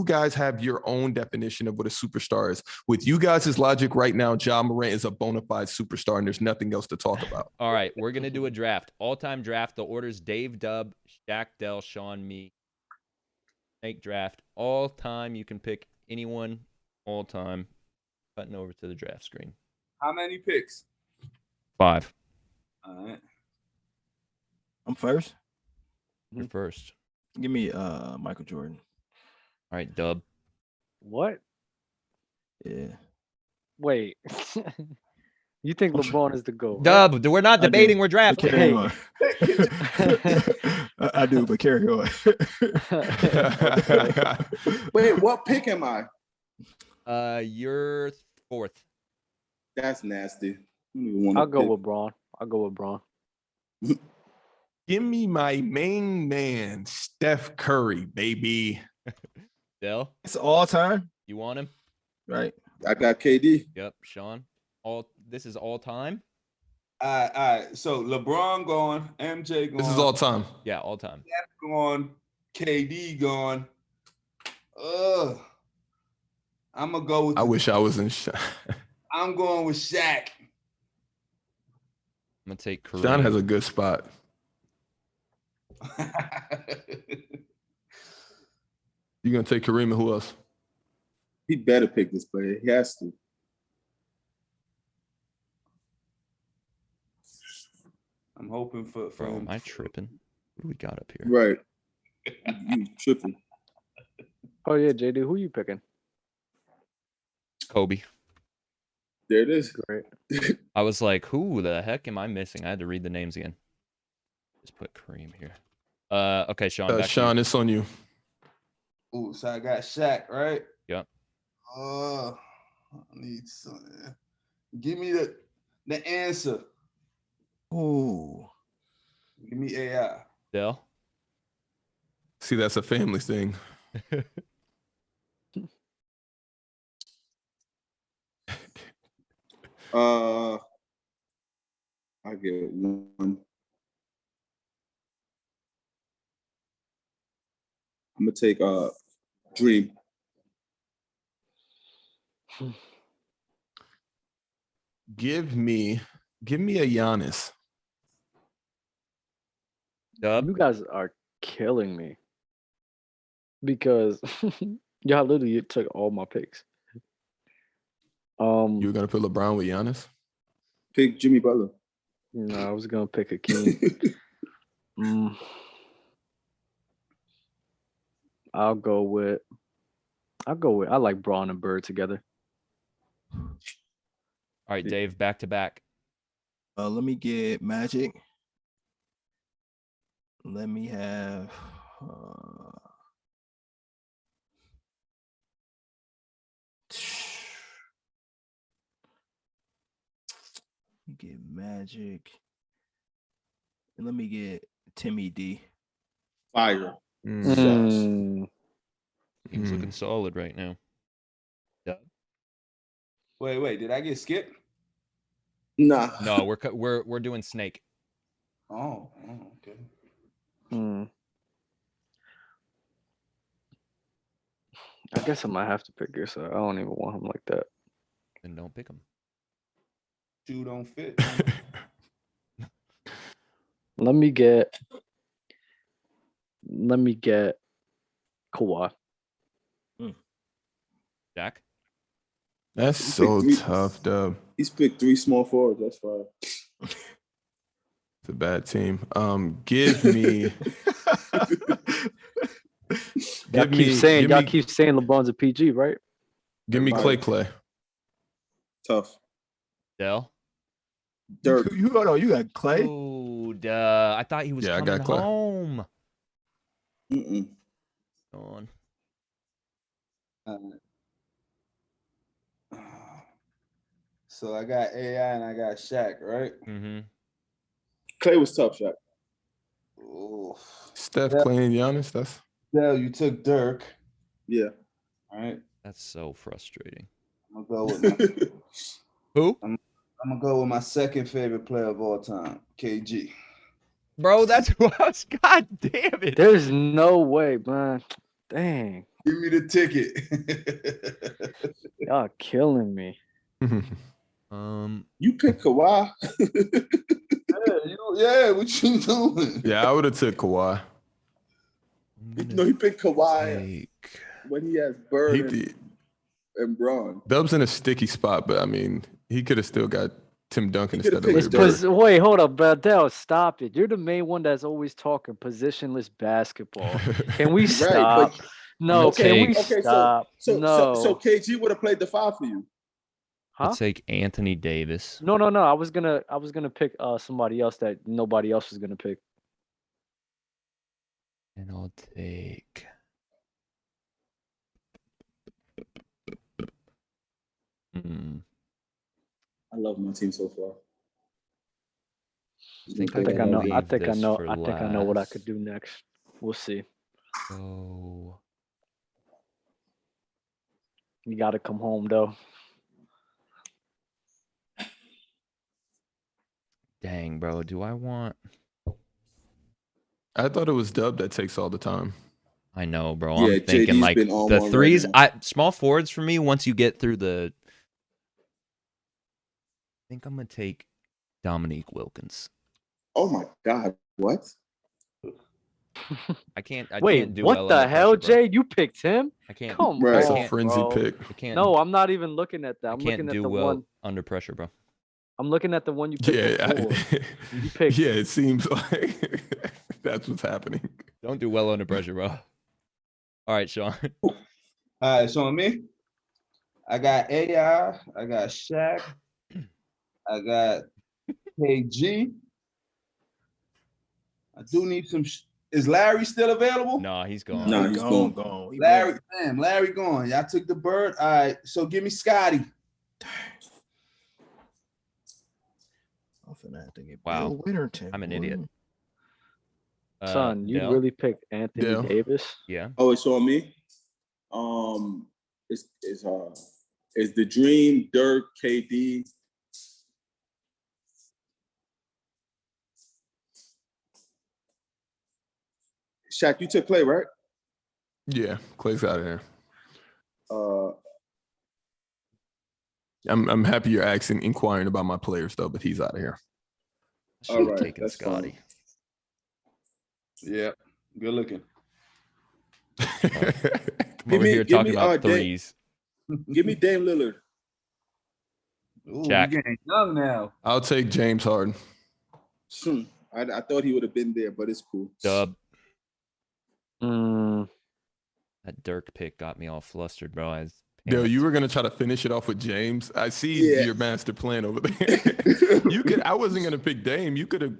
guys have your own definition of what a superstar is. With you guys' logic right now, Ja Morant is a bona fide superstar, and there's nothing else to talk about. All right, we're going to do a draft. All-time draft. The order's Dave, Dub, Shaq, Dell, Sean, me. Make draft. All-time. You can pick anyone all-time. Button over to the draft screen. How many picks? 5. All right. I'm first. You're first. Give me Michael Jordan. All right, Dub. What? Yeah. Wait. You think LeBron is the GOAT? Dub, right? We're not debating, we're drafting. I do, but carry on. Wait, what pick am I? You're 4th. That's nasty. I'll go with Braun. Give me my main man, Steph Curry, baby. Dell? It's all time. You want him? Right. I got KD. Yep, Sean. This is all time? All right. So LeBron gone, MJ gone. This is all time. Yeah, all time. Steph gone, KD gone. I'm going to go with... I wish I was in Shaq. I'm going with Shaq. I'm going to take Kareem. Sean has a good spot. You gonna take Kareem and who else? He better pick this player. He has to. I'm hoping for Bro, am I tripping? What do we got up here? Right. You tripping. Oh yeah, JD, who you picking? Kobe. There it is. Great. I was like, who the heck am I missing? I had to read the names again. Just put Kareem here. Okay, Sean. Sean, it's on you. Ooh, so I got Shaq, right? Yeah. I need some. Give me the answer. Ooh. Give me AI. Dell. See, that's a family thing. I get one. I'm gonna take Dream. Give me a Giannis. You guys are killing me because y'all literally took all my picks. You were gonna put LeBron with Giannis? Pick Jimmy Butler. No, I was gonna pick Hakeem. I'll go with. I like Braun and Bird together. All right, Dave, back to back. Let me get Magic. Let me have get Magic. And let me get Timmy D. Fire. He's looking solid right now. Yeah. Wait, did I get skipped? Nah. No, we're doing Snake. Oh, okay. I guess I might have to pick this. I don't even want him like that. Then don't pick him. Shoe don't fit. Let me get Kawhi. Jack? That's so tough, Dub. He's picked 3 small forwards. That's fine. It's a bad team. Give me. Y'all keep saying LeBron's a PG, right? Give me Clay. Tough. Dell? Dirk. You got Clay? Oh, duh. I thought he was coming I got Clay. home. Mm-mm. Go on. So I got AI and I got Shaq, right? Mm-hmm. Clay was tough, Shaq. Oh. Steph, Clay, and Giannis. That's. Yeah, you took Dirk. Yeah. All right. That's so frustrating. I'm gonna go with who? I'm gonna go with my second favorite player of all time, KG. Bro, that's who I was. God damn it. There's no way, man. Dang. Give me the ticket. Y'all killing me. You pick Kawhi. Yeah, what you doing? Yeah, I would have took Kawhi. He picked Kawhi when he has Bird and Braun. Dub's in a sticky spot, but I mean, he could have still got Tim Duncan instead of Larry Bird. Wait, hold up, Badell, stop it. You're the main one that's always talking positionless basketball. Can we stop? Right, no, can we stop? So KG would have played the 5 for you. Huh? Let's take Anthony Davis. No. I was gonna pick somebody else that nobody else was gonna pick. And I'll take. I love my team so far. I think I know what I could do next. We'll see. Oh. You gotta come home though. Dang, bro. Do I want? I thought it was Dub that takes all the time. I know, bro. Yeah, I'm thinking JD's like been on the one threes. right Small forwards for me. Once you get through the, I think I'm gonna take Dominique Wilkins. Oh my God! What? I can't Wait, do what well the under hell, pressure, bro. Jay? You picked him? I can't. Come Right. That's on, a frenzy bro. pick. I can't. No, I'm not even looking at that. I I'm can't looking at do the well one. under pressure, bro. I'm looking at the one you picked Yeah, before. You picked. yeah. It seems like that's what's happening. Don't do well under pressure, bro. All right, Sean. All right, so on me, I got AI, I got Shaq, I got KG. I do need some. Is Larry still available? No, he's gone. Nah, He he's gone. gone. He Larry, gone. damn, Larry gone. Y'all took the bird. All right, so give me Scotty. I'm finna have to get Wow. Bill Winterton. I'm an boy. idiot. Son, you Dell? really picked Anthony Dell. Davis? Yeah. Oh, it's on me. It's the Dream, Dirk, KD. Shaq, you took Clay, right? Yeah, Clay's out of there. Uh, I'm happy you're inquiring about my players though, but he's out of here. Should have right, taken that's fine. Scotty. Yeah, good looking. I'm over here talking about threes. give me Dame Lillard. Ooh, Jack. you getting young now. I'll take James Harden. I thought he would have been there, but it's cool. Dub. Mm, That Dirk pick got me all flustered, bro. Yo, you were gonna try to finish it off with James. I see Yeah. your master plan over there. You could. I wasn't gonna pick Dame. You could have.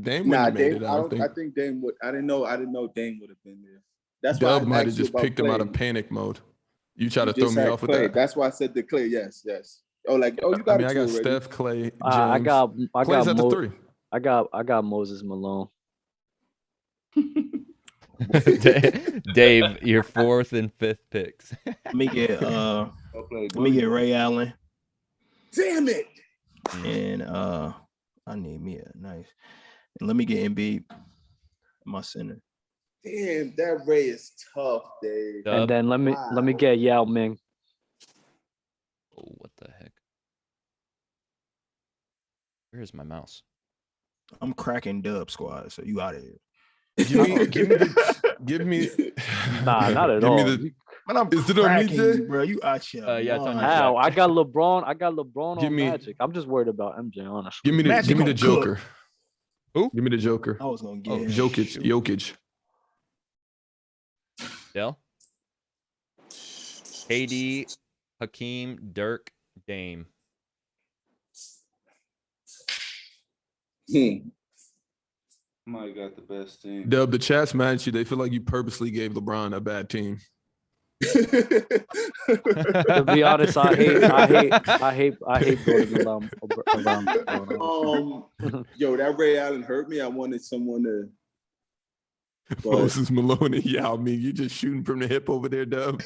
Dame would Nah, have made Dame. it. I think Dame would. I didn't know Dame would have been there. That's Dub why I might have asked you just about picked him out Clay. of panic mode. You try You to throw just me had off with Clay. that. That's why I said the Clay. Yes. Oh, like you I got mean, it I got already. Steph, Clay, James. I got Clay's at the three. I got Moses Malone. Dave, your fourth and fifth picks. Let me get Ray Allen. Damn it! And I need me a nice. And let me get Embiid, my center. Damn, that Ray is tough, Dave. Dub. And then let me get Yao Ming. Oh, what the heck? Where's my mouse? I'm cracking Dub squad, so you out of here. Give me. Nah, not at give all. Me the, Man, I'm Is it on me, cracking Jay? you, bro. You out here. Yeah, it's on you. How? I got LeBron. I got LeBron Give on me- Magic. I'm just worried about MJ, honestly. give me the Magic gonna Joker. Who? Give me the Joker. I was gonna get Oh, him. Jokic. Dell? KD, Hakeem, Dirk, Dame. Somebody got the best team. Dub, the chat's mad at you. They feel like you purposely gave LeBron a bad team. To be honest, I hate going around. Yo, that Ray Allen hurt me. I wanted someone to. Moses Malone and Yao Ming. You just shooting from the hip over there, Dub.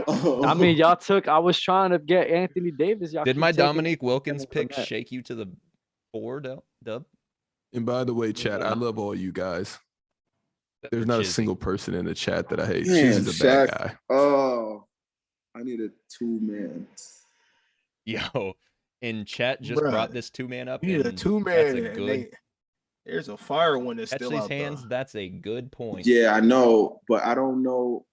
I mean, y'all took. I was trying to get Anthony Davis. Y'all Did keep my taking- Dominique Wilkins pick Fournette. shake you to the four, Dub? And by the way, chat, I love all you guys. There's not a single person in the chat that I hate. Damn, She's a bad Shaq. guy. Oh, I need a 2-man. Yo, in chat just Bruh, brought this 2-man up. You need a and 2-man. That's a and good. there's a fire one that's still Catch out these hands. there. That's a good point. Yeah, I know, but I don't know.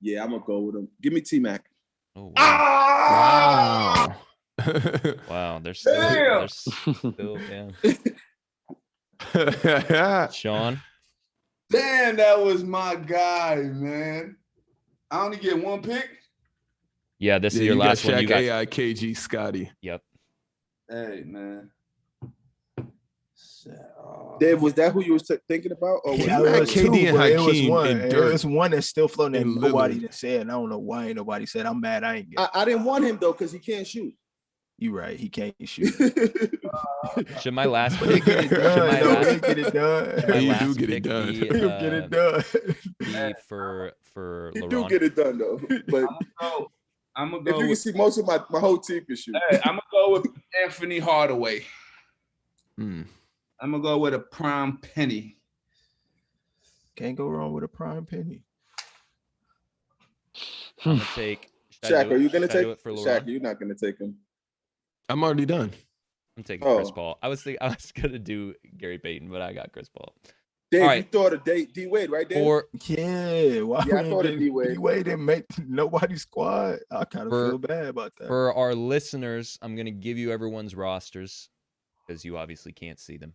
Yeah, I'm gonna go with him. Give me T-Mac. Oh, wow. Wow. Wow, they're still, yeah. Sean, Damn, that was my guy, man. I only get one pick. yeah, this is Yeah, your you last got one. Shaq, You got, AI, KG, Scotty. yep. Hey, man. Dave, was that who you were thinking about? Or was Yeah, You it had was KD two, and but it was Hakeem one. and It Dirk was one that's still floating that and nobody Lillard. done said. And I don't know why ain't nobody said. I'm mad. I ain't get. I didn't want him though because he can't shoot. You right. He can't shoot. Should my last pick? Get it done. my No, last- get it done. my You last do get it pick done. be, He'll get it done. be for He do LeBron? get it done though. But I'm gonna if go. you can With, see, most of my whole team can shoot. hey, I'm gonna go with Anthony Hardaway. Hmm. I'm gonna go with a prime penny. Can't go wrong with a prime penny. I'm gonna take. should I Shaq, do are it- you gonna should I do take it for Shaq? LeBron? You're not gonna take him. I'm already done. I'm taking Oh. Chris Paul. I was gonna do Gary Payton, but I got Chris Paul. Dave, All you thought of D Wade, right there? Why I thought of D Wade. D Wade didn't make nobody's squad. I kind of feel bad about that. For our listeners, I'm gonna give you everyone's rosters because you obviously can't see them.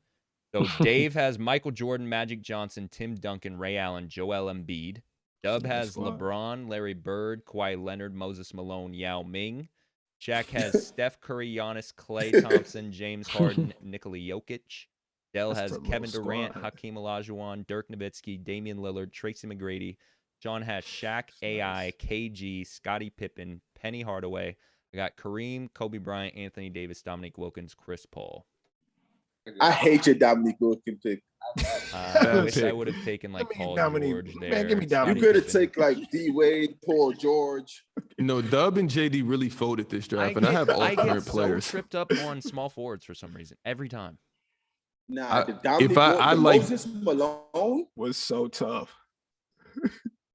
So Dave has Michael Jordan, Magic Johnson, Tim Duncan, Ray Allen, Joel Embiid. Dub has LeBron, Larry Bird, Kawhi Leonard, Moses Malone, Yao Ming. Shaq has Steph Curry, Giannis, Klay Thompson, James Harden, Nikola Jokic. Dell has Kevin Durant, Hakeem Olajuwon, Dirk Nowitzki, Damian Lillard, Tracy McGrady. Sean has Shaq, AI, KG, Scottie Pippen, Penny Hardaway. I got Kareem, Kobe Bryant, Anthony Davis, Dominique Wilkins, Chris Paul. I hate your Dominique Wilkins pick. I wish I would have taken like Paul George there. Man, give me Dominique. You could have taken like D Wade, Paul George. No, Dub and JD really folded this draft, and I have all current players. So tripped up on small forwards for some reason every time. Nah, the Dominique Moses Malone was so tough.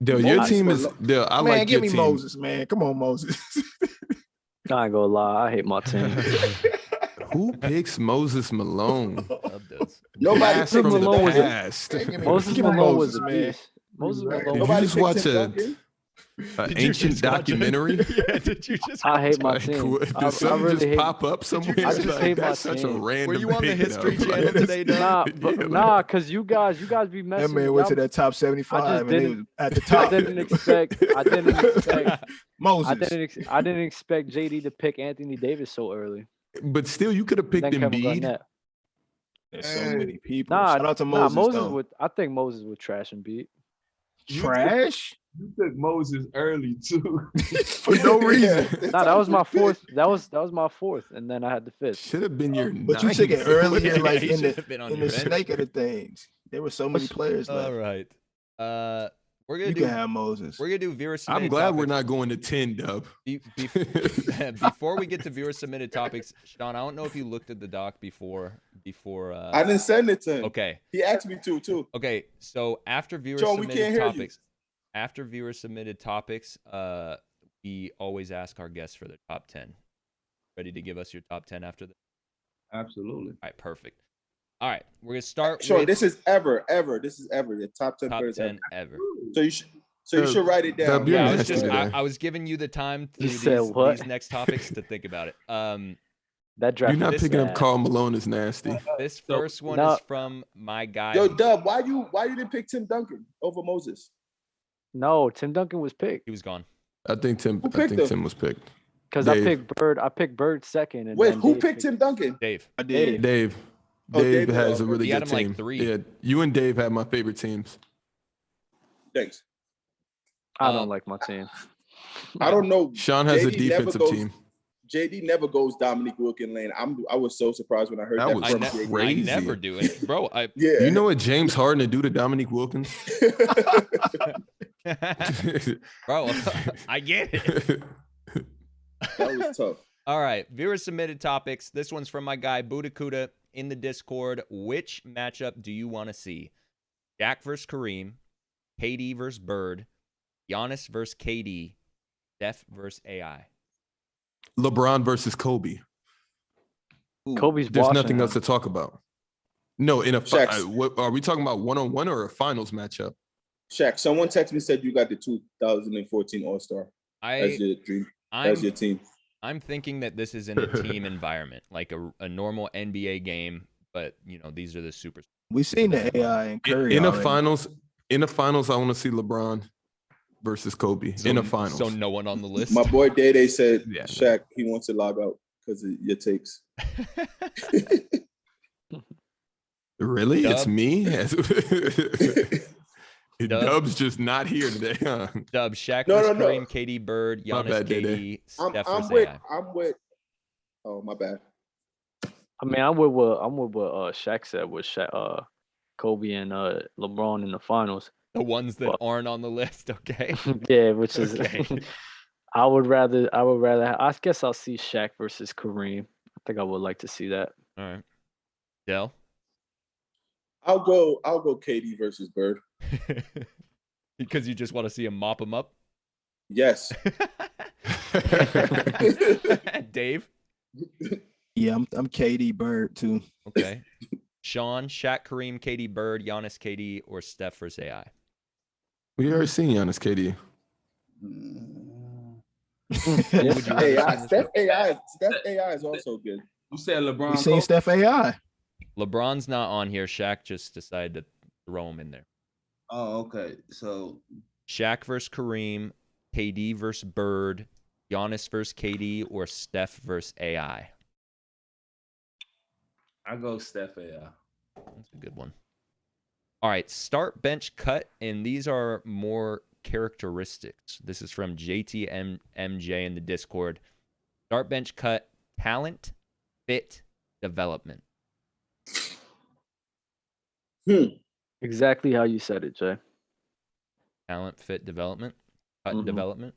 Dale, your team is Dale. I like give your me team. Moses, man. Come on, Moses. I ain't gonna lie, I hate my team. Who picks Moses Malone? Nobody from Malone the past. Moses Malone was a beast. Moses Malone. Did you just watch an ancient documentary? Yeah, did you just? I hate my team. Did something just pop up somewhere? I just hate my That's such a team. random. Were you on the pick, History though. Channel today, Doug? Nah, cause you guys be messing. That man went to that top 75 and he was at the I top. didn't expect Moses. I didn't expect JD to pick Anthony Davis so early. But still, you could have picked Embiid. There's so many people. Nah, Shout out to Moses. I think Moses would trash Embiid. Trash? You took Moses early too. For no reason. Nah, that was my fourth. That was my fourth, and then I had the fifth. Should have been your. But you took it earlier, like in the bench. snake of the things. There were so many players left. All right. We're gonna You can have Moses. We're gonna do viewer submitted. I'm glad topics. we're not going to 10, Dub. Before we get to viewer submitted topics, Sean, I don't know if you looked at the doc before. I didn't send it to him. Okay. He asked me to too. Okay, so after viewer Sean, we submitted can't hear topics, after viewer submitted topics, we always ask our guests for their top 10. Ready to give us your top 10 after that? Absolutely. All right, perfect. All right, we're gonna start. Sure, with this is ever. This is ever the top 10 top players 10 ever. So you should write it down. You're Yeah, nasty I was giving you the time through these next topics to think about it. That draft. You're not picking up Karl Malone as nasty. This first one is from my guy. Yo, Dub, why you didn't pick Tim Duncan over Moses? No, Tim Duncan was picked. He was gone. I think Tim was picked. Because I picked Bird. I picked Bird second. And wait, who picked Tim Duncan? Dave. I did. Dave. Oh, Dave has a really had good him team. like 3. Yeah, you and Dave have my favorite teams. Thanks. I don't like my team. I don't know. Sean has a JD defensive team. JD never goes Dominique Wilkins lane. I was so surprised when I heard that. was from crazy. JD. I never do it, bro. Yeah. You know what James Harden would do to Dominique Wilkins? Bro, I get it. That was tough. All right, viewer submitted topics. This one's from my guy Budakuda in the Discord. Which matchup do you want to see? Shaq versus Kareem, KD versus Bird, Giannis versus KD, Steph versus AI. LeBron versus Kobe. Kobe's There's washing nothing him. else to talk about. No, in a Shaq's- what are we talking about, one-on-one or a finals matchup? Shaq, someone texted me said you got the 2014 All-Star as your dream, as your team. I'm thinking that this is in a team environment, like a normal NBA game, but these are the super. We seen the AI and Curry in the already. finals. In the finals, I want to see LeBron versus Kobe in the finals. So no one on the list. My boy Day said Yeah, Shaq he wants to log out because of your takes. Really? Dub. It's me? Dub. Dub's just not here today, huh? Dub, Shaq No, versus no, no. Kareem, KD, Bird, My Giannis, bad, KD, Dede. Steph I'm versus with. AI. Oh, my bad. I mean, I'm with what Shaq said with Kobe and LeBron in the finals. The ones that aren't on the list, okay? Yeah, which is Okay. I would rather I guess I'll see Shaq versus Kareem. I think I would like to see that. All right. Dell? I'll go KD versus Bird. Because you just want to see him mop him up? Yes. Dave? Yeah, I'm KD Bird too. Okay. Sean, Shaq, Kareem, KD, Bird, Giannis, KD, or Steph versus AI. We already seen Giannis, KD. Would you AI, Steph AI is also good. You said LeBron. We seen Steph AI. LeBron's not on here. Shaq just decided to throw him in there. Oh, okay. So Shaq versus Kareem, KD versus Bird, Giannis versus KD, or Steph versus AI. I go Steph AI. That's a good one. All right, start, bench, cut, and these are more characteristics. This is from JTMJ in the Discord. Start, bench, cut, talent, fit, development. Exactly how you said it, Jay. Talent, fit, development, cut, and development.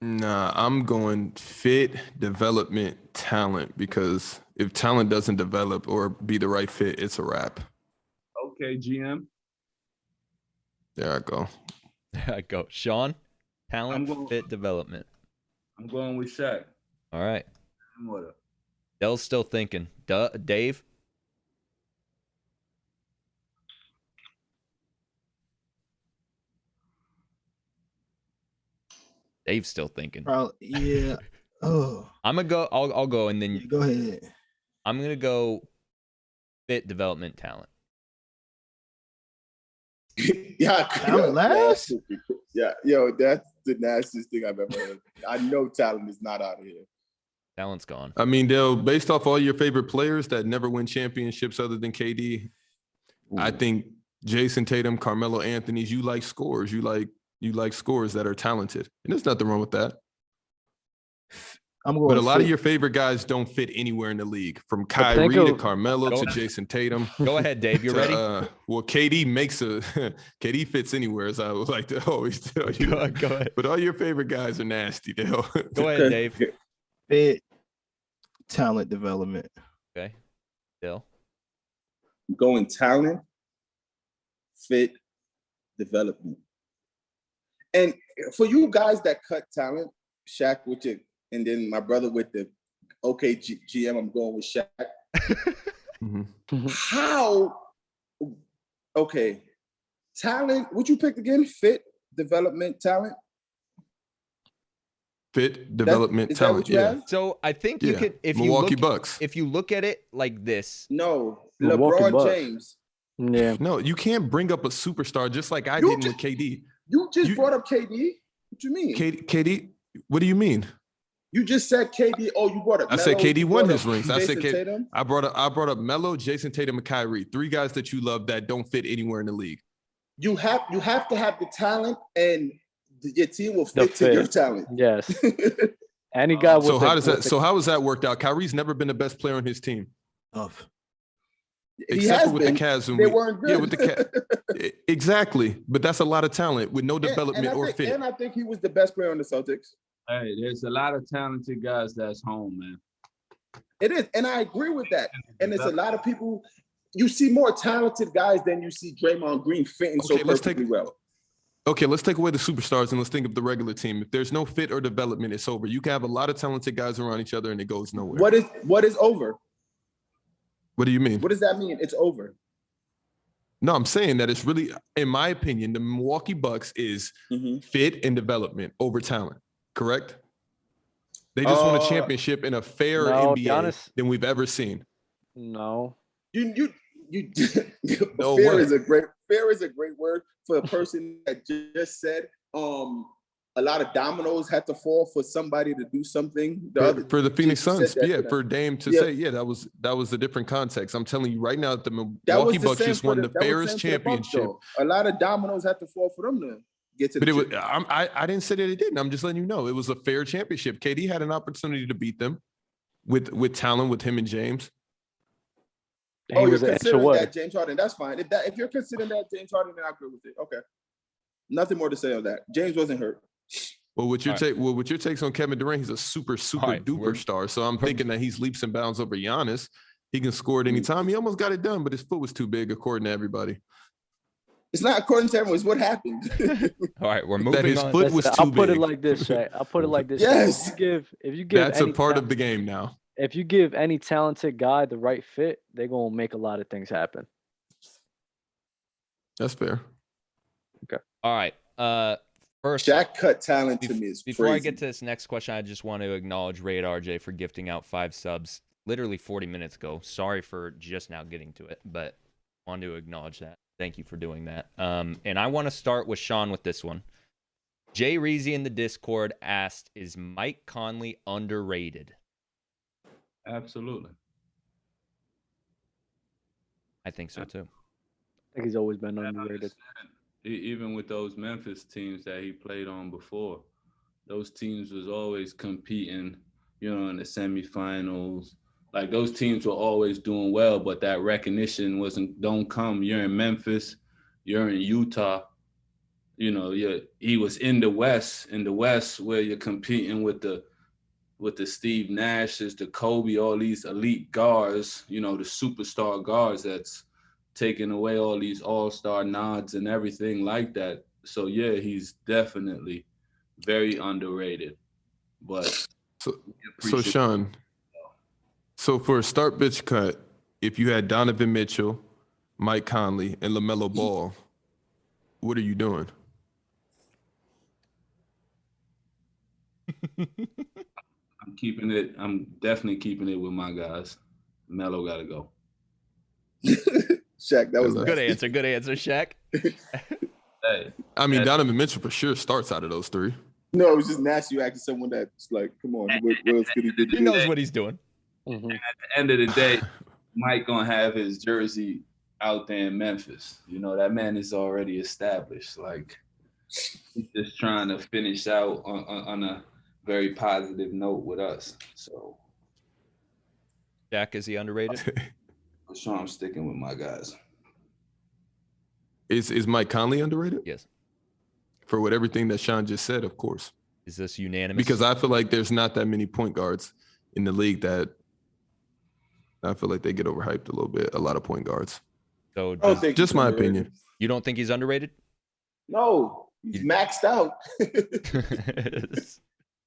Nah, I'm going fit, development, talent, because if talent doesn't develop or be the right fit, it's a wrap. Okay, GM. There I go. There I go. Sean, talent, fit, development. I'm going with Shaq. All right. What up? Dell's still thinking. Dave? Dave's still thinking. Yeah. Oh. I'm gonna go. I'll go, and then Yeah, go ahead. I'm gonna go. Fit, development, talent. Yeah, Talent last? Yeah, yo, that's the nastiest thing I've ever heard. I know talent is not out of here. Talent's gone. I mean, Dale, based off all your favorite players that never win championships other than KD, I think Jason Tatum, Carmelo Anthony's, you like scores. You like scores that are talented. And there's nothing wrong with that. But a lot of your favorite guys don't fit anywhere in the league, from Kyrie to Carmelo to Jason Tatum. Go ahead, Dave. You ready? Well, KD fits anywhere, as I would like to always tell you. Go ahead. But all your favorite guys are nasty, Dale. Go ahead, Dave. Fit, talent, development. Okay. Dale? Going talent, fit, development. And for you guys that cut talent, Shaq with your, and then my brother with the GM, I'm going with Shaq. How? Okay, talent. Would you pick again? Fit, development, talent. Fit, development, talent. Yeah. So I think you could, if Milwaukee you look, Bucks. If you look at it like this. No, Milwaukee LeBron Bucks. James. Yeah. No, you can't bring up a superstar just like I did with KD. You just brought up KD. What you mean? KD. What do you mean? You just said KD. Oh, you brought up. I said KD won his rings. I said Jason KD. Tatum? I brought up Melo, Jason Tatum, and Kyrie. 3 guys that you love that don't fit anywhere in the league. You have to have the talent, and your team will fit to your talent. Yes. And he got. So how has that worked out? Kyrie's never been the best player on his team. Except for with the Cavs. They weren't good. Yeah, with the Cavs. Exactly. But that's a lot of talent with no development or fit. And I think he was the best player on the Celtics. Hey, there's a lot of talented guys that's home, man. It is. And I agree with that. And it's a lot of people. You see more talented guys than you see Draymond Green fitting so perfectly well. Okay, let's take away the superstars and let's think of the regular team. If there's no fit or development, it's over. You can have a lot of talented guys around each other and it goes nowhere. What is over? What do you mean? What does that mean? It's over. No, I'm saying that it's really, in my opinion, the Milwaukee Bucks is fit and development over talent. Correct? They just won a championship in a fair NBA than we've ever seen. No. You no fair way. is a great word for a person that just said a lot of dominoes had to fall for somebody to do something. For the Phoenix Suns, for Dame to say, that was a different context. I'm telling you right now, the Milwaukee Bucks just won the fairest championship. A lot of dominoes had to fall for them to get to the championship. I didn't say that it didn't. I'm just letting you know it was a fair championship. KD had an opportunity to beat them with talent, with him and James. Oh, you're considering that James Harden. That's fine. If you're considering that James Harden, then I agree with it. Okay. Nothing more to say on that. James wasn't hurt. Well, with your takes on Kevin Durant, he's a super duper star. So I'm thinking that he's leaps and bounds over Giannis. He can score at any time. He almost got it done, but his foot was too big, according to everybody. It's not according to everyone. It's what happened. All right, we're moving on. His foot was too I'll put big. it like this, Shay. I'll put it like this. Yes. If you give that's a part of the game now. if you give any talented guy the right fit, they're gonna make a lot of things happen. That's fair. Okay. All right. First, Shaq cut talent to me is before crazy. I get to this next question, I just want to acknowledge Raid RJ for gifting out 5 subs literally 40 minutes ago. Sorry for just now getting to it, but wanted to acknowledge that. Thank you for doing that. And I want to start with Sean with this one. Jay Reezy in the Discord asked, is Mike Conley underrated? Absolutely. I think so too. I think he's always been underrated. Even with those Memphis teams that he played on before, those teams was always competing, you know, in the semifinals. Like those teams were always doing well, but that recognition don't come. You're in Memphis, you're in Utah, you know, he was in the West where you're competing with the Steve Nashes, the Kobe, all these elite guards, you know, the superstar guards that's taking away all these all-star nods and everything like that. So yeah, he's definitely very underrated. But so Sean, so for a start bitch cut, if you had Donovan Mitchell, Mike Conley, and LaMelo Ball, what are you doing? I'm definitely keeping it with my guys. Melo gotta go. Shaq, that was good answer. Good answer, Shaq. Hey, I mean, Donovan Mitchell for sure starts out of those 3. No, it was just nasty. You asking someone that's like, come on, what else could he do? He knows what he's doing. And at the end of the day, Mike gonna have his jersey out there in Memphis. You know, that man is already established. Like, he's just trying to finish out on a very positive note with us. So, Jack, is he underrated? For sure, I'm sticking with my guys. Is Mike Conley underrated? Yes. For what everything that Sean just said, of course. Is this unanimous? Because I feel like there's not that many point guards in the league that I feel like they get overhyped a little bit. A lot of point guards. So just my opinion. You don't think he's underrated? No, he's maxed out.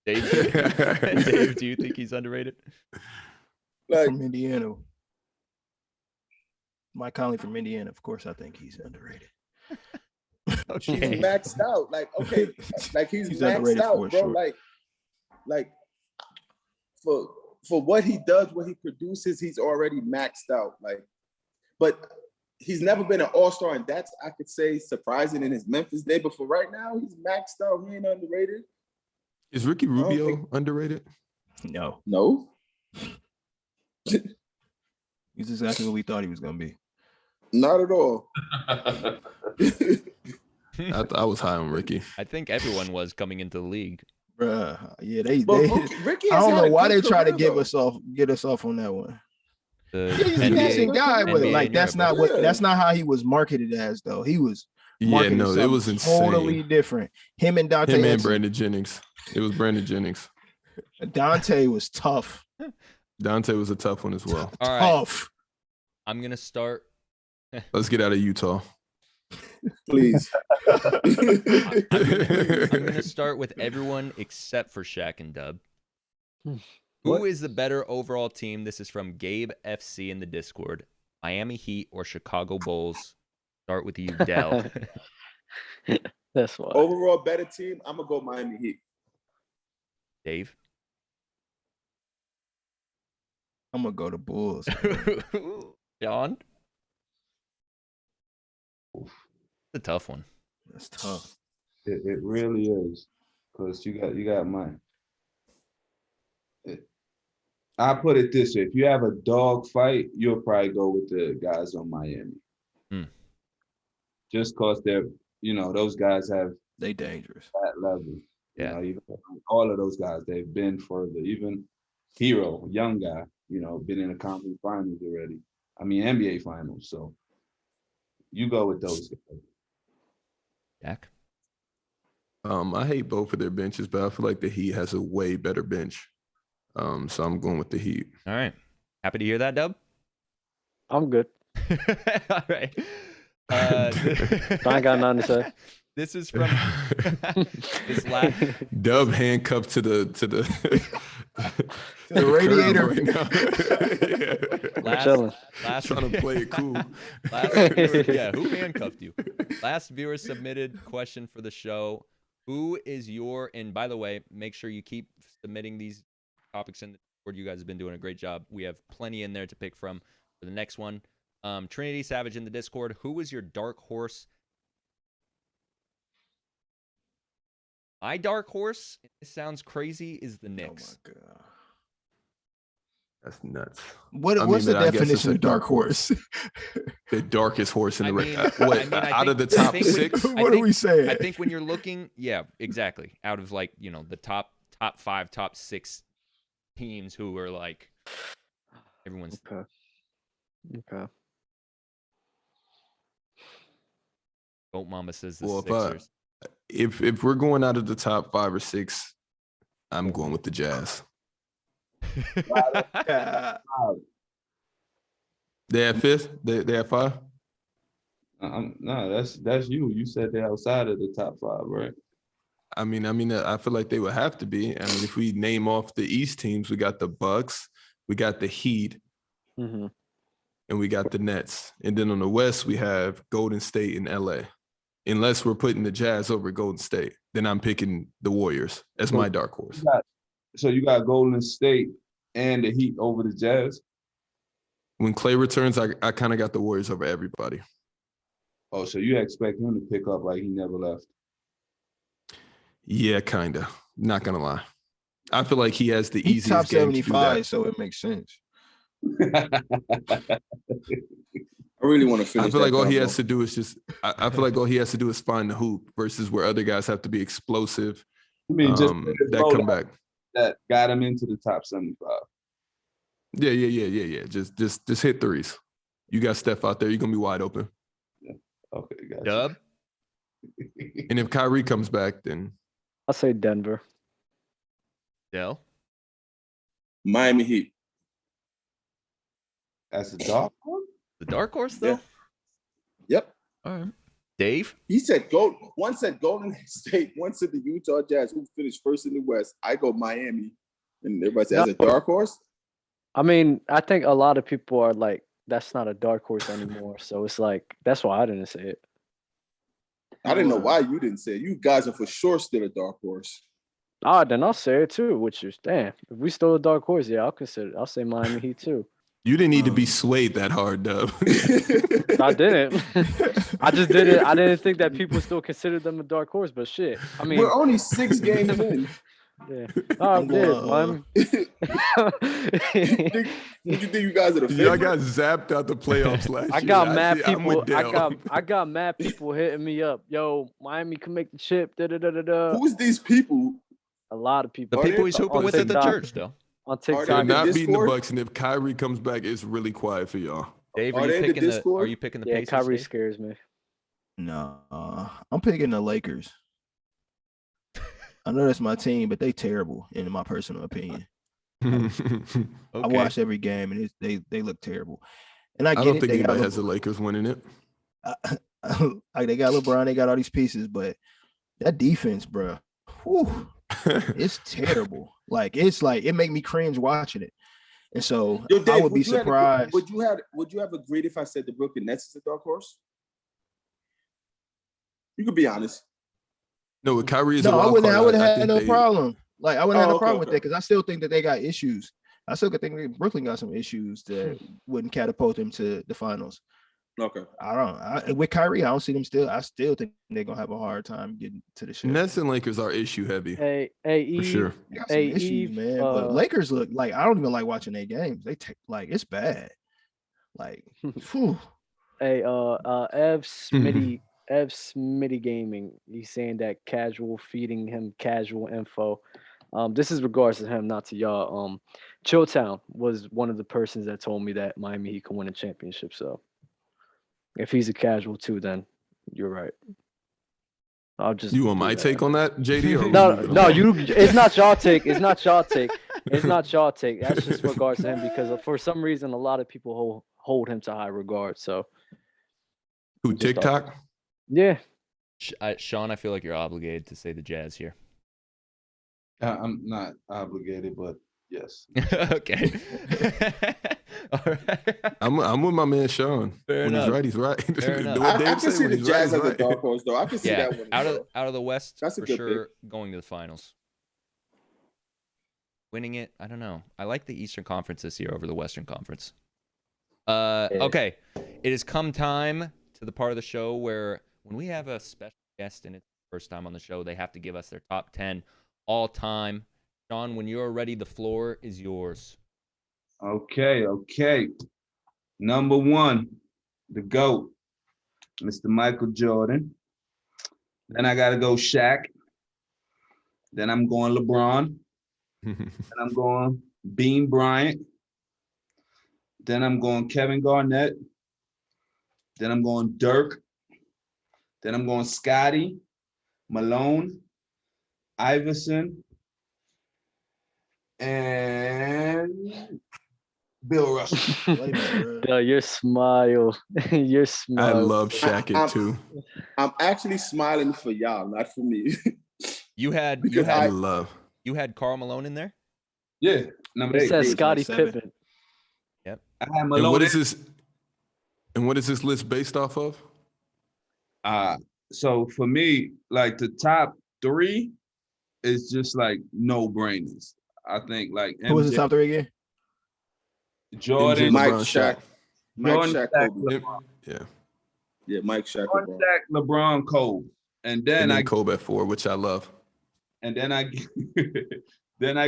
Dave, do you think he's underrated? Like, from Indiana. Mike Conley from Indiana, of course, I think he's underrated. Okay. He's maxed out. Like, okay, like he's maxed out, bro. Sure. Like for what he does, what he produces, he's already maxed out. Like, but he's never been an all-star, and that's, I could say, surprising in his Memphis day. But for right now, he's maxed out. He ain't underrated. Is Ricky Rubio underrated? No. He's exactly what we thought he was gonna be. Not at all. I was high on Ricky. I think everyone was coming into the league. Bruh, yeah, they Ricky I don't know why they try to get us off on that one. He's a decent guy, but like that's not how he was marketed as though. He was it was insane. Totally different. Him and Dante. Him and Brandon Jennings. It was Brandon Jennings. Dante was tough. Dante was a tough one as well. All right. Tough. I'm gonna start. Let's get out of Utah. Please. I'm gonna start with everyone except for Shaq and Dub. Who is the better overall team? This is from Gabe FC in the Discord. Miami Heat or Chicago Bulls? Start with you, Dell. That's why. Overall better team, I'm gonna go Miami Heat. Dave? I'm gonna go to Bulls. John? It's a tough one. That's tough. It really is, because you got mine. I put it this way: if you have a dog fight, you'll probably go with the guys on Miami. Just because they're, those guys they dangerous that level. Yeah, even all of those guys, they've been further. Even Hero, young guy, been in the conference finals already. I mean, NBA finals. So you go with those guys. Jack? I hate both of their benches, but I feel like the Heat has a way better bench. So I'm going with the Heat. All right. Happy to hear that, Dub? I'm good. All right. I ain't got nothing to say. This is from this last Dub handcuffed to the The radiator. Right now. Last trying to play it cool. Who handcuffed you? Last viewer submitted question for the show. Who is your, and by the way, make sure you keep submitting these topics in the board. You guys have been doing a great job. We have plenty in there to pick from for the next one. Trinity Savage in the Discord. Who was your dark horse? My dark horse, it sounds crazy, is the Knicks. Oh my God. That's nuts. What's the definition of dark horse? The darkest horse in the race. Out of the top six? What are we saying? I think when you're looking, yeah, exactly. Out of like, the top 5, top 6 teams who are like everyone's Okay. Goat Mama says the Sixers. If we're going out of the top 5 or 6, I'm going with the Jazz. They at 5th? They at 5? No, that's you. You said they're outside of the top 5, right? I feel like they would have to be. I mean, if we name off the East teams, we got the Bucks, we got the Heat, and we got the Nets. And then on the West, we have Golden State and LA. Unless we're putting the Jazz over Golden State, then I'm picking the Warriors as my dark horse. So you got Golden State and the Heat over the Jazz? When Clay returns, I kind of got the Warriors over everybody. Oh, so you expect him to pick up like he never left? Yeah, kind of. Not going to lie. I feel like he has the easiest top game 75, so it makes sense. I really want to finish. I feel like all he has to do is I feel like all he has to do is find the hoop versus where other guys have to be explosive. I mean, just that come back. That got him into the top 75. Yeah. Just hit threes. You got Steph out there. You're going to be wide open. Yeah. Okay, gotcha. Dub? And if Kyrie comes back, then I'll say Denver. Dell? Miami Heat. That's a dark one? The dark horse, though? Yeah. Yep. All right. Dave? He said one said Golden State, one said the Utah Jazz, who finished first in the West. I go Miami. And everybody says a dark horse. I mean, I think a lot of people are like, that's not a dark horse anymore. So it's like, that's why I didn't say it. I didn't know why you didn't say it. You guys are for sure still a dark horse. Then I'll say it too, which is, damn, if we stole a dark horse, yeah, I'll say Miami Heat too. You didn't need to be swayed that hard, Dub. I didn't. I just didn't. I didn't think that people still considered them a dark horse, but shit. I mean, we're only 6 games in. Yeah. Oh, Did you think you guys are the favorite? Yeah, I got zapped out the playoffs last year. I got mad people hitting me up. Yo, Miami can make the chip. Who's these people? A lot of people. The people he's hooping with at the church, though. On TikTok. They're not beating the Bucks, and if Kyrie comes back, it's really quiet for y'all. Dave, are you picking the Pacers? Kyrie Dave? scares me. No, I'm picking the Lakers. I know that's my team, but they terrible in my personal opinion. Okay. I watch every game, and they look terrible. And I don't think anybody has the Lakers winning it. They got LeBron, they got all these pieces, but that defense, bro, it's terrible. It make me cringe watching it. And so Dave, I would be surprised. Would you have agreed if I said the Brooklyn Nets is a dark horse? You could be honest. No, with Kyrie is I wouldn't have had no problem. I wouldn't have no problem with that because I still think that they got issues. I still think that Brooklyn got some issues that wouldn't catapult them to the finals. Okay. With Kyrie, I don't see them still. I still think they're gonna have a hard time getting to the shit. Nets and Lakers are issue heavy. For sure. They got some issues, man. But Lakers look like I don't even like watching their games. They take it's bad. Whew. Ev Smitty Gaming, he's saying that Casual feeding him casual info. This is regards to him, not to y'all. Chilltown was one of the persons that told me that Miami Heat can win a championship. So if he's a casual too, then you're right. I'll just. You want my take on that, JD? No. It's not y'all take. It's not y'all take. It's not y'all take. That's just regards to him because for some reason a lot of people hold him to high regard. So. Who, TikTok? Yeah. Sean, I feel like you're obligated to say the Jazz here. I'm not obligated, but Yes. Okay. All right. I'm with my man Sean. Fair when enough. he's right, he's right. Fair enough. I can see the Jazz as a dark horse, though. I can see Yeah, that one. out of the West, That's a for good sure, going to the finals. Winning it, I don't know. I like the Eastern Conference this year over the Western Conference. Okay. It has come time to the part of the show where when we have a special guest and it's the first time on the show, they have to give us their top 10 all time. Sean, when you're ready, the floor is yours. Okay. Number 1, the GOAT, Mr. Michael Jordan. Then I got to go Shaq. Then I'm going LeBron. Then I'm going Bean Bryant. Then I'm going Kevin Garnett. Then I'm going Dirk. Then I'm going Scotty, Malone, Iverson, and Bill Russell. Yo, your smile. Your smile. I love Shaq too. I'm actually smiling for y'all, not for me. You had Karl Malone in there? Yeah. Number 8. It says Scottie Pippen. Yep. I had Malone. And what is this list based off of? So for me, like the top 3 is just like no brainers. I think like who was the top 3 again? Jordan, MJ, Mike, LeBron, Shaq. Yeah, Mike, Shaq, Jordan, LeBron, Kobe, and then Kobe at 4, which I love. And then I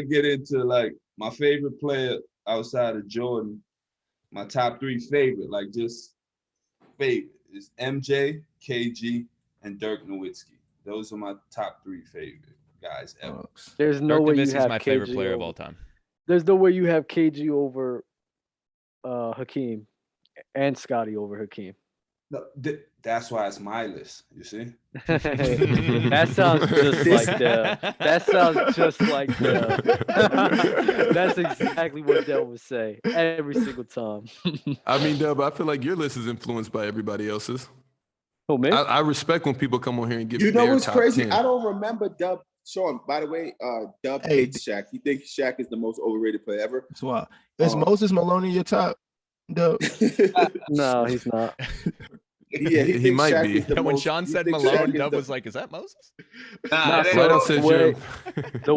get into like my favorite player outside of Jordan. My top 3 favorite, like just favorite, is MJ, KG, and Dirk Nowitzki. Those are my top 3 favorite guys ever. There's no Dirk way you Nowitzki have is my favorite KG player over, of all time. There's no way you have KG over Hakeem and Scotty over Hakeem. No, that's why it's my list. You see? That sounds just like Dell. That sounds just like Dell. That's exactly what Dell would say every single time. I mean, Dub, I feel like your list is influenced by everybody else's. Oh man, I respect when people come on here and give. You know what's top crazy? 10. I don't remember Dub. Sean, by the way, Dub hates Shaq. He thinks Shaq is the most overrated player ever. That's why. Is Moses Malone in your top? Dub? No, he's not. Yeah, he might Shaq be. is the When most- Sean he said thinks Malone, Shaq is Dub the- was like, "Is that Moses?" Nah, Right so on, said the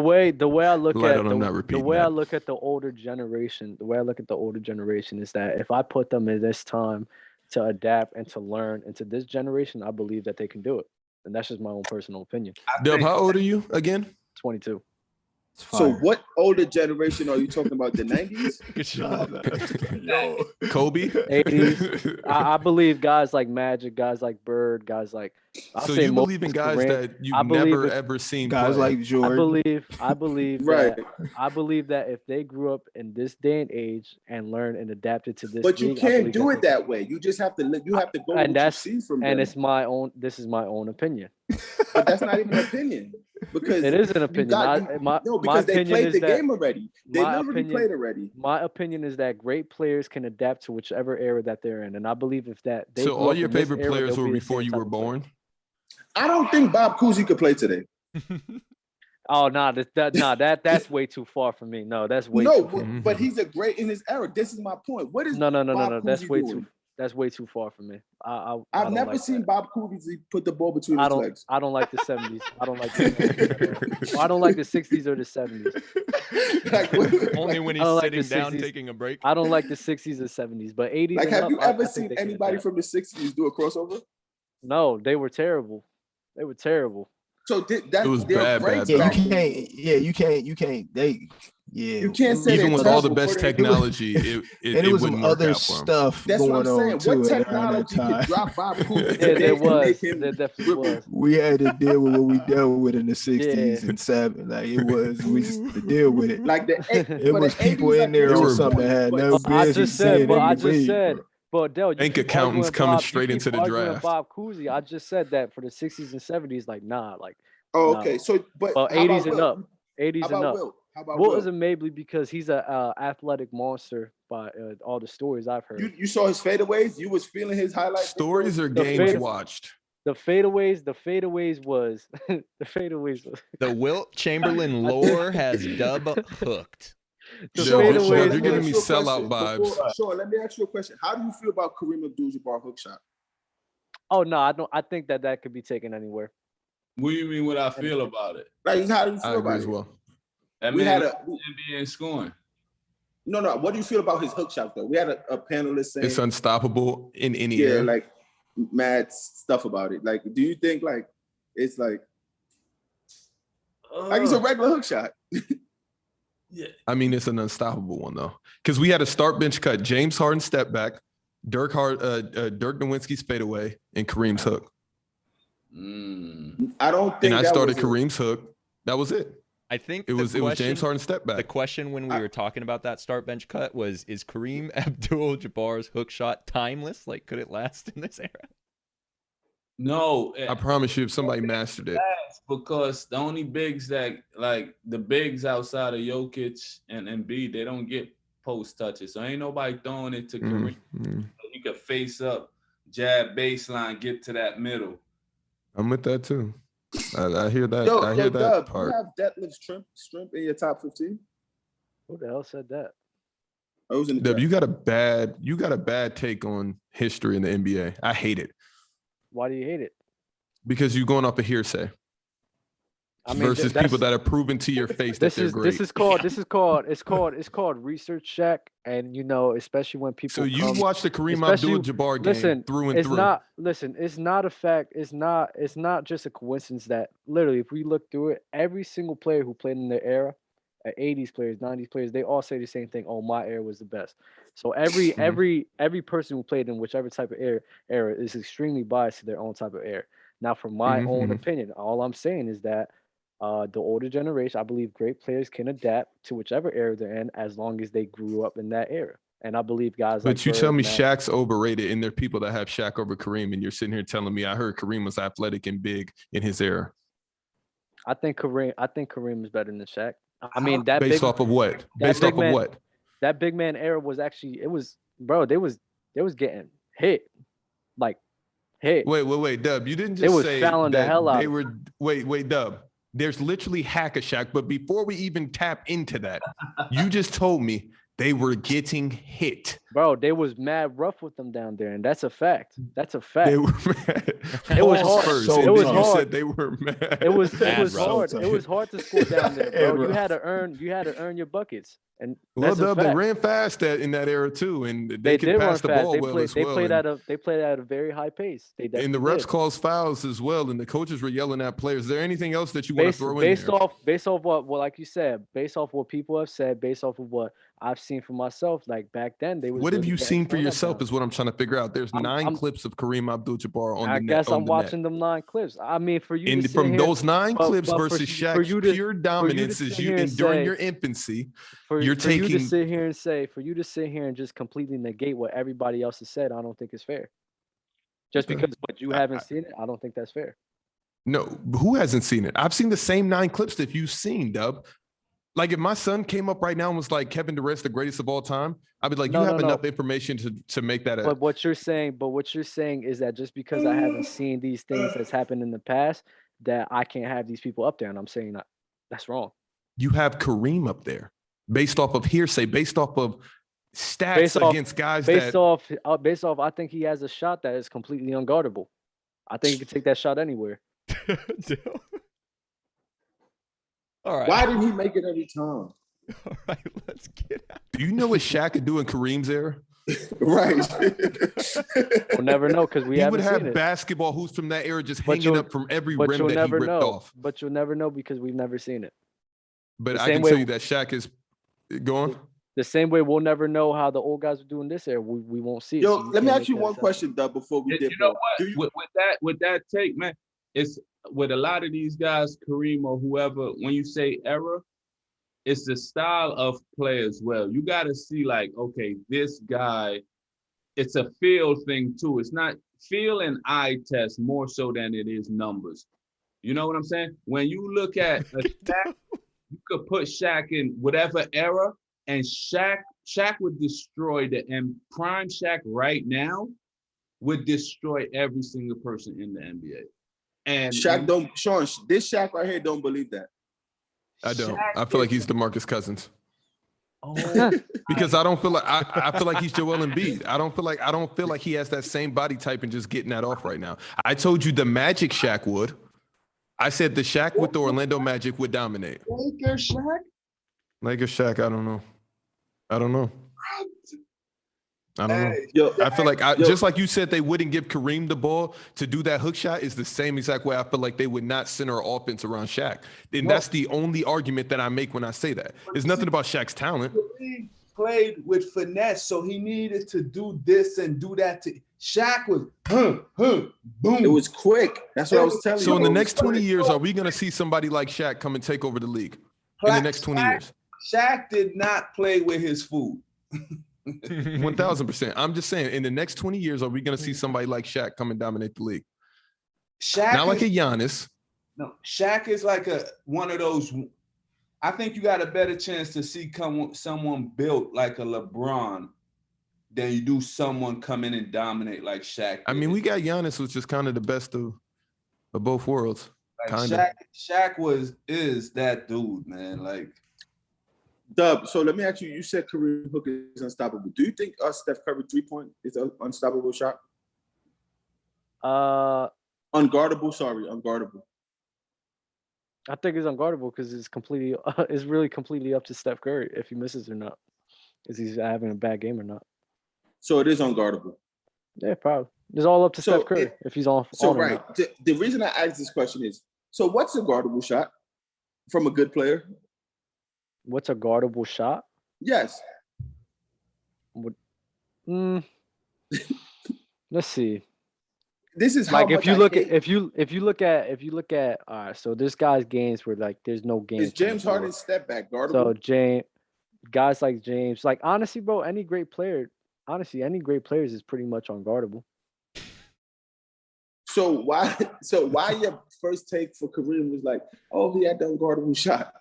way Jim. I look Light at on, I'm not the repeating way I that. look at the older generation, is that if I put them in this time to adapt and to learn into this generation, I believe that they can do it. And that's just my own personal opinion. Dub, how old are you again? 22. So what older generation are you talking about? The 90s? Kobe? 80s. I believe guys like Magic, guys like Bird, guys like So you believe in guys that you've never ever seen guys play. like Jordan. I believe Right. I believe that if they grew up in this day and age and learned and adapted to this, But you league, I can't believe do it that way. You just have to go with and what you that's see from and them. it's my own. This is my own opinion. But that's not even an opinion. Because It is an opinion. because they opinion played is the that- game already. They my literally opinion- played already. My opinion is that great players can adapt to whichever era that they're in, and I believe if that they So grew all up your in this favorite era, players they'll were be the before same you type were of player. born? I don't think Bob Cousy could play today. Oh no, that's way too far for me. No, that's way No, too far. but he's a great in his era. This is my point. What is No. Bob That's Cousy way doing? That's way too far for me. I I've don't never like seen that. Bob Cousy put the ball between I his don't. legs. I don't like the 70s. I don't like the 70s at all. I don't like the 60s or the 70s. Like, what- Only when I he's don't like sitting the down 60s. taking a break. I don't like the 60s or 70s, but 80s. like, and have up, you I ever think seen they can anybody adapt. from the 60s do a crossover? No, they were terrible. They were terrible. So that It was they're bad, great bad, Yeah, back you then. can't. Yeah, you can't. You can't. You can't say Even they're with all the terrible, best but they- technology, and it it was wouldn't some work other out for him. stuff That's going what I'm on saying. too What around that technology could time. drop Bob Cousy Yeah, today there and was. make him There definitely dribble? was. We had to deal with what we dealt with in the 60s and 70s. Like it was, we just had to deal with it. Like It was people in there on on something that had no I business just said, being but in I the just league, said, bro. but Dell, you Bank keep accountants arguing coming Bob- straight you into keep the arguing draft. Bob Cousy. I just said that for the 60s and 70s, like nah, like Oh, No. okay. So, but well, how 80s about and Will? up, 80s How and about up. Will? How about Will Will? isn't maybe because he's a athletic monster by all the stories I've heard. You saw his fadeaways. You was feeling his highlights. Stories or The games fade- watched? The fadeaways was the fadeaways was The Wilt Chamberlain lore has Dub hooked. You're giving me sellout vibes. Sean, let me ask you a question. How do you feel about Kareem Abdul-Jabbar hook shot? Oh no, I don't. I think that could be taken anywhere. What do you mean? What I feel about it? Like, how do you feel about it? As well. That we man had NBA scoring. No. What do you feel about his hook shot though? We had a panelist saying it's unstoppable in any era. Like mad stuff about it. Like, do you think like it's like it's a regular hook shot? Yeah. I mean, it's an unstoppable one though, because we had a start bench cut: James Harden step back, Dirk Nowitzki's fadeaway, and Kareem's hook. I don't think. And I started Kareem's hook. That was it. I think it was James Harden step back. The question when we were talking about that start bench cut was: is Kareem Abdul-Jabbar's hook shot timeless? Like, could it last in this era? No, I promise you, if somebody mastered it, because the only bigs that like the bigs outside of Jokic and Embiid, they don't get post touches, so ain't nobody throwing it to Kareem. You could face up, jab, baseline, get to that middle. I'm with that too. I hear that. I hear that Dub, part. You have Detlef Shrimp in your top 15? Who the hell said that? I was in the Dub, you got a bad take on history in the NBA. I hate it. Why do you hate it? Because you're going off a hearsay. I mean, versus people that are proven to your face that they're great. This is called research, Shaq, and you know, especially when people. So you watched the Kareem Abdul-Jabbar game through and through. It's not a fact. It's not just a coincidence that literally, if we look through it, every single player who played in their era, 80s players, 90s players, they all say the same thing. Oh, my era was the best. So every person who played in whichever type of era is extremely biased to their own type of era. Now, from my own opinion, all I'm saying is that the older generation, I believe great players can adapt to whichever era they're in as long as they grew up in that era. And I believe guys But you tell me Shaq's overrated, and there are people that have Shaq over Kareem, and you're sitting here telling me I heard Kareem was athletic and big in his era. I think Kareem is better than Shaq. I mean, that based off of what? Based off of what? That big man era was actually they was getting hit. Like hit. Wait, Dub. You didn't just say fouling the hell out. They were wait, Dub. There's literally Hack-a-Shaq, but before we even tap into that, you just told me they were getting hit. Bro, they was mad rough with them down there, and that's a fact. That's a fact. They were mad. It was hard. So it was hard. You said they were mad. It was hard. It was hard to score down there, bro. You had to earn your buckets. And they ran fast in that era too, and they could pass the ball as well. They played at a very high pace. And the refs calls fouls as well, and the coaches were yelling at players. Is there anything else that you want to throw in there? Based off what, like you said, based off what people have said, based off of what I've seen for myself, like back then they was. What have you seen for yourself? Is what I'm trying to figure out. There's 9 clips of Kareem Abdul-Jabbar on the net. I guess I'm watching them 9 clips. I mean, for you. And from those 9 clips versus Shaq's pure dominance as you during your infancy, you're taking. For you to sit here and just completely negate what everybody else has said, I don't think it's fair. Just because but you haven't seen it, I don't think that's fair. No, who hasn't seen it? I've seen the same 9 clips that you've seen, Dub. Like if my son came up right now and was like Kevin Durant's the greatest of all time, I'd be like, you have enough information to make that. But what you're saying is that just because I haven't seen these things that's happened in the past, that I can't have these people up there, and I'm saying that's wrong. You have Kareem up there. Based off of hearsay, based off of stats against guys based off, I think he has a shot that is completely unguardable. I think he can take that shot anywhere. All right. Why didn't he make it every time? All right, let's get out. Do you know what Shaq could do in Kareem's era? Right. We'll never know because he would have basketball hoops from that era just hanging up from every rim that he ripped off. But you'll never know because we've never seen it. But I can tell you that Shaq is. Go on. The same way we'll never know how the old guys are doing this era. We won't see it. Yo, let me ask you one question, Doug, before we dip. You know what? With that take, man, it's with a lot of these guys, Kareem or whoever, when you say era, it's the style of play as well. You got to see like, okay, this guy, it's a feel thing too. It's not feel and eye test more so than it is numbers. You know what I'm saying? When you look at a Shaq, you could put Shaq in whatever era, and Shaq would destroy and prime Shaq right now would destroy every single person in the NBA. And this Shaq right here don't believe that. I don't. I feel like he's DeMarcus Cousins. Oh, Because I don't feel like I feel like he's Joel Embiid. I don't feel like he has that same body type and just getting that off right now. I told you the Magic Shaq would. I said the Shaq with the Orlando Magic would dominate. Lakers Shaq? I don't know. I don't know. Yo, I feel like just like you said, they wouldn't give Kareem the ball to do that hook shot is the same exact way I feel like they would not center offense around Shaq. And that's the only argument that I make when I say that. It's nothing about Shaq's talent. He played with finesse, so he needed to do this and do that. Shaq was boom. It was quick. That's what I was telling you. So in the next 20 years, are we going to see somebody like Shaq come and take over the league in the next 20 years? Shaq did not play with his food. 1000%. I'm just saying, in the next 20 years, are we going to see somebody like Shaq come and dominate the league? Shaq not like a Giannis. No, Shaq is like one of those. I think you got a better chance to see someone built like a LeBron than you do someone come in and dominate like Shaq. I mean, we got Giannis, which is kind of the best of both worlds. Like Shaq is that dude, man. Like. Dub, so let me ask you, you said Kareem Hook is unstoppable. Do you think Steph Curry 3-point is an unstoppable shot? Unguardable. I think it's unguardable because it's really completely up to Steph Curry if he misses or not. Is he having a bad game or not? So it is unguardable. Yeah, probably. It's all up to Steph Curry if he's on. So right. The reason I asked this question is, so what's a guardable shot from a good player? What's a guardable shot? Yes. Let's see. This is like if you look at all right, so there's guys games where like there's no game. Is James Harden step back guardable? So guys like James, like honestly, bro, any great players is pretty much unguardable. So why your first take for Kareem was like, oh, he had the unguardable shot?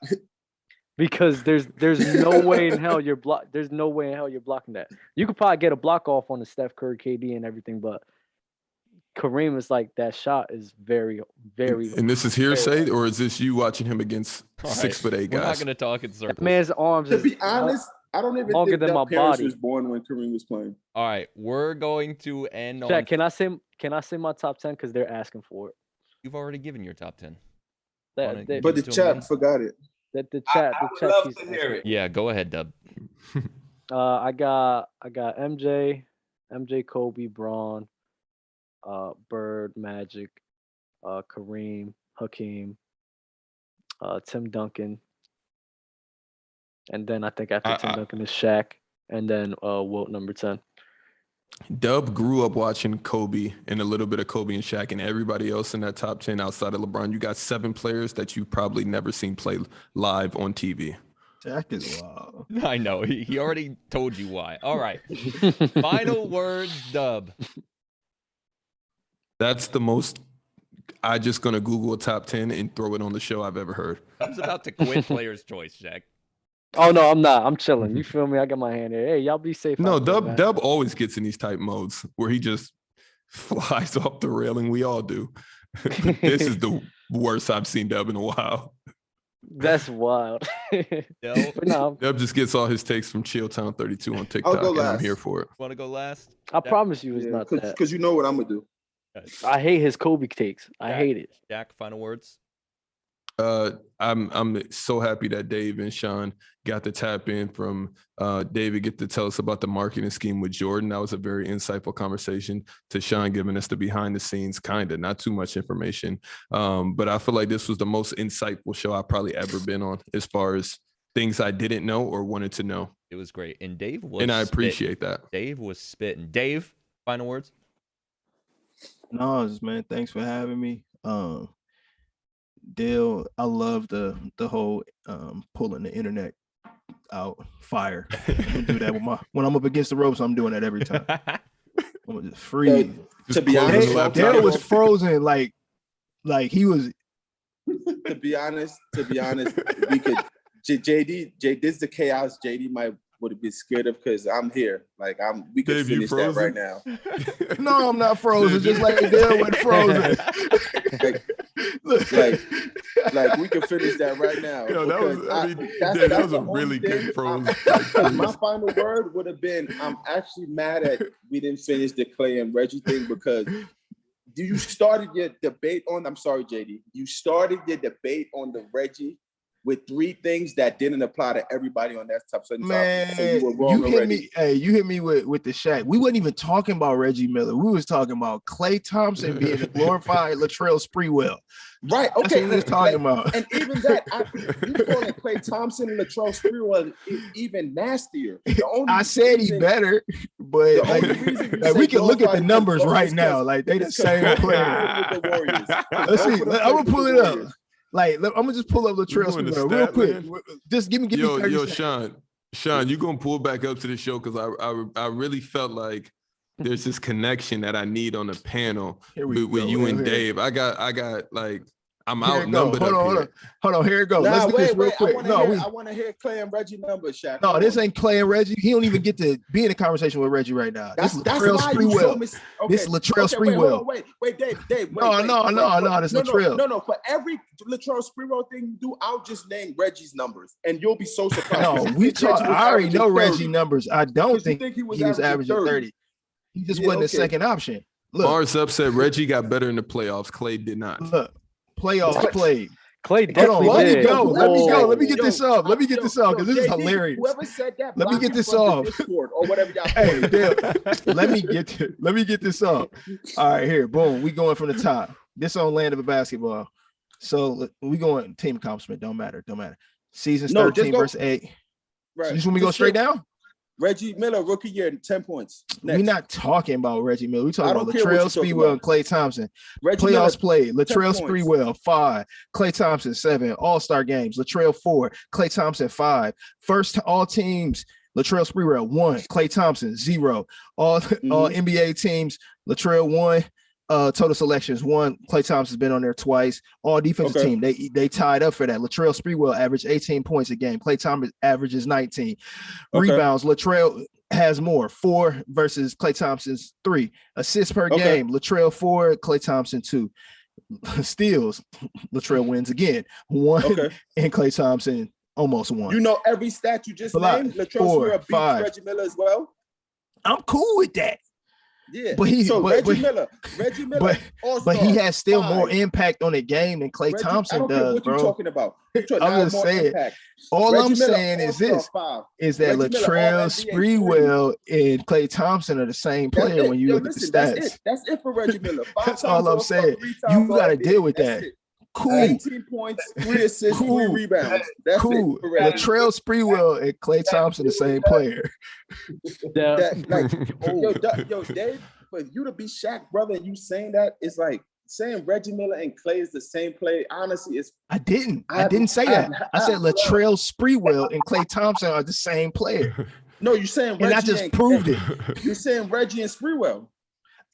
Because there's no way in hell you're blocking that. You could probably get a block off on the Steph Curry, KD, and everything, but Kareem is like that shot is very, very. And this is hearsay, or is this you watching him against 6'8" guys? We're not going to talk in circles. That man's arms. To be honest, I don't even think that Paris was born when Kareem was playing. All right, we're going to end on. Jack, can I say my top 10 because they're asking for it? You've already given your top 10. But the chat forgot it. The chat. I would love to hear it. Yeah, go ahead, Dub. I got MJ, Kobe, Braun, Bird, Magic, Kareem, Hakeem, Tim Duncan, and then I think after Tim Duncan is Shaq, and then Wilt number 10. Dub grew up watching Kobe and a little bit of Kobe and Shaq, and everybody else in that top 10 outside of LeBron. You got 7 players that you've probably never seen play live on TV. Shaq is wild. I know. He already told you why. All right. Final words, Dub. That's the most. I just gonna Google a top 10 and throw it on the show I've ever heard. Dub's about to quit player's choice, Shaq. Oh no, I'm not. I'm chilling. You feel me? I got my hand here. Hey, y'all be safe. No, Dub always gets in these type modes where he just flies off the railing. We all do. This is the worst I've seen Dub in a while. That's wild. Dub just gets all his takes from Chilltown 32 on TikTok, and I'm here for it. Want to go last? I promise you, it's not that. Because you know what I'm gonna do. I hate his Kobe takes. I hate it. Jack, final words. I'm so happy that Dave and Sean got to tap in from David get to tell us about the marketing scheme with Jordan. That was a very insightful conversation. To Sean giving us the behind the scenes, not too much information. But I feel like this was the most insightful show I've probably ever been on as far as things I didn't know or wanted to know. It was great. And Dave was and I appreciate that. Dave was spitting. Dave, final words. No, man, thanks for having me. Dale, I love the whole pulling the internet out fire. I do that when I'm up against the ropes. I'm doing that every time. I'm just freeze. To be honest, Dale was frozen like he was. To be honest, we could. JD, this is the chaos JD would have been scared of because I'm here. Like we could Dave, finish that right now. No, I'm not frozen. Just like Dale went frozen. Like we can finish that right now. Yo, that was, that was a really good pros. My final word would have been, I'm actually mad at we didn't finish the Clay and Reggie thing because you started your debate on, I'm sorry, JD, you started your debate on the Reggie with 3 things that didn't apply to everybody on that top. Man, so you were wrong already. You hit me with the Shaq. We wasn't even talking about Reggie Miller. We was talking about Klay Thompson being a glorified Latrell Sprewell. Right. Okay. That's what we was talking about. And even that, you calling Klay Thompson and Latrell Sprewell is even nastier. I said he better, but like we can look at the numbers right now. Like they the same player. Let's see. I'm gonna pull it up. Like, I'm gonna just pull up Latrell Sprewell real quick. Man. Just give me 30 seconds. Sean, you gonna pull back up to the show because I really felt like there's this connection that I need on the panel with you and Dave. I got like I'm outnumbered. Hold on. Here it goes. Let's do this real quick. I want to hear Clay and Reggie numbers, Shaq. No, this ain't Clay and Reggie. He don't even get to be in a conversation with Reggie right now. This is Latrell Sprewell. This is Latrell Sprewell. Wait, Dave. No. This Latrell. No. For every Latrell Sprewell thing you do, I'll just name Reggie's numbers, and you'll be so surprised. No, I already know Reggie numbers. I don't think he was averaging 30. He just wasn't the second option. Look, Mars upset. Reggie got better in the playoffs. Clay did not. Look. Playoffs played. Clay definitely did. Let me go. Let me get this off because this is hilarious. Whoever said that, let me get this off. Or whatever y'all. Hey, let me get this off. All right, here, boom. We going from the top. This on Land of Basketball. So we going team accomplishment. Don't matter. Seasons 13 versus 8. Right. So you just want me to go straight down? Reggie Miller, rookie year, 10 points. We're not talking about Reggie Miller. We're talking about Latrell Sprewell and Klay Thompson. Playoffs played. Latrell Sprewell, 5. Klay Thompson, 7. All-Star games. Latrell, 4. Klay Thompson, 5. First all teams. Latrell Sprewell, 1. Klay Thompson, 0. All NBA teams. Latrell, 1. Total selections, 1. Klay Thompson's been on there twice. All defensive team, they tied up for that. Latrell Sprewell averaged 18 points a game. Klay Thompson averages 19. Rebounds, Latrell has more, 4 versus Klay Thompson's 3. Assists per game, Latrell 4, Klay Thompson 2. Steals, Latrell wins again, 1, and Klay Thompson almost 1. You know every stat you just named. Latrell Sprewell beats Reggie Miller as well. I'm cool with that. Yeah, but Reggie Miller, but he has still more impact on the game than Klay Thompson does, what bro. You're talking about. I'm just saying. All I'm saying is this: is that Latrell Sprewell and Klay Thompson are the same player when you look at the stats. That's it for Reggie Miller. That's all I'm saying. You got to deal with that. Cool. 18 points, 3 assists, 3 rebounds. That's cool. Latrell Sprewell and Klay Thompson, the same player. Yo, Dave, for you to be Shaq, brother, and you saying that, it's like saying Reggie Miller and Klay is the same player. Honestly, I didn't say that. I said Latrell Sprewell and Klay Thompson are the same player. No, you're saying Reggie, and I just proved it. You're saying Reggie and Sprewell.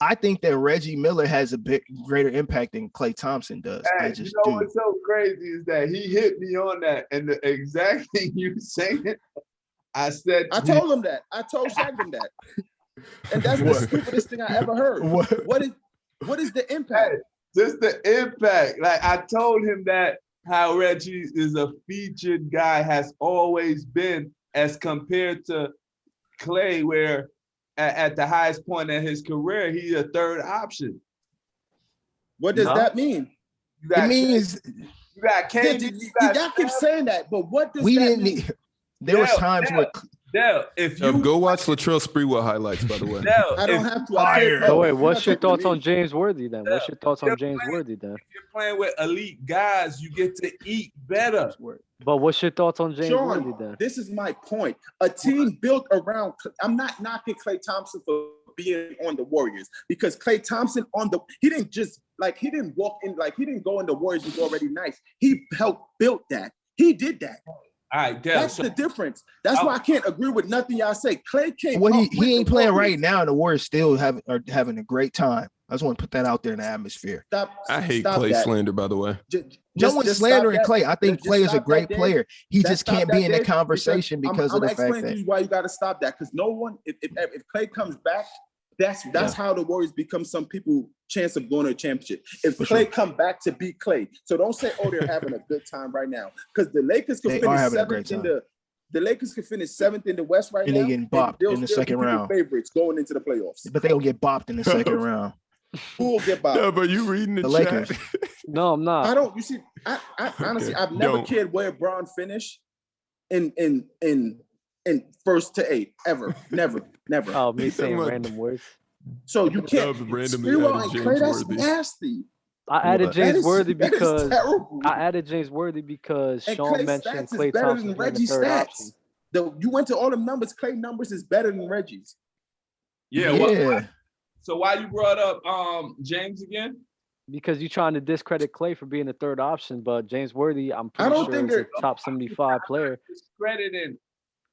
I think that Reggie Miller has a bit greater impact than Klay Thompson does. Hey, what's so crazy is that he hit me on that, and the exact thing you saying, I said. I told him that. I told Shaq him that, and that's the stupidest thing I ever heard. What is the impact? Just the impact. Like I told him that how Reggie is a featured guy, has always been, as compared to Klay, where at the highest point in his career, he's a third option. What does that mean? It means you got KD. Y'all keep saying that, but what does that mean? There was times where if you go watch Latrell Sprewell highlights, by the way. I don't have to. So wait, what's your thoughts on James Worthy then? What's your thoughts on James Worthy then? If you're playing with elite guys, you get to eat better. But what's your thoughts on James Worthy then? This is my point. A team built around. I'm not knocking Klay Thompson for being on the Warriors, because Klay Thompson he didn't walk in, like he didn't go in the Warriors was already nice. He helped build that. He did that. All right, that's the difference. That's why I can't agree with nothing y'all say. Klay can't. Well, he ain't playing right now, and the Warriors still having a great time. I just want to put that out there in the atmosphere. I hate Klay slander, by the way. No one's slandering Klay. I think Klay is a great player. He just can't be in the conversation because of the fact that. I'm explaining to you why you got to stop that. Because no one, if Klay comes back That's how the Warriors become some people chance of going to a championship. If Klay come back to be Klay, so don't say, oh, they're having a good time right now, because the Lakers could finish seventh in the Lakers could finish 7th in the West right now. And they getting bopped in the second round. Favorites going into the playoffs, but they gonna get bopped in the second round. Who will get bopped? No, but you reading the Lakers. No, I'm not. I don't. You see, I honestly, I've never cared where Bron finished in first to 8 ever. Never. Oh, me saying random words. So you can't. Klay, that's nasty. I added James Worthy because Sean mentioned Klay Thompson being the third option. You went to all them numbers. Klay numbers is better than Reggie's. Yeah. So why you brought up James again? Because you're trying to discredit Klay for being the third option, but James Worthy, I'm pretty sure is a top 75 player. Discrediting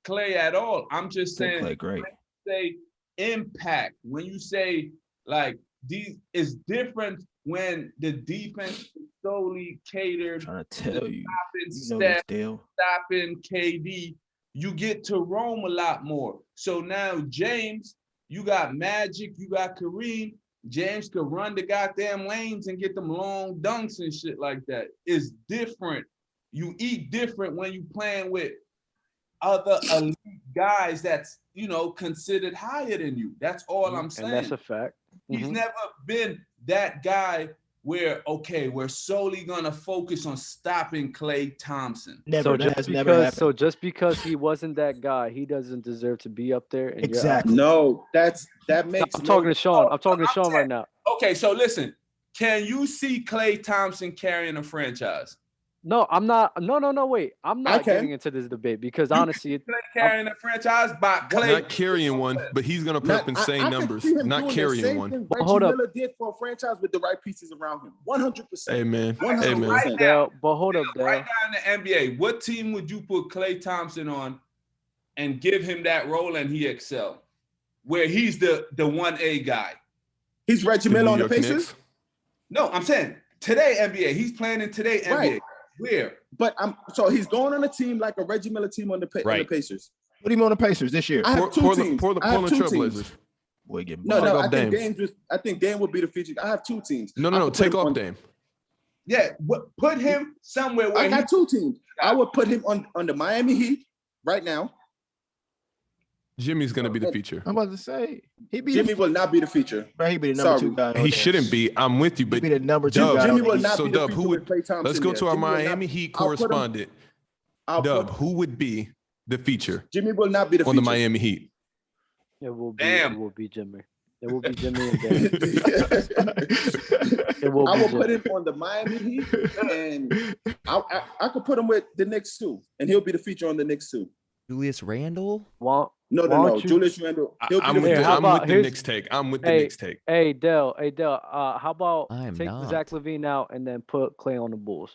Klay at all. I'm just saying. Klay great. Say impact. When you say like these, is different when the defense is solely catered. I'm trying to tell you. Stopping KD. You get to roam a lot more. So now James, you got Magic, you got Kareem. James could run the goddamn lanes and get them long dunks and shit like that. It's different. You eat different when you playing with other elite guys that's, considered higher than you. That's all I'm saying. And that's a fact. He's never been that guy where, okay, we're solely going to focus on stopping Klay Thompson. Never. So just because he wasn't that guy, he doesn't deserve to be up there. Exactly. No, that makes. I'm talking to Sean. I'm talking to Sean right now. Okay, so listen. Can you see Klay Thompson carrying a franchise? No, I'm not. No, wait. I'm not getting into this debate because honestly, Klay carrying a franchise, but Klay not carrying one, but he's gonna put up insane numbers. Not carrying one. Hold up. Miller did for a franchise with the right pieces around him. 100%. Amen. Right now, but hold up, Dale. Right now in the NBA, what team would you put Klay Thompson on and give him that role and he excel? Where he's the 1A guy. He's Reggie Miller on the Pacers? Knicks? No, I'm saying today NBA. He's playing in today NBA. Right. Where? But so he's going on a team like a Reggie Miller team on the Pacers. What are you on the Pacers this year? I have two teams. Portland Trailblazers. Boy, get no. I think Dame would be the feature. I have 2 teams. No. Take off Dame. Yeah, put him somewhere. Where I got 2 teams. I would put him on the Miami Heat right now. Jimmy's gonna be the feature. I'm about to say Jimmy will not be the feature. But he be the number 2 guy. He shouldn't be. I'm with you, but he be the number 2 guy. Jimmy will not be the Dub, who would? Let's go to our Miami Heat correspondent. Dub, who would be the feature? Jimmy will not be the feature on the Miami Heat. It will be. Damn. It will be Jimmy. It will be Jimmy and Dame. I will put him on the Miami Heat, and I could put him with the Knicks too, and he'll be the feature on the Knicks too. Julius Randle? No. Julius Randle. I'm with the Knicks take. Hey, Dell. How about take Zach LaVine out and then put Klay on the Bulls?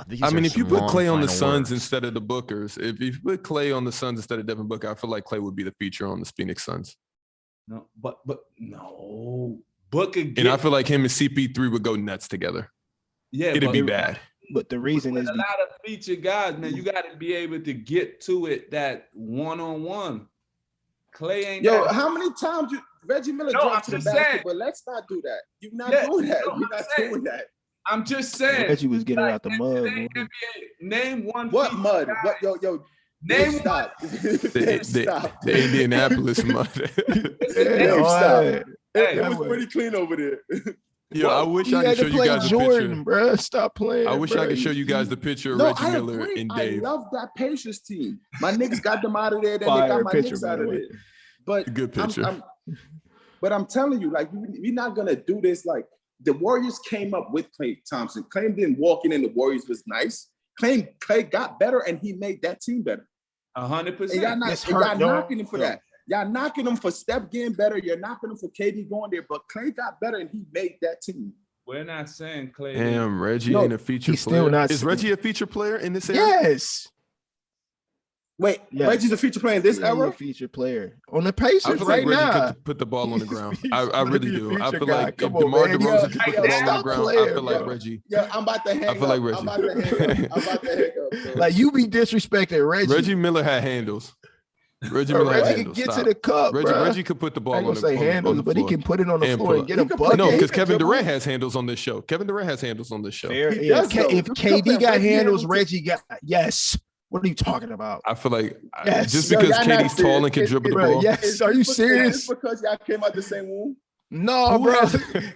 If you put Klay on the Suns instead of the Bookers, if you put Klay on the Suns instead of Devin Booker, I feel like Klay would be the feature on the Phoenix Suns. No, but no. Booker. And I feel like him and CP3 would go nuts together. Yeah, it'd be bad. But the reason is a lot of feature guys, man. You got to be able to get to it that one-on-one. Klay ain't. How many times Reggie Miller dropped to the basket? But let's not do that. You're not doing that. You're not doing that. I'm just saying. Reggie was getting out the mud. Name one. What mud? Guy. What yo? Name stop. The Indianapolis mud. Stop. It was pretty clean over there. Yo, I wish I could show you guys the picture. Bro. Stop playing. I wish I could show you guys the picture of Reggie Miller and Dave. I love that Pacers team. My niggas got them out of there. Then they got my Knicks out of there. But good picture. But I'm telling you, like, we're not gonna do this. Like, the Warriors came up with Klay Thompson. Klay didn't walk in, and the Warriors was nice. Klay got better, and he made that team better. 100%. Y'all knocking him for that. Y'all knocking him for Steph getting better. You're knocking him for KD going there. But Klay got better, and he made that team. We're not saying Klay. Damn, Reggie ain't a feature player. Is Reggie a feature player in this era? Yes. Wait, Reggie's a feature player in this era? A feature player on the Pacers I feel right like Reggie now. could put the ball on the ground. I really do. I feel like if DeMar DeRozan could put the ball on the ground, I feel like Reggie. Yeah, I'm about to hang up. I feel like Reggie. I'm about to hang up. Like, you be disrespecting Reggie. Reggie Miller had handles. Reggie Bro, Miller has Reggie handles. can get Stop. to the cup, Reggie, bro. Reggie could put the ball I ain't on gonna the, say on the handles, but he floor can put it on the and floor pull and up. get a can put- bucket. No, he because can Kevin dribble. Durant has handles on this show. Kevin Durant has handles on this show. Fair, He yeah. does, though. If The KD cup got that Reggie handles, handles- Reggie got yes. What are you talking about? I feel like Yes. just Yo, because y'all not KD's tall and can serious. dribble the Bro, ball. yes. Is Are you this serious? because y'all came out the same womb? No, Who bro. has-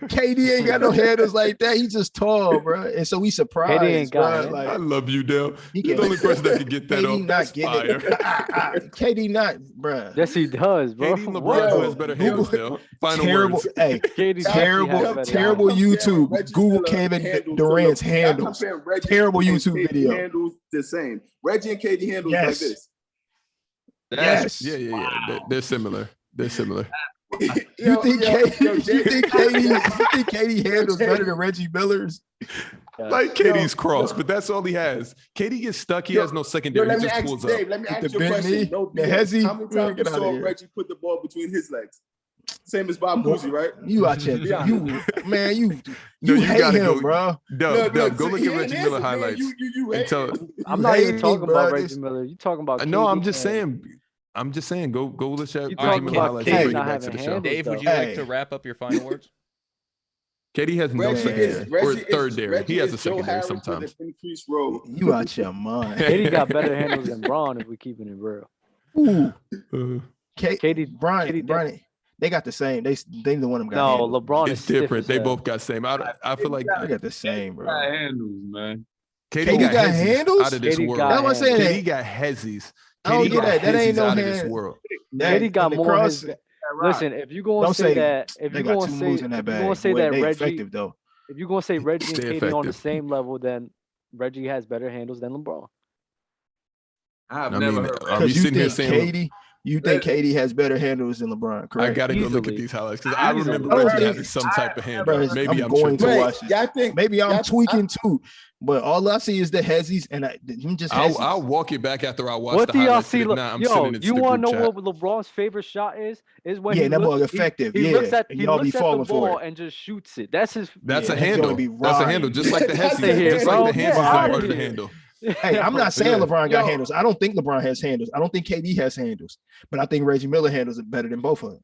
KD ain't got no handles like that. He's just tall, bro. And so we surprised, ain't got bro. handles. I Like love you, Dale. he You're the only person that can get that KD off. not That's getting fire. it. KD not, bro. Yes, he does, bro. KD and LeBron What? who has better handles, Dale. Final Terrible. words. Hey, KD definitely has better terrible handles. YouTube. Reggie Google Miller Kevin handles Durant's to the- y'all handles. comparing Reggie Terrible and YouTube KD video. handles the same. Reggie and KD handles Yes. like this. Yes. Yeah. They're similar. They're similar. You think KD handles better than Reggie Miller's? Like KD's cross, but that's all he has. KD gets stuck. He has no secondary. Let He me just ask pulls Dave, up. let me ask The you a bent question. knee, No the BS. hezzy. How many times you Get outta saw here. Reggie put the ball between his legs? Same as Bob Cousy, right? You out here, Be honest. you hate gotta him, go. bro. Dub, go look he at ain't Reggie answer, Miller man. highlights. You and hate tell. him. I'm not even hate talking me, bro. about Reggie Miller. You talking about No, KD I'm just and- saying. I'm just saying. Go look at You Reggie talking Miller about highlights KD and bring not it back to having the show. handles? Dave, would you Hey. like to wrap up your final words? KD has no Reggie secondary is or Reggie third is dairy. Reggie He has is a Joe secondary Harris sometimes. with an increased role. You out your mind. KD got better handles than Braun if we keeping it real. Ooh, KD Brian, they got the same. They neither one of them got No, handles. LeBron is It's stiff different. as They hell. both got same. I feel like They got the same, Got bro. handles, man. KD got got handles? out of this KD world. got That's what I'm saying. KD got hezzies. I don't KD get got that. That ain't hezzies no out of this hand. world. KD got and the more cross- his. Listen, if you gonna Don't say say that, if They you got gonna two say, moves in that if you bag. gonna say Boy, that they Reggie, effective though. if you gonna say Reggie and Stay KD on the effective. same level, then Reggie has better handles than LeBron. I've I never mean, heard are we Because you sitting here think saying? KD, you think KD has better handles than LeBron, I correct? gotta go look at Easily. these highlights because I Easily. remember I don't Reggie think- having some type of hand. Bro, Maybe I'm going to tripping. watch this. Y'all think Maybe I'm y'all- tweaking too, but all I see is the hezzies and him just hezzies. I'll walk it back after I watch What the do y'all highlights. see? If not, I'm Yo, sending it to you the want group to know chat. what LeBron's favorite shot is? Is when Yeah, he that ball looks, effective. He Yeah, looks at and he y'all looks be at the falling for ball it. and just shoots it. That's his. That's Yeah, a that handle. joint be That's a handle, riding. just like the Get outta hezzies. here, Just like bro. the Get hands is outta part of the here. handle. Hey, I'm not saying Yeah. LeBron got handles. I don't think LeBron has handles. I don't think KD has handles, but I think Reggie Miller handles it better than both of them.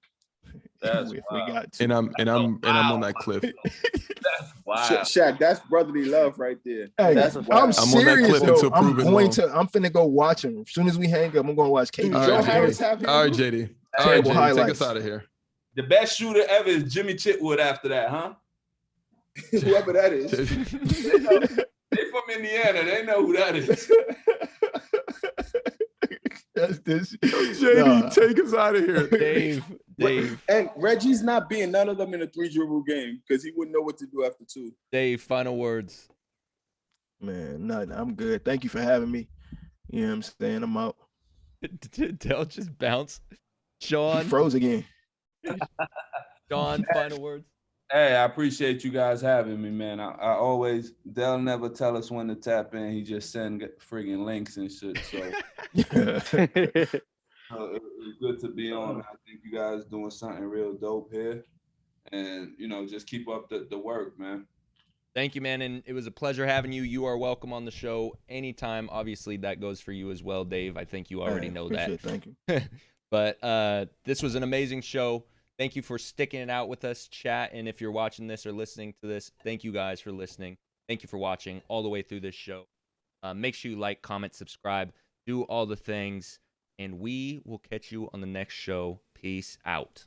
That's if we got to. And I'm on that cliff. That's wild. Shaq, that's brotherly love right there. Hey, That's I'm wild. on that serious cliff though. until I'm proven going wrong. to. I'm finna go watch him. As soon as we hang up, I'm gonna watch KD. Dude, All Joe right, Harris JD. have All right, handles? JD. All right, Terrible JD. Take highlights. us out of here. The best shooter ever is Jimmy Chitwood after that, huh? Whoever that is. They from Indiana. They know who that is. That's this. JD, take us out of here. Dave, And Reggie's not being none of them in a 3-dribble game because he wouldn't know what to do after 2. Dave, final words. Man, nothing. I'm good. Thank you for having me. You know what I'm saying? I'm out. Did Dell just bounce? He Sean, froze again. Sean, final words. Hey, I appreciate you guys having me, man. I always, they'll never tell us when to tap in. He just send friggin' links and shit. So it was good to be on. I think you guys doing something real dope here. And, just keep up the work, man. Thank you, man. And it was a pleasure having you. You are welcome on the show anytime. Obviously, that goes for you as well, Dave. I think you already know that. Thank you. But this was an amazing show. Thank you for sticking it out with us, chat. And if you're watching this or listening to this, thank you guys for listening. Thank you for watching all the way through this show. Make sure you like, comment, subscribe, do all the things. And we will catch you on the next show. Peace out.